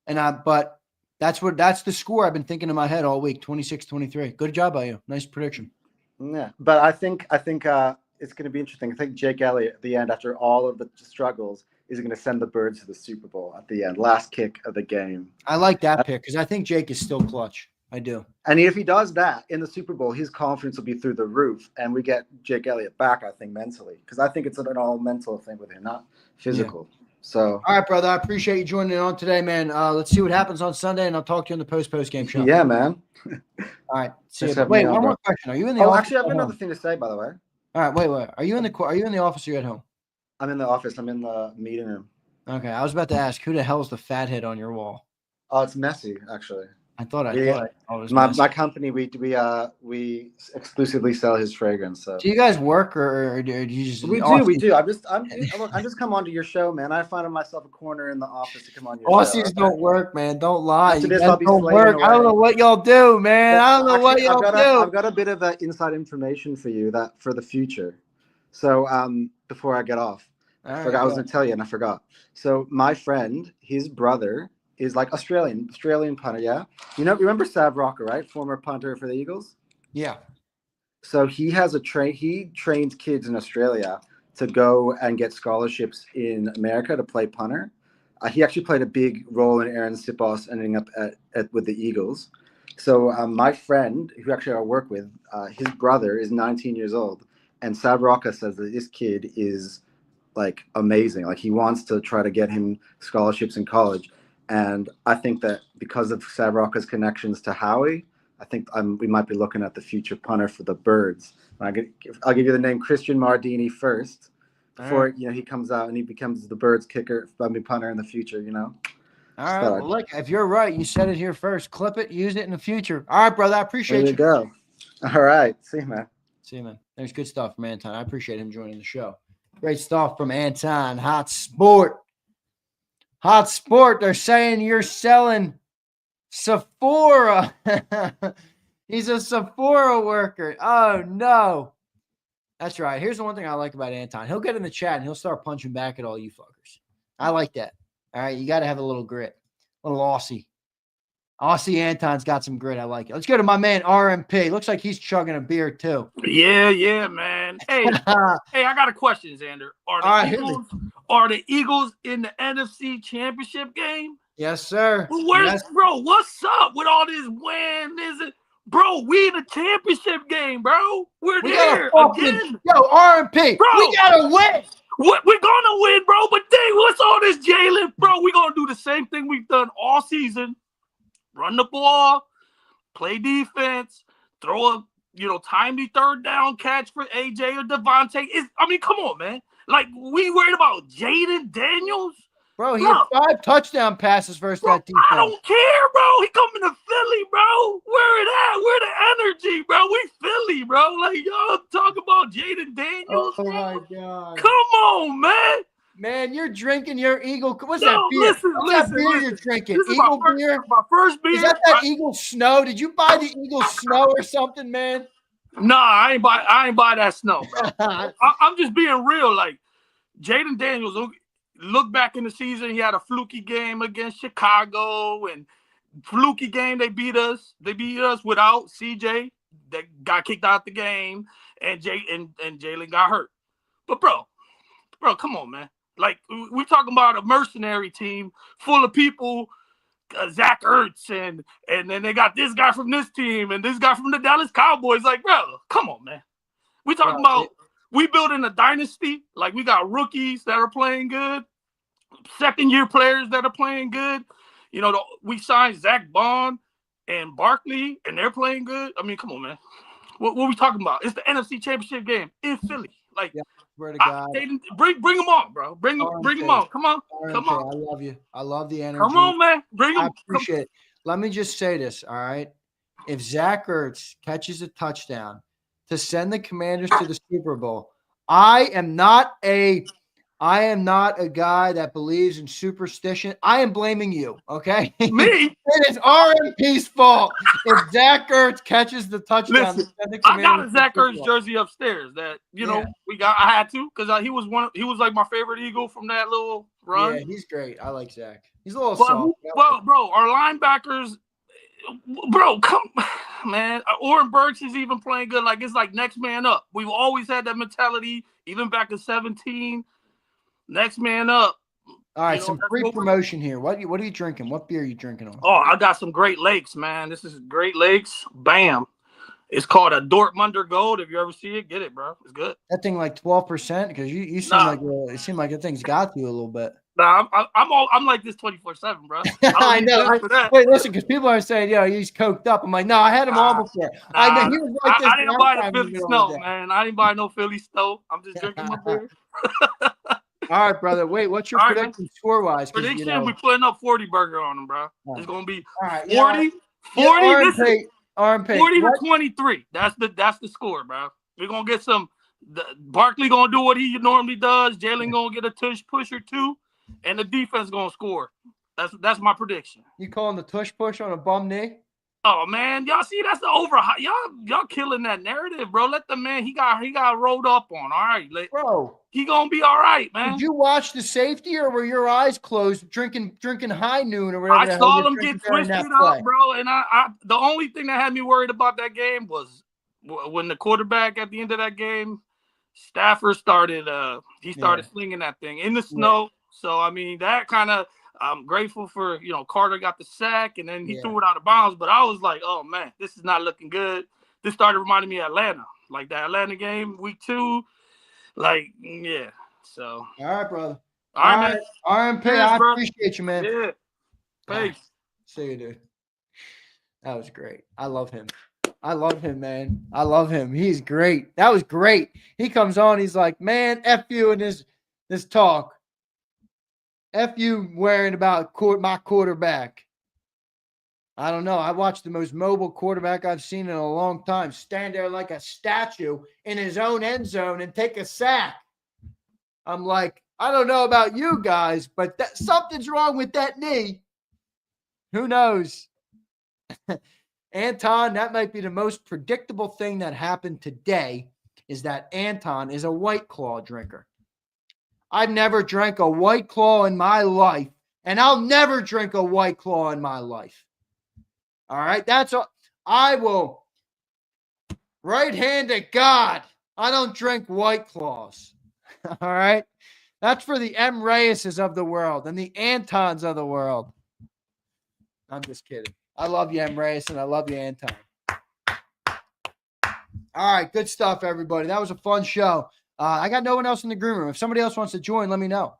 but that's the score I've been thinking in my head all week. 26-23. Good job by you. Nice prediction. Yeah, but I think it's going to be interesting. I think Jake Elliott at the end, after all of the struggles, is going to send the Birds to the Super Bowl at the end, last kick of the game. I like that pick because I think Jake is still clutch. I do. And if he does that in the Super Bowl, his confidence will be through the roof, and we get Jake Elliott back, I think, mentally, because I think it's an all mental thing with him, not physical. Yeah. So, all right, brother, I appreciate you joining in on today, man. Let's see what happens on Sunday, and I'll talk to you on the post game show. Yeah, man. All right. See you. Wait, one more question. Are you in the office? Actually, I have another thing to say, by the way. All right, wait. Are you in the office or are you at home? I'm in the office. I'm in the meeting room. Okay, I was about to ask, who the hell's the fathead on your wall? Oh, it's messy, actually. I thought it was my messy. company. We exclusively sell his fragrance. So Do you guys work or do you just? we do. I'm just come onto your show, man. I find myself a corner in the office to come on your Aussies show. don't work, man. Don't lie. After You this, guys I'll be don't slaving work. I don't away. know what y'all do, man. I don't know what y'all do. I've got a bit of inside information for you that for the future. So before I get off, I was going to tell you and I forgot. So my friend, his brother is like Australian punter. Yeah, remember Sav Rocker, right? Former punter for the Eagles. Yeah. So he has he trains kids in Australia to go and get scholarships in America to play punter. He actually played a big role in Aaron Sipos ending up with the Eagles. So my friend, who actually I work with, his brother is 19 years old, and Sav Rocker says that this kid is like amazing. Like he wants to try to get him scholarships in college. And I think that because of Sav Rocker's connections to Howie, I think we might be looking at the future punter for the Birds. I'll give you the name Christian Mardini first before he comes out and he becomes the Birds kicker, punter in the future. All right. Well, look, if you're right, you said it here first. Clip it, use it in the future. All right, brother. I appreciate you. There you go. All right. See you, man. See you, man. There's good stuff from Anton. I appreciate him joining the show. Great stuff from Anton. Hot Sport. Hot Sport. They're saying you're selling Sephora. He's a Sephora worker. Oh, no. That's right. Here's the one thing I like about Anton. He'll get in the chat and he'll start punching back at all you fuckers. I like that. All right. You got to have a little grit. A little Aussie. Aussie Anton's got some grit. I like it. Let's go to my man RMP. Looks like he's chugging a beer too. Yeah, man. Hey, I got a question, Zander. Are the Eagles in the NFC Championship game? Yes, sir. Well, bro, what's up with all this win? Bro, we in the championship game, bro. We're there again. Yo, RMP, bro, we gotta win. We're gonna win, bro. But dang, what's all this, Jalen? Bro, we're gonna do the same thing we've done all season. Run the ball, play defense, throw a timely third down catch for AJ or Devontae. Come on, man. Like, we worried about Jaden Daniels? Bro, he had 5 touchdown passes versus that defense. I don't care, bro. He coming to Philly, bro. Where it at? Where the energy, bro? We Philly, bro. Like, y'all talk about Jaden Daniels. Oh, my God. Come on, man. Man, you're drinking your Eagle. What's that beer? What's that beer you're drinking? This is Eagle beer? My first beer. Is that Eagle Snow? Did you buy the Eagle Snow or something, man? Nah, I ain't buy that snow, bro. I'm just being real. Like, Jaden Daniels, look back in the season, he had a fluky game against Chicago, and fluky game they beat us. They beat us without CJ. That got kicked out the game, and Jalen got hurt. But bro, come on, man. Like, we're talking about a mercenary team full of people, Zach Ertz, and then they got this guy from this team and this guy from the Dallas Cowboys. Like, bro, come on, man. We talking about we building a dynasty. Like, we got rookies that are playing good, second-year players that are playing good. We signed Zach Bond and Barkley, and they're playing good. Come on, man. What are we talking about? It's the NFC Championship game in Philly. Like, swear to God. Bring them on, bro. Bring them on. Come on. Come on. I love you. I love the energy. Come on, man. Bring them. I appreciate it. Let me just say this, all right? If Zach Ertz catches a touchdown to send the Commanders to the Super Bowl, I am not a guy that believes in superstition. I am blaming you, okay? Me? It is RMP's fault if Zach Ertz catches the touchdown. Listen, I got a Zach Ertz jersey upstairs that I had to, because he was like my favorite Eagle from that little run. Yeah, he's great. I like Zach. He's a little soft. Well, bro, our linebackers, bro, man. Oren Burks is even playing good. Like, it's like next man up. We've always had that mentality, even back in 2017. Next man up. All right, some free promotion here. What are you drinking? What beer are you drinking on? Oh, I got some Great Lakes, man. This is Great Lakes. Bam. It's called a Dortmunder Gold. If you ever see it, get it, bro. It's good. That thing like 12%? Because you seem like it seemed like that thing's got you a little bit. Nah, I'm like this 24/7, bro. I know. Wait, listen, because people are saying, he's coked up. I'm like, no, I had him all before. I know he was like this. I didn't buy the Philly Snow, man. I didn't buy no Philly Snow. I'm just drinking my beer. All right, brother. Wait, what's your All right, prediction score-wise? Prediction, we putting up 40 burger on them, bro. It's going to be all right, 40, yeah, 40 to 23. That's the score, bro. We're going to get some. Barkley going to do what he normally does. Jalen going to get a tush push or two, and the defense going to score. That's my prediction. You calling the tush push on a bum knee? Oh man, y'all see that's the over. Y'all killing that narrative, bro. Let the man he got rolled up on. All right, bro. He gonna be all right, man. Did you watch the safety, or were your eyes closed, drinking high noon or whatever? I saw him get twisted up, bro. And I the only thing that had me worried about that game was when the quarterback at the end of that game, Stafford started slinging that thing in the snow. Yeah. So I mean that kind of. I'm grateful for, Carter got the sack and then he threw it out of bounds. But I was like, oh, man, this is not looking good. This started reminding me of Atlanta, like that Atlanta game, week 2. Like, yeah. So. All right, brother. All right, man. RMP, I appreciate you, man. Yeah. Peace. See you, dude. That was great. I love him. Man. I love him. He's great. That was great. He comes on. He's like, man, F you in this talk. F you worrying about my quarterback. I don't know. I watched the most mobile quarterback I've seen in a long time stand there like a statue in his own end zone and take a sack. I'm like, I don't know about you guys, but something's wrong with that knee. Who knows? Anton, that might be the most predictable thing that happened today is that Anton is a White Claw drinker. I've never drank a White Claw in my life, and I'll never drink a White Claw in my life. All right? That's all. I will. Right hand to God. I don't drink White Claws. All right? That's for the M. Reyeses of the world and the Antons of the world. I'm just kidding. I love you, M. Reyes, and I love you, Anton. All right, good stuff, everybody. That was a fun show. I got no one else in the green room. If somebody else wants to join, let me know.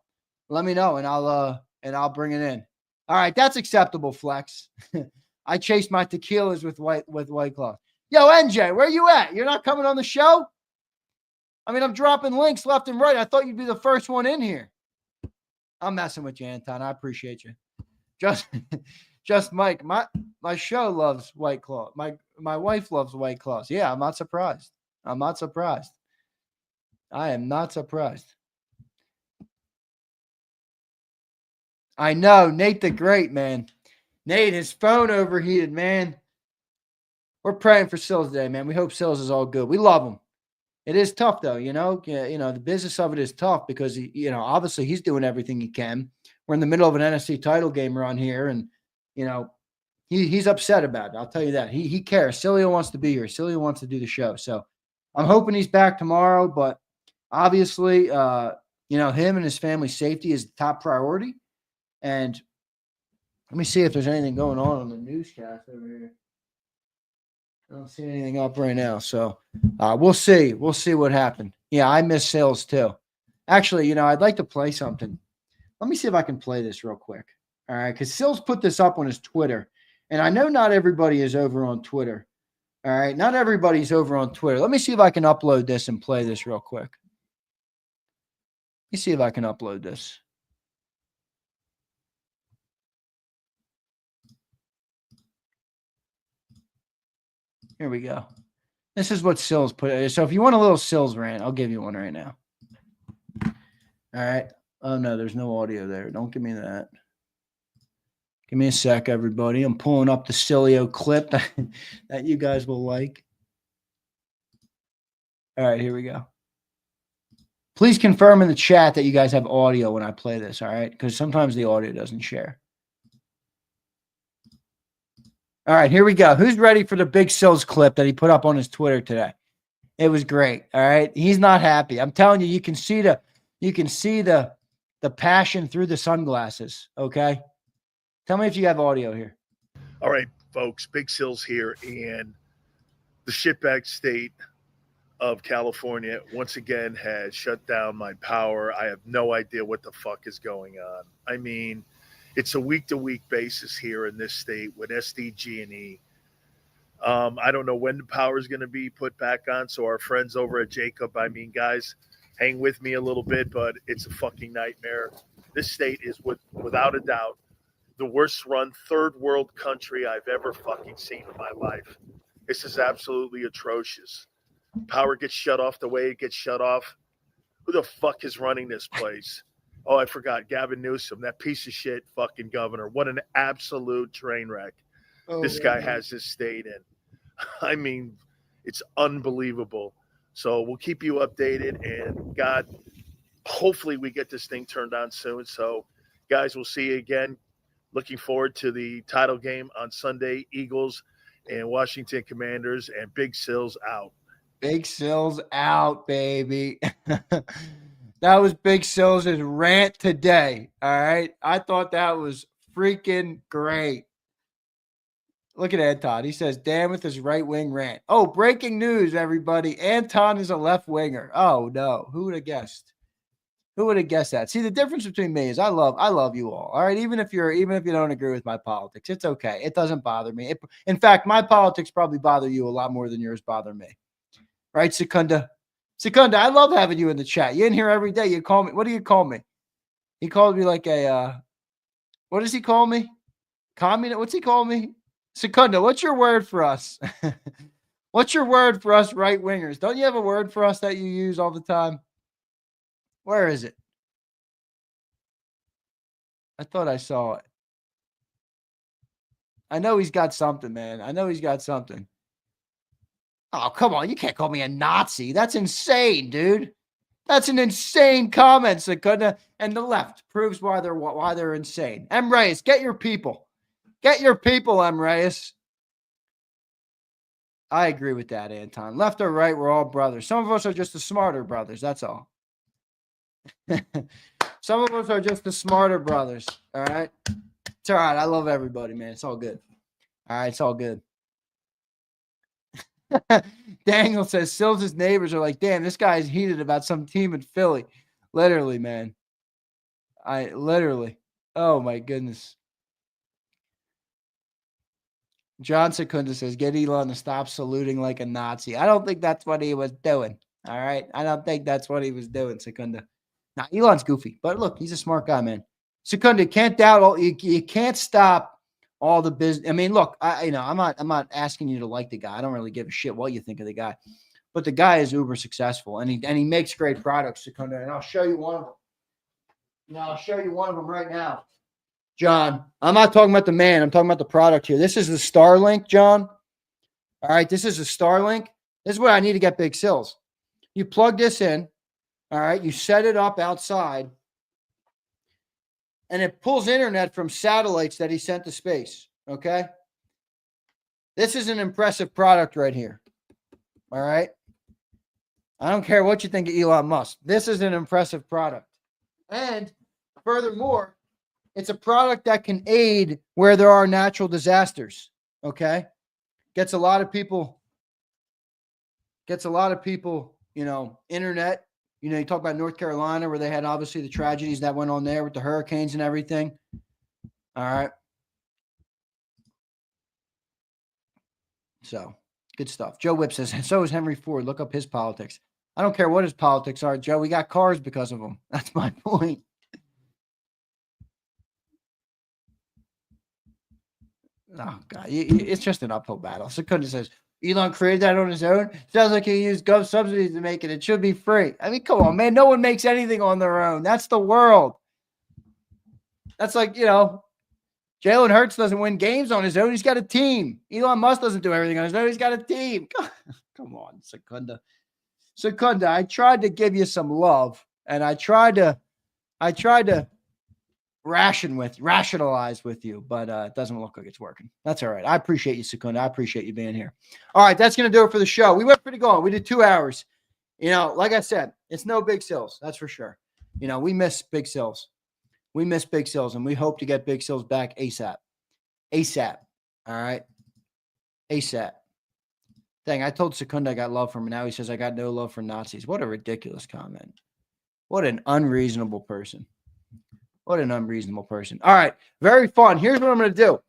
And I'll bring it in. All right, that's acceptable, Flex. I chased my tequilas with White Claw. Yo, NJ, where you at? You're not coming on the show? I mean, I'm dropping links left and right. I thought you'd be the first one in here. I'm messing with you, Anton. I appreciate you. Just Mike. My show loves White Claw. My wife loves White Claws. Yeah, I'm not surprised. I am not surprised. I know. Nate the Great, man. Nate, his phone overheated, man. We're praying for Sills today, man. We hope Sills is all good. We love him. It is tough, though, the business of it is tough because, obviously he's doing everything he can. We're in the middle of an NFC title game run here, and, he's upset about it. I'll tell you that. He cares. Cilio wants to be here. Cilio wants to do the show. So I'm hoping he's back tomorrow, but obviously, him and his family's safety is the top priority. And let me see if there's anything going on the newscast over here. I don't see anything up right now. So we'll see. We'll see what happened. Yeah, I miss Sills too. Actually, I'd like to play something. Let me see if I can play this real quick. All right, because Sills put this up on his Twitter. And I know not everybody is over on Twitter. All right, not everybody's over on Twitter. Let me see if I can upload this and play this real quick. Let me see if I can upload this. Here we go. This is what Sills put. So if you want a little Sills rant, I'll give you one right now. All right. Oh, no, there's no audio there. Don't give me that. Give me a sec, everybody. I'm pulling up the Cilio clip that you guys will like. All right, here we go. Please confirm in the chat that you guys have audio when I play this, all right? Because sometimes the audio doesn't share. All right, here we go. Who's ready for the big Sills clip that he put up on his Twitter today? It was great, all right? He's not happy. I'm telling you, you can see the passion through the sunglasses, okay? Tell me if you have audio here. All right, folks, Big Sills here, and the shitbag state of California once again has shut down my power. I have no idea what the fuck is going on. I mean, it's a week-to-week basis here in this state with SDG&E. I don't know when the power is going to be put back on. So our friends over at JAKIB, I mean, guys, hang with me a little bit, but it's a fucking nightmare. This state is, without a doubt, the worst run third world country I've ever fucking seen in my life. This is absolutely atrocious. Power gets shut off the way it gets shut off. Who the fuck is running this place? Oh, I forgot. Gavin Newsom, that piece of shit fucking governor. What an absolute train wreck this guy has this state in. I mean, it's unbelievable. So we'll keep you updated, and God, hopefully we get this thing turned on soon. So, guys, we'll see you again. Looking forward to the title game on Sunday. Eagles and Washington Commanders, and Big Sills out. Big Sills out, baby. That was Big Sills' rant today. All right. I thought that was freaking great. Look at Anton. He says, damn with his right wing rant. Oh, breaking news, everybody. Anton is a left winger. Oh, no. Who would have guessed? Who would have guessed that? See, the difference between me is I love you all. All right. Even if you don't agree with my politics, it's okay. It doesn't bother me. In fact, my politics probably bother you a lot more than yours bother me. Right, Secunda? Secunda, I love having you in the chat. You're in here every day. You call me. What do you call me? He calls me like what does he call me? Communist? What's he call me? Secunda, what's your word for us? What's your word for us right wingers? Don't you have a word for us that you use all the time? Where is it? I thought I saw it. I know he's got something, man. I know he's got something. Oh, come on. You can't call me a Nazi. That's insane, dude. That's an insane comment, Secunda. And the left proves why they're insane. M. Reyes, get your people. Get your people, M. Reyes. I agree with that, Anton. Left or right, we're all brothers. Some of us are just the smarter brothers. That's all. Some of us are just the smarter brothers. All right. It's all right. I love everybody, man. It's all good. All right. It's all good. Daniel says Sills' neighbors are like, damn, this guy is heated about some team in Philly. Literally, man. Oh my goodness. John Secunda says, get Elon to stop saluting like a Nazi. I don't think that's what he was doing. All right. I don't think that's what he was doing, Secunda. Now, Elon's goofy, but look, he's a smart guy, man. Secunda, can't doubt you can't stop all the business. I mean, look, I'm not asking you to like the guy. I don't really give a shit what you think of the guy, but the guy is uber successful, and he makes great products, Secunda. And I'll show you one of them. I'll show you one of them right now, John. I'm not talking about the man. I'm talking about the product here. This is the Starlink, John. All right, this is a Starlink. This is where I need to get Big Sills. You plug this in. All right, you set it up outside, and it pulls internet from satellites that he sent to space, okay? This is an impressive product right here, all right? I don't care what you think of Elon Musk. This is an impressive product. And furthermore, it's a product that can aid where there are natural disasters, okay? Gets a lot of people, internet. You talk about North Carolina where they had obviously the tragedies that went on there with the hurricanes and everything. All right. So, good stuff. Joe Whip says, so is Henry Ford. Look up his politics. I don't care what his politics are, Joe. We got cars because of them. That's my point. Oh, God. It's just an uphill battle. Secunda says, Elon created that on his own. Sounds like he used gov subsidies to make it. It should be free. I mean, come on, man. No one makes anything on their own. That's the world. That's like, Jalen Hurts doesn't win games on his own. He's got a team. Elon Musk doesn't do everything on his own. He's got a team. Come on, Secunda. Secunda, I tried to give you some love, and I tried to rationalize with you, but it doesn't look like it's working. That's all right. I appreciate you, Secunda. I appreciate you being here. All right, that's going to do it for the show. We went pretty long. We did 2 hours. Like I said, it's no Big Sills. That's for sure. We miss Big Sills. We miss Big Sills, and we hope to get Big Sills back ASAP. ASAP. All right? ASAP. Dang, I told Secunda I got love for him, and now he says I got no love for Nazis. What a ridiculous comment. What an unreasonable person. What an unreasonable person. All right. Very fun. Here's what I'm going to do.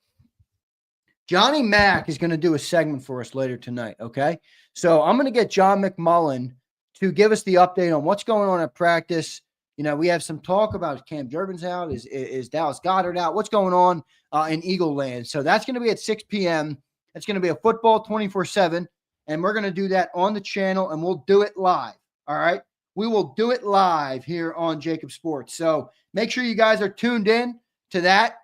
Johnny Mack is going to do a segment for us later tonight. Okay. So I'm going to get John McMullen to give us the update on what's going on at practice. You know, we have some talk about Cam Durbin's out. Is Dallas Goedert out? What's going on in Eagle Land? So that's going to be at 6 p.m. It's going to be a football 24/7, and we're going to do that on the channel, and we'll do it live. All right? We will do it live here on JAKIB Sports. So make sure you guys are tuned in to that.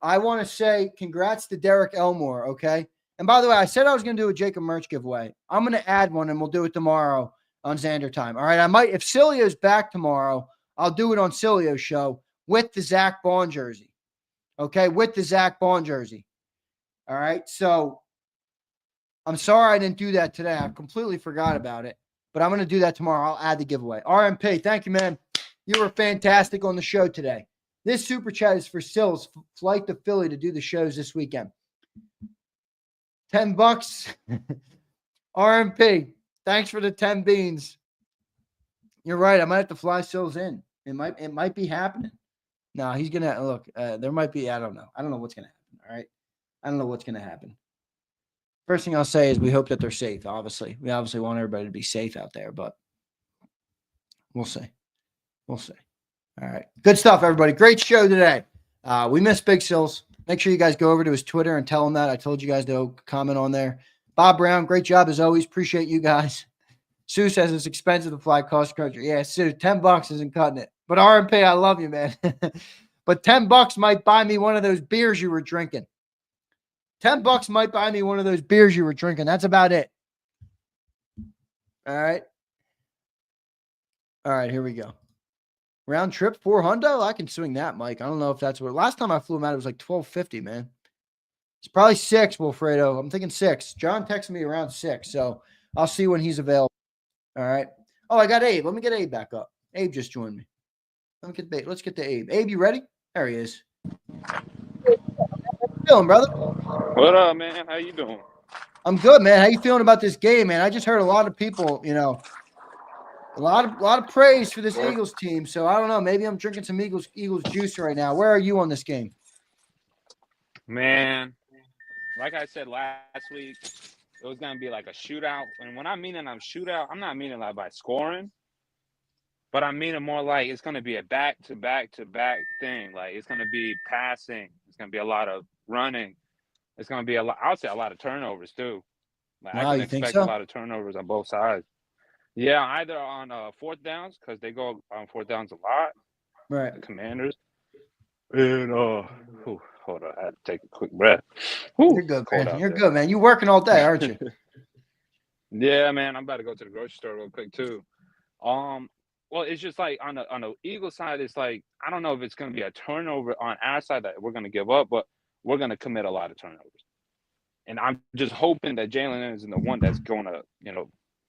I want to say congrats to Derek Elmore, okay? And by the way, I said I was going to do a JAKIB merch giveaway. I'm going to add one, and we'll do it tomorrow on Zander time. All right? I might, if Cilio's back tomorrow, I'll do it on Cilio's show with the Zach Bond jersey, okay? With the Zach Bond jersey. All right? So I'm sorry I didn't do that today. I completely forgot about it. But I'm going to do that tomorrow. I'll add the giveaway. RMP, thank you, man. You were fantastic on the show today. This super chat is for Sills, flight to Philly to do the shows this weekend. $10. RMP, thanks for the 10 beans. You're right. I might have to fly Sills in. It might be happening. No, he's going to look. There might be. I don't know. I don't know what's going to happen. All right. I don't know what's going to happen. First thing I'll say is we hope that they're safe. Obviously, we obviously want everybody to be safe out there, but we'll see. We'll see. All right. Good stuff, everybody. Great show today. We missed Big Sills. Make sure you guys go over to his Twitter and tell him that. I told you guys to comment on there. Bob Brown, great job as always. Appreciate you guys. Sue says it's expensive to fly cross country. Yeah, Sue, $10 isn't cutting it. But RMP, I love you, man. But $10 might buy me one of those beers you were drinking. $10 might buy me one of those beers you were drinking. That's about it. All right. All right, here we go. Round trip, $400. I can swing that, Mike. I don't know if that's what. Last time I flew him out, it was like $1,250, man. It's probably 6, Wilfredo. I'm thinking 6. John texted me around 6, so I'll see when he's available. All right. Oh, I got Abe. Let me get Abe back up. Abe just joined me. Let's get to Abe. Abe, you ready? There he is. How you feeling, brother? What up, man? How you doing? I'm good, man. How you feeling about this game, man? I just heard a lot of people, a lot of praise for this Eagles team. So I don't know. Maybe I'm drinking some Eagles juice right now. Where are you on this game? Man, like I said last week, it was gonna be like a shootout. And when I'm meaning shootout, I'm not meaning like by scoring, but I'm meaning more like it's gonna be a back-to-back-to-back thing. Like it's gonna be passing. It's gonna be a lot of running. It's going to be I would say a lot of turnovers too. Like wow, I can you think expect so? a lot of turnovers on both sides. Yeah, either on fourth downs because they go on fourth downs a lot. Right. The Commanders. And hold on, I had to take a quick breath. You're good, man. You're good, man. You working all day, aren't you? Yeah, man. I'm about to go to the grocery store real quick too. Well, it's just like on the Eagle side, it's like I don't know if it's going to be a turnover on our side that we're going to give up, but we're going to commit a lot of turnovers. And I'm just hoping that Jalen isn't the one that's going to,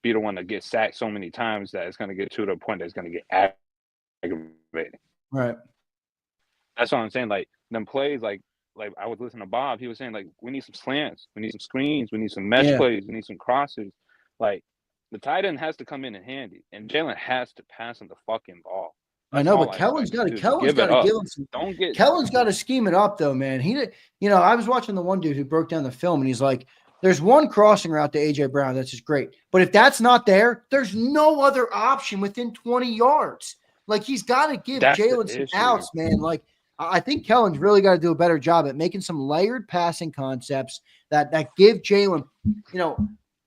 be the one that gets sacked so many times that it's going to get to the point that it's going to get aggravating. Right. That's what I'm saying. Like, them plays, like I was listening to Bob. He was saying, like, we need some slants. We need some screens. We need some mesh plays. We need some crosses. Like, the tight end has to come in handy. And Jalen has to pass him the fucking ball. I know, but Kellen's got to give him some. Kellen's got to scheme it up, though, man. I was watching the one dude who broke down the film, and he's like, "There's one crossing route to AJ Brown that's just great, but if that's not there, there's no other option within 20 yards. Like he's got to give Jalen some outs, man. Like I think Kellen's really got to do a better job at making some layered passing concepts that give Jalen.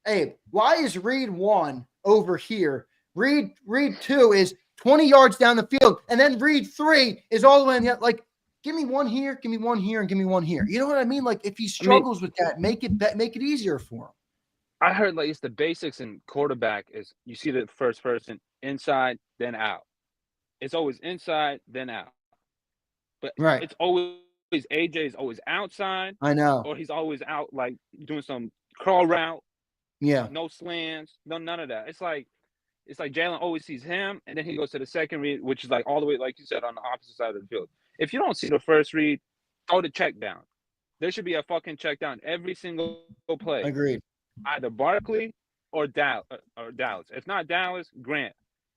Hey, why is read 1 over here? Read 2 is 20 yards down the field, and then read 3 is all the way in the like. Give me one here, give me one here, and give me one here. You know what I mean? Like if he struggles with that, make it easier for him. I heard like it's the basics in quarterback is you see the first person inside then out. It's always inside then out, but it's always AJ's always outside. I know, or he's always out like doing some crawl route. Yeah, no slants, none of that. It's like Jalen always sees him, and then he goes to the second read, which is like all the way, like you said, on the opposite side of the field. If you don't see the first read, throw the check down. There should be a fucking check down every single play. Agreed. Either Barkley or Dallas. If not Dallas, Grant.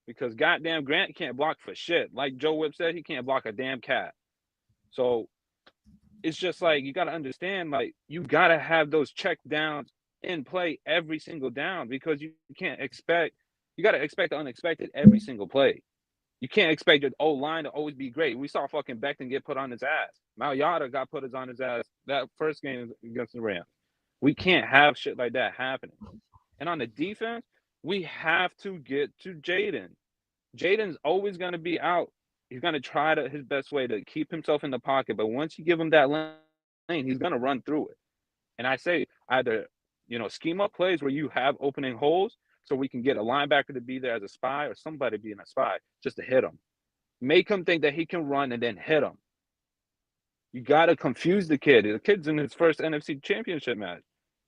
Because goddamn Grant can't block for shit. Like Joe Whipp said, he can't block a damn cat. So it's just like you got to understand, like you got to have those check downs in play every single down because you can't expect You got to expect the unexpected every single play. You can't expect your O-line to always be great. We saw fucking Becton get put on his ass. Mariota got put on his ass that first game against the Rams. We can't have shit like that happening. And on the defense, we have to get to Jaden. Jaden's always going to be out. He's going to try his best way to keep himself in the pocket. But once you give him that lane, he's going to run through it. And I say either, scheme up plays where you have opening holes so we can get a linebacker to be there as a spy or somebody being a spy just to hit him. Make him think that he can run and then hit him. You got to confuse the kid. The kid's in his first NFC Championship match.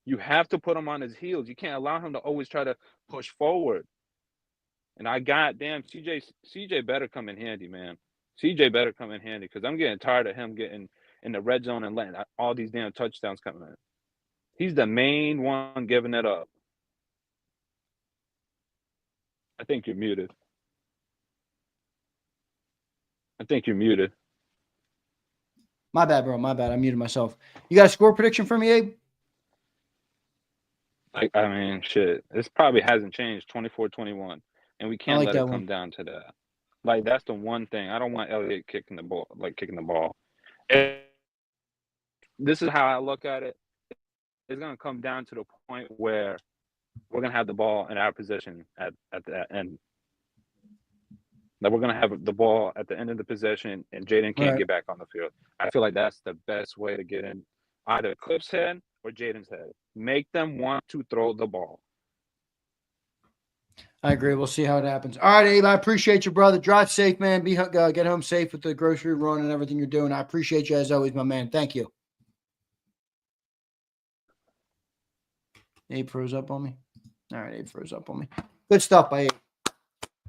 You have to put him on his heels. You can't allow him to always try to push forward. And goddamn, CJ better come in handy, man. CJ better come in handy because I'm getting tired of him getting in the red zone and letting all these damn touchdowns come in. He's the main one giving it up. I think you're muted. My bad, bro. My bad. I muted myself. You got a score prediction for me, Abe? Shit. This probably hasn't changed, 24-21. And we can't let it come down to that. Like, that's the one thing. I don't want Elliott kicking the ball. This is how I look at it. It's going to come down to the point where we're going to have the ball in our position at the end. That we're going to have the ball at the end of the possession and Jaden can't get back on the field. I feel like that's the best way to get in either Cliff's head or Jaden's head. Make them want to throw the ball. I agree. We'll see how it happens. All right, Abe, I appreciate you, brother. Drive safe, man. Get home safe with the grocery run and everything you're doing. I appreciate you as always, my man. Thank you. Abe froze up on me. All right, Abe froze up on me. Good stuff by Abe.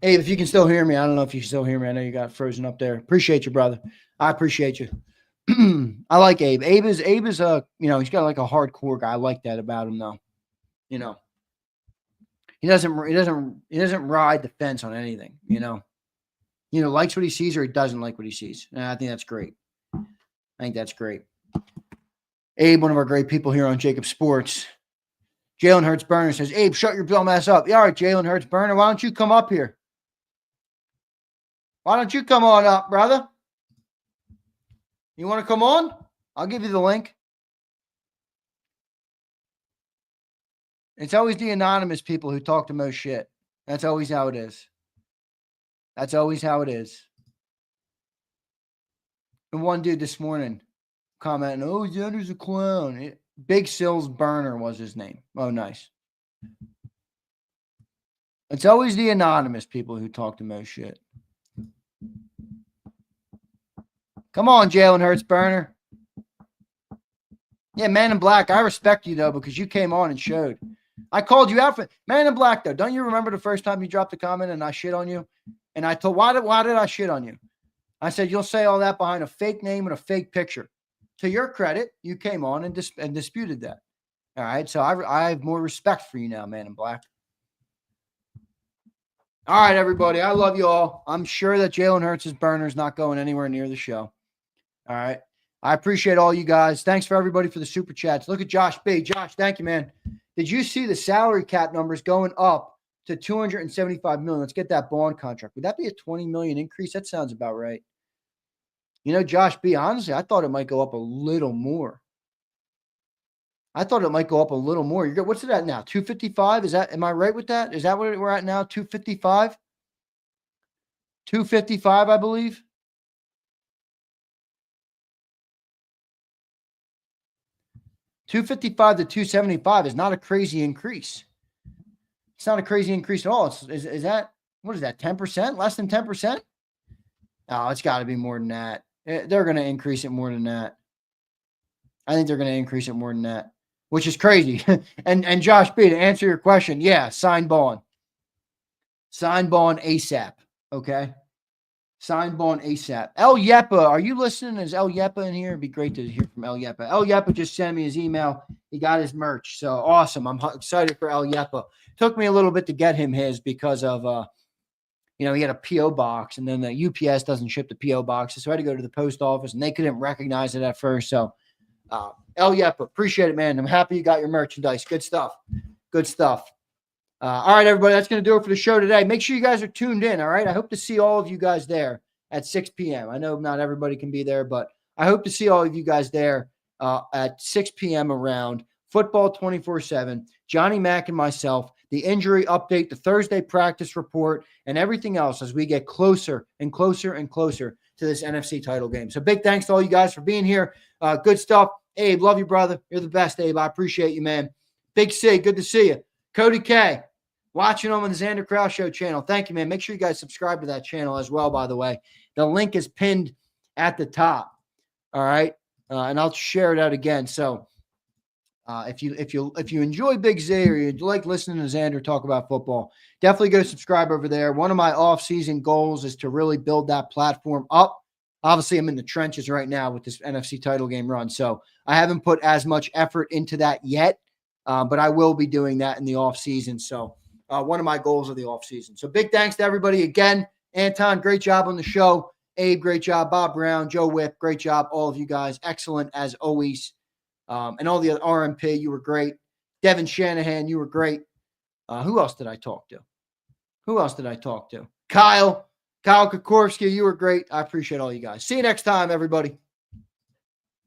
Abe, if you can still hear me, I don't know if you can still hear me. I know you got frozen up there. Appreciate you, brother. I appreciate you. I like Abe. Abe is he's got like a hardcore guy. I like that about him, though. He doesn't ride the fence on anything. Likes what he sees or he doesn't like what he sees. And I think that's great. Abe, one of our great people here on JAKIB Sports. Jalen Hurts Burner says, Abe, shut your dumb ass up. Yeah, all right, Jalen Hurts Burner, why don't you come up here? Why don't you come on up, brother? You want to come on? I'll give you the link. It's always the anonymous people who talk the most shit. That's always how it is. And one dude this morning commenting, oh, Zander's a clown. Big Sills Burner was his name. Oh, nice. It's always the anonymous people who talk the most shit. Come on, Jalen Hurts Burner. Yeah, Man in Black, I respect you, though, because you came on and showed. I called you out for Man in Black, though. Don't you remember the first time you dropped a comment and I shit on you? And I told, why did I shit on you? I said, you'll say all that behind a fake name and a fake picture. To your credit, you came on and disputed that. All right, so I have more respect for you now, Man in Black. All right, everybody, I love you all. I'm sure that Jalen Hurts' burner is not going anywhere near the show. All right, I appreciate all you guys. Thanks for everybody for the super chats. Look at Josh B. Josh, thank you, man. Did you see the salary cap numbers going up to $275 million? Let's get that Bond contract. Would that be a $20 million increase? That sounds about right. Josh B., honestly, I thought it might go up a little more. What's it at now? 255? Am I right with that? Is that what we're at now? 255? 255, I believe. $255 to $275 is not a crazy increase. It's not a crazy increase at all. Is that, what is that, 10%? Less than 10%? Oh, it's got to be more than that. They're going to increase it more than that. I think they're going to increase it more than that, which is crazy. and Josh B., to answer your question, yeah, sign Bond. Sign Bond ASAP, okay? Sign Bond ASAP. El Yepa, are you listening? Is El Yepa in here? It'd be great to hear from El Yepa. El Yepa just sent me his email. He got his merch, so awesome. I'm excited for El Yepa. Took me a little bit to get him his because of he had a P.O. box, and then the UPS doesn't ship the P.O. boxes, so I had to go to the post office, and they couldn't recognize it at first. So, El Yepa, appreciate it, man. I'm happy you got your merchandise. Good stuff. All right, everybody, that's going to do it for the show today. Make sure you guys are tuned in, all right? I hope to see all of you guys there at 6 p.m. I know not everybody can be there, but I hope to see all of you guys there at 6 p.m. around Football 24/7, Johnny Mack and myself, the injury update, the Thursday practice report, and everything else as we get closer and closer and closer to this NFC title game. So big thanks to all you guys for being here. Good stuff. Abe, love you, brother. You're the best, Abe. I appreciate you, man. Big C, good to see you. Cody K, watching on the Zander Krause Show channel. Thank you, man. Make sure you guys subscribe to that channel as well, by the way. The link is pinned at the top. All right. And I'll share it out again. So if you enjoy Big Z or you like listening to Zander talk about football, definitely go subscribe over there. One of my off-season goals is to really build that platform up. Obviously, I'm in the trenches right now with this NFC title game run, so I haven't put as much effort into that yet, but I will be doing that in the off-season. So one of my goals of the off-season. So big thanks to everybody again. Anton, great job on the show. Abe, great job. Bob Brown, Joe Whip, great job. All of you guys, excellent as always. And all the other RMP, you were great. Devin Shanahan, you were great. Who else did I talk to? Kyle Kokorski, you were great. I appreciate all you guys. See you next time, everybody.